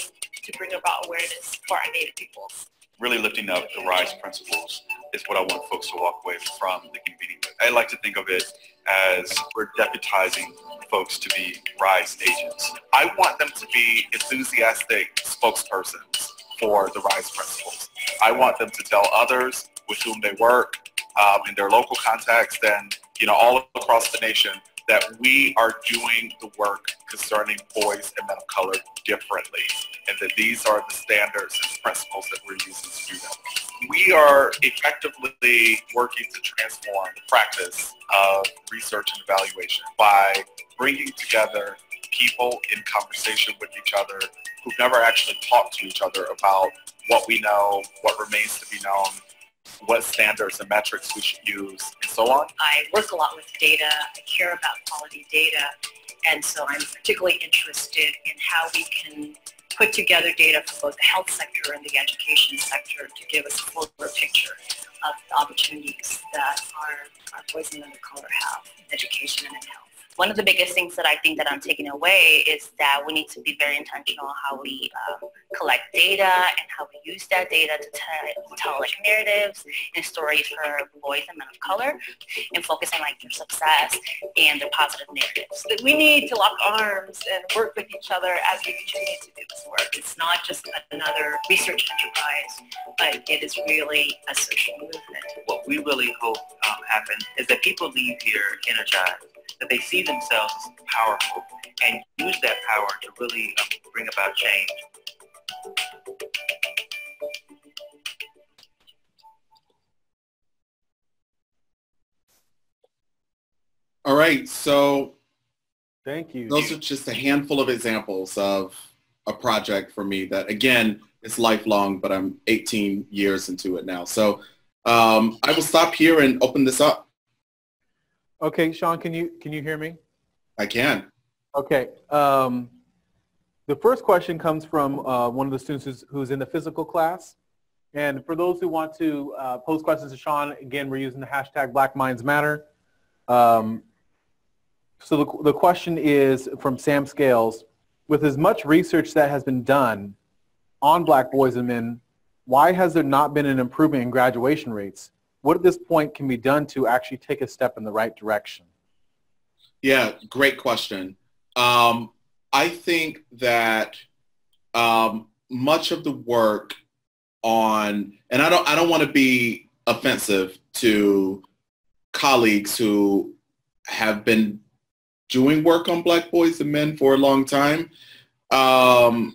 to bring about awareness for our Native peoples. Really lifting up the RISE principles is what I want folks to walk away from the convening with. I like to think of it as we're deputizing folks to be RISE agents. I want them to be enthusiastic spokespersons for the RISE principles. I want them to tell others with whom they work in their local context and all across the nation that we are doing the work concerning boys and men of color differently, and that these are the standards and principles that we're using to do that. We are effectively working to transform the practice of research and evaluation by bringing together people in conversation with each other who've never actually talked to each other about what we know, what remains to be known, what standards and metrics we should use, and so on. I work a lot with data. I care about quality data. And so I'm particularly interested in how we can put together data for both the health sector and the education sector to give us a fuller picture of the opportunities that our boys and men of color have in education and in health. One of the biggest things that I think that I'm taking away is that we need to be very intentional on how we collect data and how we use that data to tell like narratives and stories for boys and men of color, and focusing like their success and their positive narratives. But we need to lock arms and work with each other as we continue to do this work. It's not just another research enterprise, but it is really a social movement. What we really hope happens is that people leave here energized, that they see themselves as powerful and use that power to really bring about change. All right, so thank you. Those are just a handful of examples of a project for me that, again, is lifelong, but I'm 18 years into it now. So I will stop here and open this up. Okay, Shaun, can you hear me? I can. Okay. The first question comes from one of the students who's in the physical class. And for those who want to pose questions to Shaun, again, we're using the hashtag Black Minds Matter. So the question is from Sam Scales. With as much research that has been done on Black boys and men, why has there not been an improvement in graduation rates? What at this point can be done to actually take a step in the right direction? Yeah, great question. I think that much of the work on, and I don't want to be offensive to colleagues who have been doing work on Black boys and men for a long time. But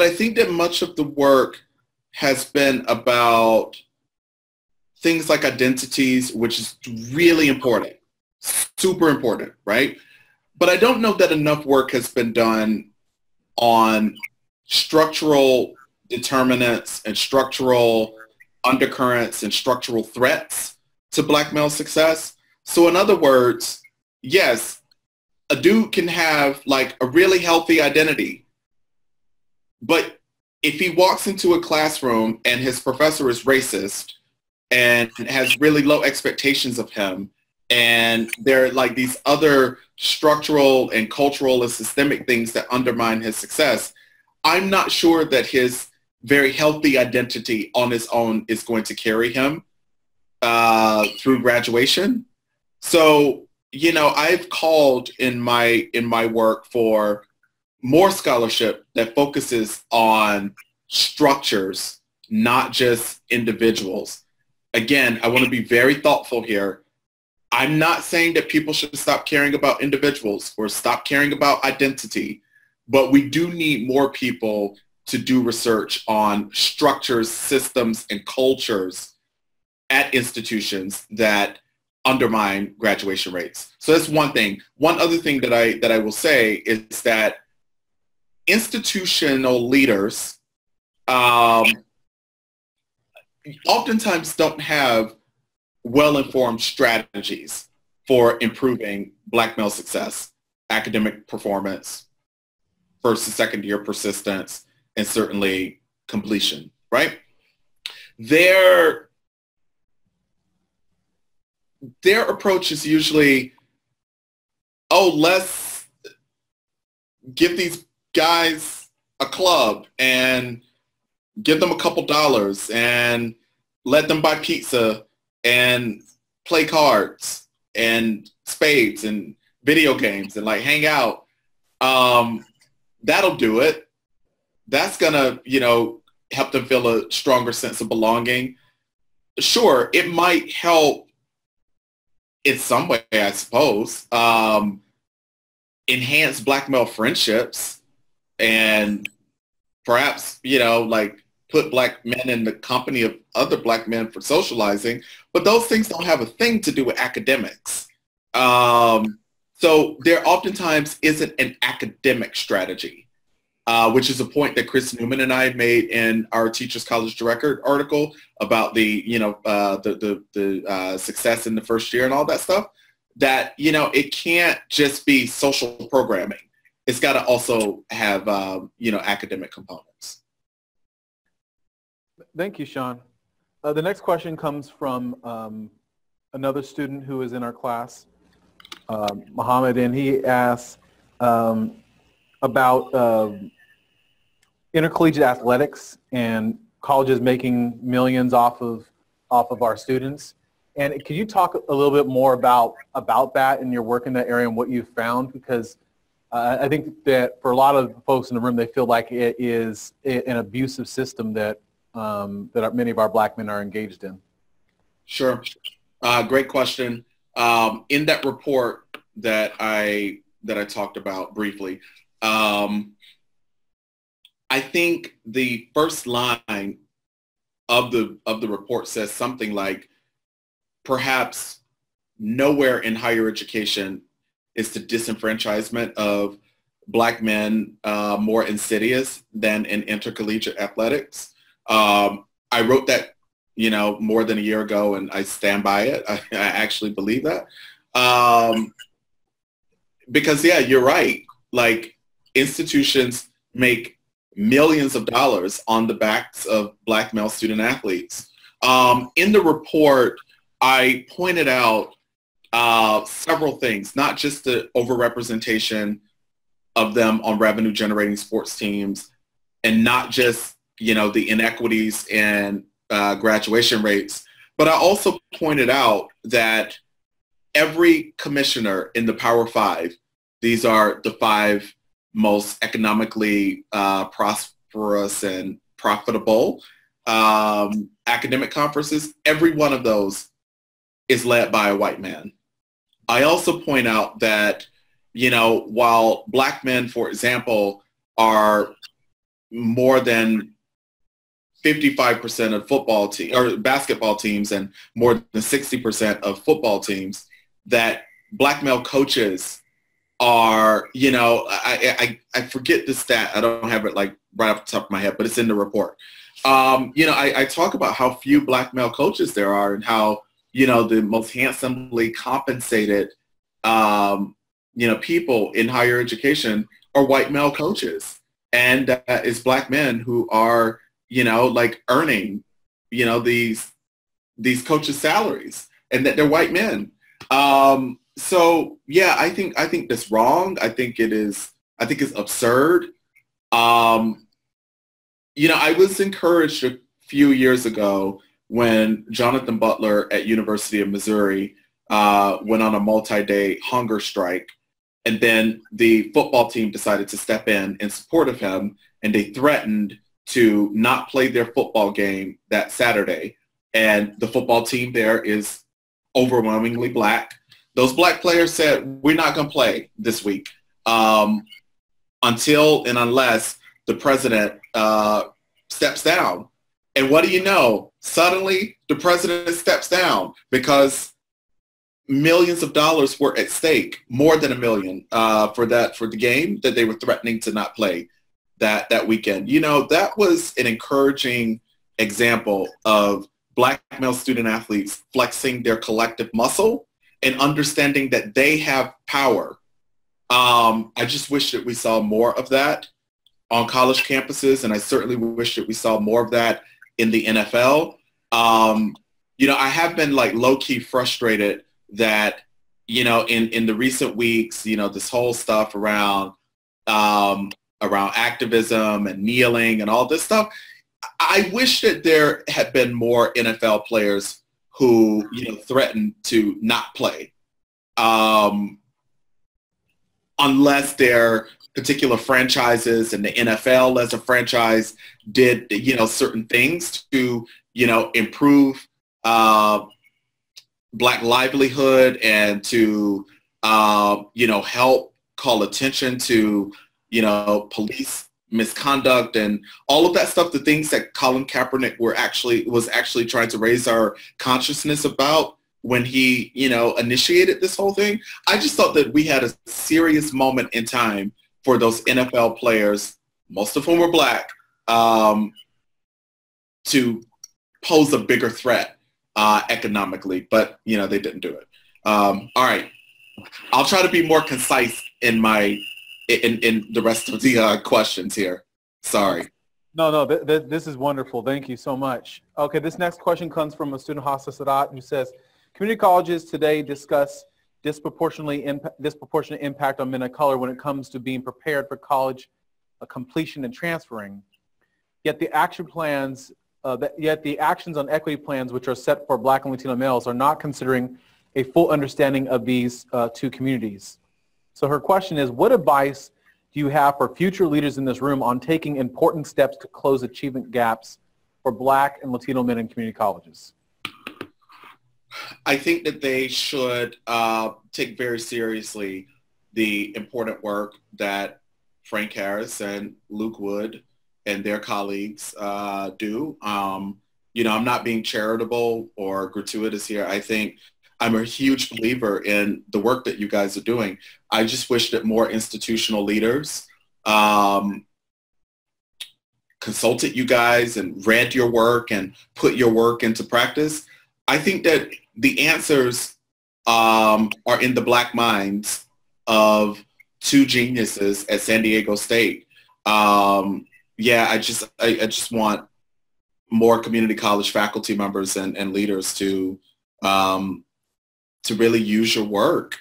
I think that much of the work has been about things like identities, which is really important, super important, right? But I don't know that enough work has been done on structural determinants and structural undercurrents and structural threats to Black male success. So in other words, yes, a dude can have like a really healthy identity, but if he walks into a classroom and his professor is racist and has really low expectations of him, and there are like these other structural and cultural and systemic things that undermine his success, I'm not sure that his very healthy identity on his own is going to carry him through graduation. So, you know, I've called in my work for more scholarship that focuses on structures, not just individuals. Again, I want to be very thoughtful here. I'm not saying that people should stop caring about individuals or stop caring about identity, but we do need more people to do research on structures, systems, and cultures at institutions that undermine graduation rates. So that's one thing. One other thing that I will say is that institutional leaders oftentimes don't have well-informed strategies for improving Black male success, academic performance, first and second year persistence, and certainly completion, right? Their approach is usually, oh, let's give these guys a club and give them a couple dollars and let them buy pizza and play cards and spades and video games and like hang out. That'll do it. That's gonna, help them feel a stronger sense of belonging. Sure, it might help in some way, I suppose, enhance Black male friendships and perhaps, put Black men in the company of other Black men for socializing, but those things don't have a thing to do with academics. So there oftentimes isn't an academic strategy, which is a point that Chris Newman and I made in our Teachers College to Record article about the success in the first year and all that stuff, that, it can't just be social programming. It's got to also have, academic components. Thank you, Shaun. The next question comes from another student who is in our class, Muhammad, and he asks about intercollegiate athletics and colleges making millions off of our students. And can you talk a little bit more about that and your work in that area and what you've found? Because I think that for a lot of folks in the room, they feel like it is an abusive system that many of our Black men are engaged in. Sure. Great question. In that report that I talked about briefly, I think the first line of the report says something like, perhaps nowhere in higher education is the disenfranchisement of Black men more insidious than in intercollegiate athletics. I wrote that, more than a year ago, and I stand by it. I actually believe that. Because, yeah, you're right. Like, institutions make millions of dollars on the backs of Black male student athletes. In the report, I pointed out several things, not just the overrepresentation of them on revenue-generating sports teams, and not just, the inequities in graduation rates, but I also pointed out that every commissioner in the Power Five, these are the 5 most economically prosperous and profitable academic conferences, every one of those is led by a white man. I also point out that, while Black men, for example, are more than 55% of football teams or basketball teams and more than 60% of football teams, that Black male coaches are, I forget the stat. I don't have it like right off the top of my head, but it's in the report. I talk about how few Black male coaches there are and how, the most handsomely compensated, people in higher education are white male coaches. And that is Black men who are, earning, these coaches' salaries, and that they're white men. So yeah, I think that's wrong. I think it's absurd. I was encouraged a few years ago when Jonathan Butler at University of Missouri went on a multi-day hunger strike, and then the football team decided to step in support of him, and they threatened to not play their football game that Saturday. And the football team there is overwhelmingly Black. Those Black players said, we're not going to play this week until and unless the president steps down. And what do you know? Suddenly, the president steps down because millions of dollars were at stake, more than $1 million for the game that they were threatening to not play. that weekend. You know, that was an encouraging example of Black male student athletes flexing their collective muscle and understanding that they have power. I just wish that we saw more of that on college campuses, and I certainly wish that we saw more of that in the NFL. You know, I have been like low-key frustrated that, you know, in the recent weeks, you know, this whole stuff around activism and kneeling and all this stuff, I wish that there had been more NFL players who, you know, threatened to not play, unless their particular franchises and the NFL as a franchise did, you know, certain things to, you know, improve Black livelihood and to, you know, help call attention to, you know, police misconduct and all of that stuff, the things that Colin Kaepernick was actually trying to raise our consciousness about when he, you know, initiated this whole thing. I just thought that we had a serious moment in time for those NFL players, most of whom were Black, to pose a bigger threat economically, but, you know, they didn't do it. All right, I'll try to be more concise in the rest of the questions here. Sorry. No, this is wonderful. Thank you so much. Okay, this next question comes from a student, Hassa Sadat, who says, community colleges today discuss disproportionate impact on men of color when it comes to being prepared for college completion and transferring. Yet the actions on equity plans, which are set for Black and Latino males, are not considering a full understanding of these two communities. So her question is, what advice do you have for future leaders in this room on taking important steps to close achievement gaps for Black and Latino men in community colleges? I think that they should take very seriously the important work that Frank Harris and Luke Wood and their colleagues do. You know, I'm not being charitable or gratuitous here. I think I'm a huge believer in the work that you guys are doing. I just wish that more institutional leaders consulted you guys and read your work and put your work into practice. I think that the answers are in the Black minds of two geniuses at San Diego State. Yeah, I just want more community college faculty members and leaders to really use your work.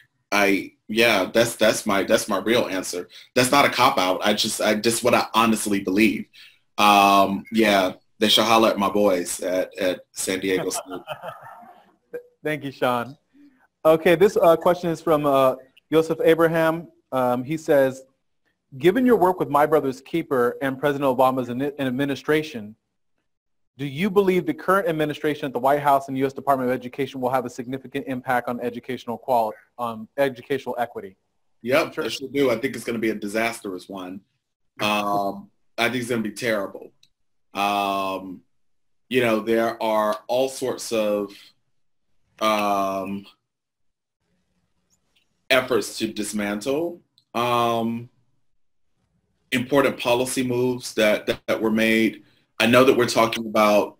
Yeah, that's my real answer. That's not a cop-out. I just what I honestly believe. Yeah, they should holler at my boys at San Diego State. Thank you, Shaun. Okay, this question is from Joseph Abraham. He says, given your work with My Brother's Keeper and President Obama's administration, do you believe the current administration at the White House and U.S. Department of Education will have a significant impact on educational quality, educational equity? Yep, I sure do. I think it's going to be a disastrous one. I think it's going to be terrible. You know, there are all sorts of efforts to dismantle important policy moves that were made. I know that we're talking about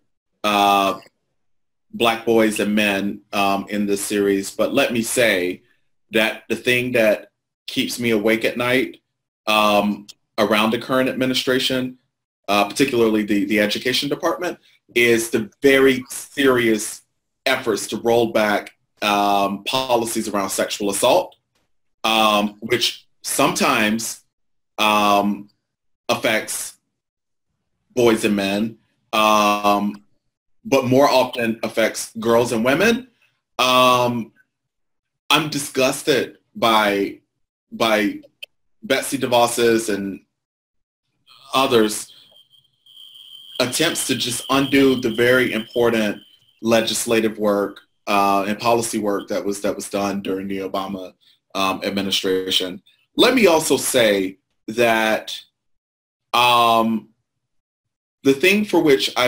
Black boys and men in this series, but let me say that the thing that keeps me awake at night around the current administration, particularly the education department, is the very serious efforts to roll back policies around sexual assault, which sometimes affects boys and men, but more often affects girls and women. I'm disgusted by Betsy DeVos's and others' attempts to just undo the very important legislative work and policy work that was done during the Obama administration. Let me also say that the thing for which I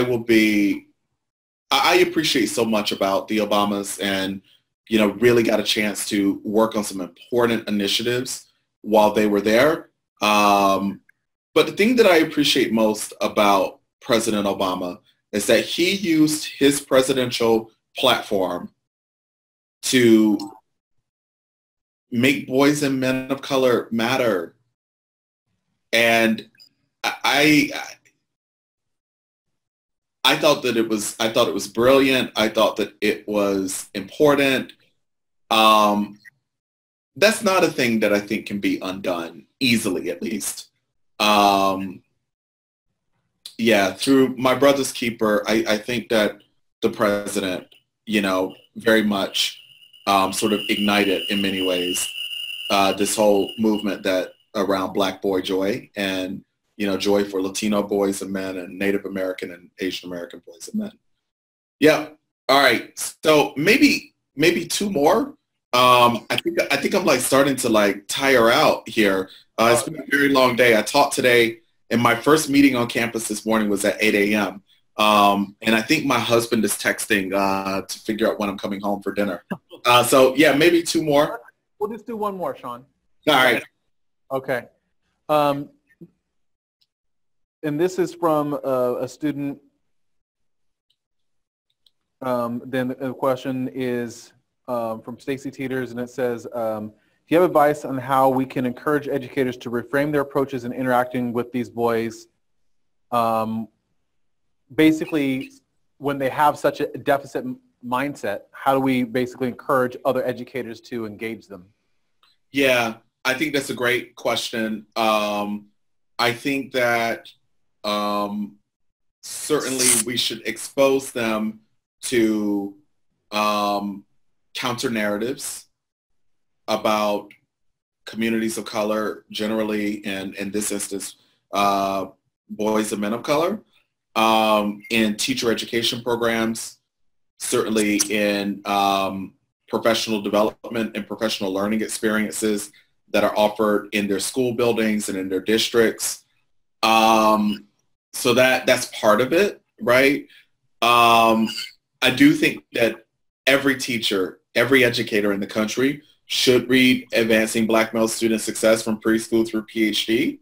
appreciate so much about the Obamas, and, you know, really got a chance to work on some important initiatives while they were there. But the thing that I appreciate most about President Obama is that he used his presidential platform to make boys and men of color matter. And I thought that it was brilliant. I thought that it was important. That's not a thing that I think can be undone easily, at least. Yeah, through My Brother's Keeper, I think that the president, very much sort of ignited in many ways this whole movement that around Black boy joy and, joy for Latino boys and men and Native American and Asian American boys and men. Yeah. All right. So maybe two more. I think I'm like starting to like tire out here. It's been a very long day. I taught today, and my first meeting on campus this morning was at 8 a.m. And I think my husband is texting to figure out when I'm coming home for dinner. So yeah, maybe two more. We'll just do one more, Shaun. All right. Okay. And this is from a student. Then the question is from Stacy Teeters, and it says, do you have advice on how we can encourage educators to reframe their approaches in interacting with these boys? Basically, when they have such a deficit mindset, how do we basically encourage other educators to engage them? Yeah, I think that's a great question. I think that certainly we should expose them to counter narratives about communities of color generally, and in this instance, boys and men of color, in teacher education programs, certainly in professional development and professional learning experiences that are offered in their school buildings and in their districts. So that's part of it, right? I do think that every teacher, every educator in the country should read Advancing Black Male Student Success from Preschool through PhD.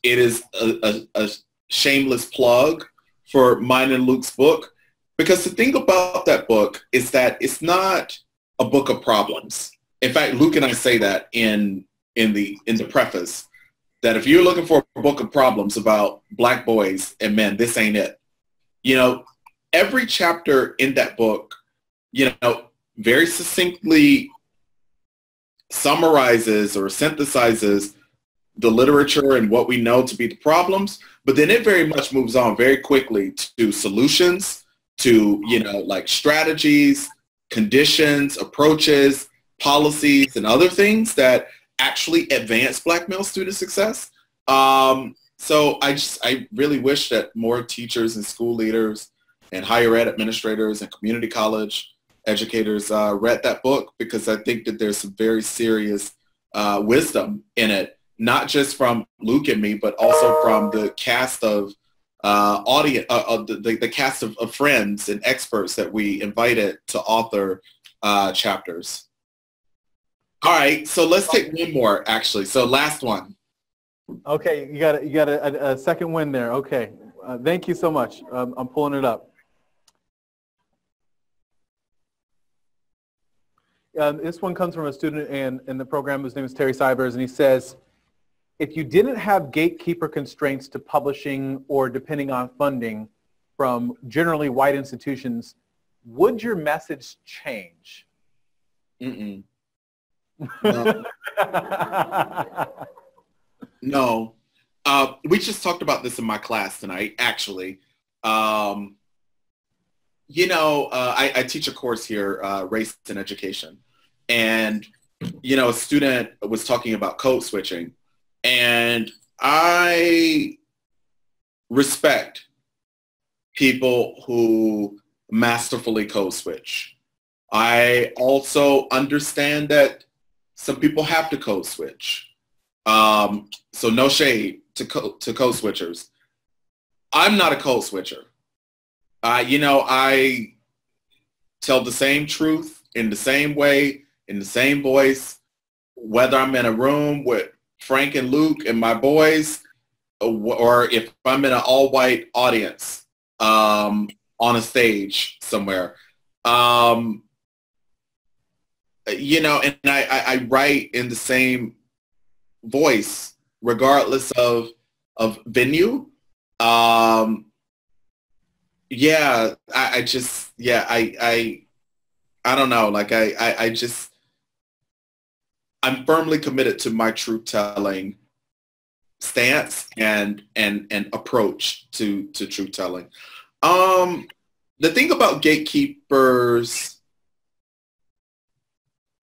It is a shameless plug for mine and Luke's book, because the thing about that book is that it's not a book of problems. In fact, Luke and I say that in the preface, that if you're looking for a book of problems about Black boys and men, this ain't it. Every chapter in that book, very succinctly summarizes or synthesizes the literature and what we know to be the problems, but then it very much moves on very quickly to solutions, to, like strategies, conditions, approaches, policies, and other things that actually advance Black male student success. So I really wish that more teachers and school leaders and higher ed administrators and community college educators read that book, because I think that there's some very serious wisdom in it, not just from Luke and me, but also from the cast of the cast of friends and experts that we invited to author chapters. All right, so let's take one more, actually. So last one. Okay, you got a second win there. Okay, thank you so much. I'm pulling it up. This one comes from a student in the program whose name is Terry Cybers, and he says, if you didn't have gatekeeper constraints to publishing or depending on funding from generally white institutions, would your message change? Mm-mm. No. No. We just talked about this in my class tonight, actually. I teach a course here, Race in Education. And, a student was talking about code switching. And I respect people who masterfully code switch. I also understand that some people have to code switch. So no shade to code switchers. I'm not a code switcher. I tell the same truth in the same way, in the same voice, whether I'm in a room with Frank and Luke and my boys, or if I'm in an all-white audience on a stage somewhere. You know, and I write in the same voice, regardless of venue. Yeah, I just, yeah, I don't know, like I'm firmly committed to my truth-telling stance and approach to truth-telling. The thing about gatekeepers,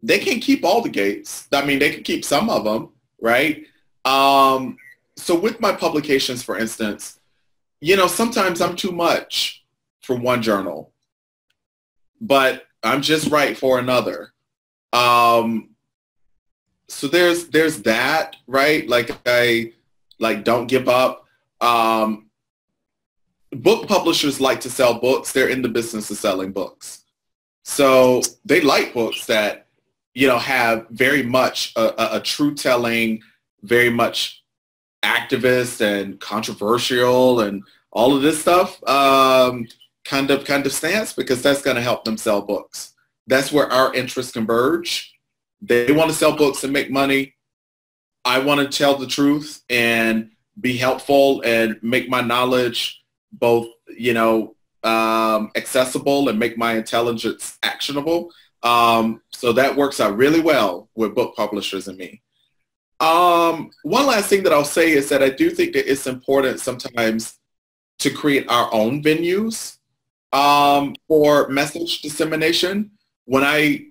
they can keep all the gates. I mean, they can keep some of them, right? So with my publications, for instance, you know, sometimes I'm too much for one journal, but I'm just right for another. So there's that, right? Like I don't give up. Book publishers like to sell books. They're in the business of selling books. So they like books that, you know, have very much a truth-telling, very much activist and controversial and all of this stuff kind of stance, because that's going to help them sell books. That's where our interests converge. They want to sell books and make money. I want to tell the truth and be helpful and make my knowledge both, you know, accessible and make my intelligence actionable. So that works out really well with book publishers and me. One last thing that I'll say is that I do think that it's important sometimes to create our own venues for message dissemination. When I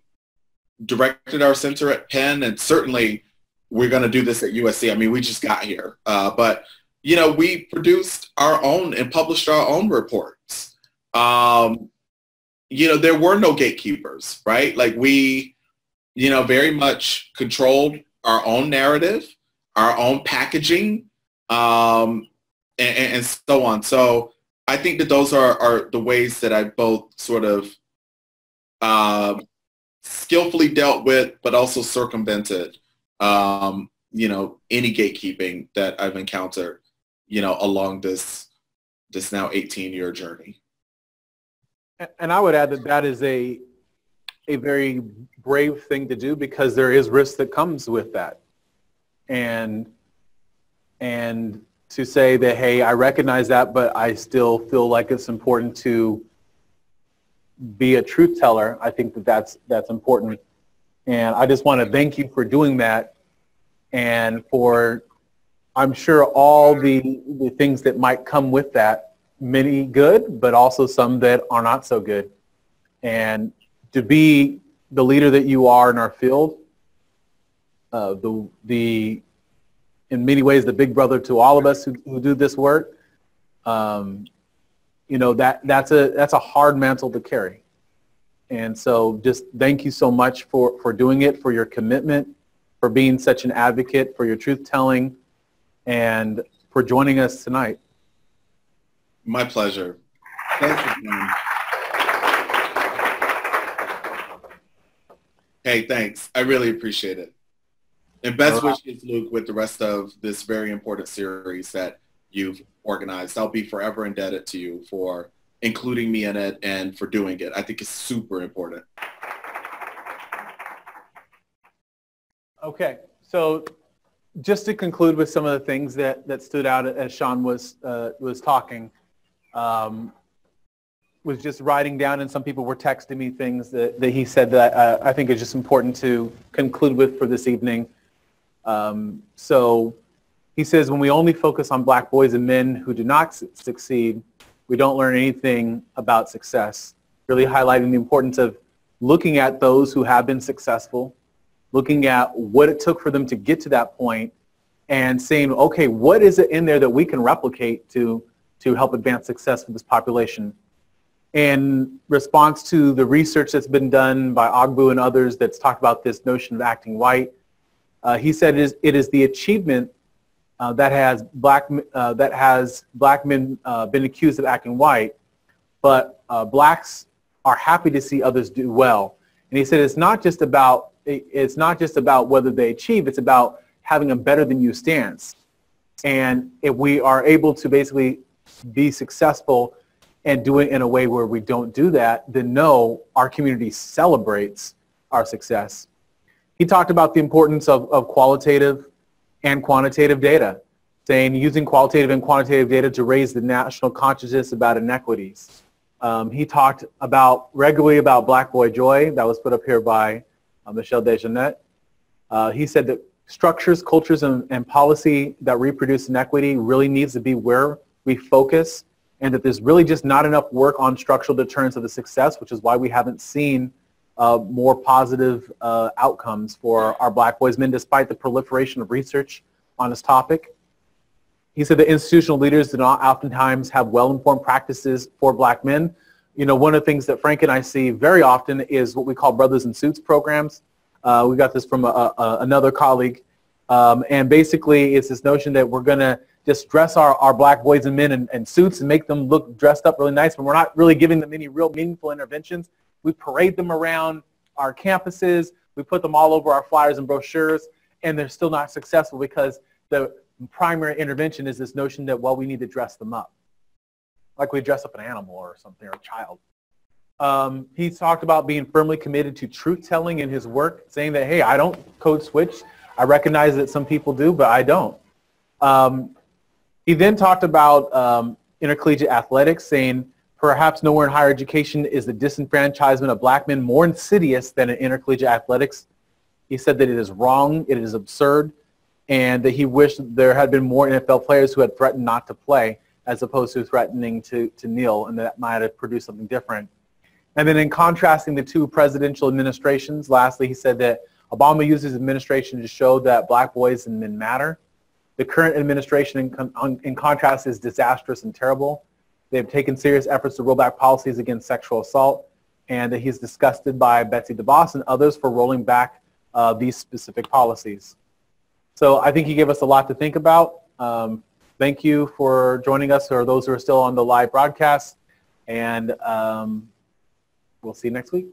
directed our center at Penn, and certainly we're going to do this at USC. I mean, we just got here, but you know, we produced our own and published our own reports. You know, there were no gatekeepers, right? Like we, you know, very much controlled our own narrative, our own packaging, and so on. So I think that those are the ways that I both sort of skillfully dealt with, but also circumvented, you know, any gatekeeping that I've encountered, you know, along this now 18-year journey. And I would add that that is a very brave thing to do, because there is risk that comes with that. And to say that, hey, I recognize that, but I still feel like it's important to be a truth teller. I think that that's important. And I just want to thank you for doing that, and for, I'm sure, all the things that might come with that, many good, but also some that are not so good. And to be the leader that you are in our field, in many ways the big brother to all of us who do this work, you know, that's a hard mantle to carry. And so just thank you so much for doing it, for your commitment, for being such an advocate, for your truth telling, and for joining us tonight. My pleasure. Thank you, Shaun. Hey, thanks. I really appreciate it. And best wishes, Luke, with the rest of this very important series that you've organized. I'll be forever indebted to you for including me in it and for doing it. I think it's super important. Okay, so just to conclude with some of the things that stood out as Shaun was talking, was just writing down, and some people were texting me things that he said that I think is just important to conclude with for this evening. So he says, when we only focus on Black boys and men who do not succeed, we don't learn anything about success, really highlighting the importance of looking at those who have been successful, looking at what it took for them to get to that point, and saying, okay, what is it in there that we can replicate to help advance success for this population? In response to the research that's been done by Ogbu and others that's talked about this notion of acting white, he said it is the achievement that has black men been accused of acting white, but blacks are happy to see others do well. And he said it's not just about whether they achieve, it's about, having a better than you stance. And if we are able to basically be successful and do it in a way where we don't do that, then no, our community celebrates our success. He talked about the importance of qualitative and quantitative data, saying using qualitative and quantitative data to raise the national consciousness about inequities. He talked regularly about Black Boy Joy, that was put up here by Michelle Desjardins. He said that structures, cultures, and policy that reproduce inequity really needs to be where we focus, and that there's really just not enough work on structural deterrence of the success, which is why we haven't seen more positive outcomes for our Black boys men, despite the proliferation of research on this topic. He said that institutional leaders do not oftentimes have well-informed practices for Black men. You know, one of the things that Frank and I see very often is what we call Brothers in Suits programs. We got this from another colleague. And basically, it's this notion that we're going to just dress our Black boys and men in suits and make them look dressed up really nice, but we're not really giving them any real meaningful interventions. We parade them around our campuses. We put them all over our flyers and brochures, and they're still not successful because the primary intervention is this notion that, well, we need to dress them up, like we dress up an animal or something, or a child. He talked about being firmly committed to truth-telling in his work, saying that, hey, I don't code switch. I recognize that some people do, but I don't. He then talked about intercollegiate athletics, saying perhaps nowhere in higher education is the disenfranchisement of Black men more insidious than in intercollegiate athletics. He said that it is wrong, it is absurd, and that he wished there had been more NFL players who had threatened not to play as opposed to threatening to kneel, and that might have produced something different. And then in contrasting the two presidential administrations, lastly, he said that Obama used his administration to show that Black boys and men matter. The current administration, in contrast, is disastrous and terrible. They've taken serious efforts to roll back policies against sexual assault, and that he's disgusted by Betsy DeVos and others for rolling back these specific policies. So I think he gave us a lot to think about. Thank you for joining us, or those who are still on the live broadcast, and we'll see you next week.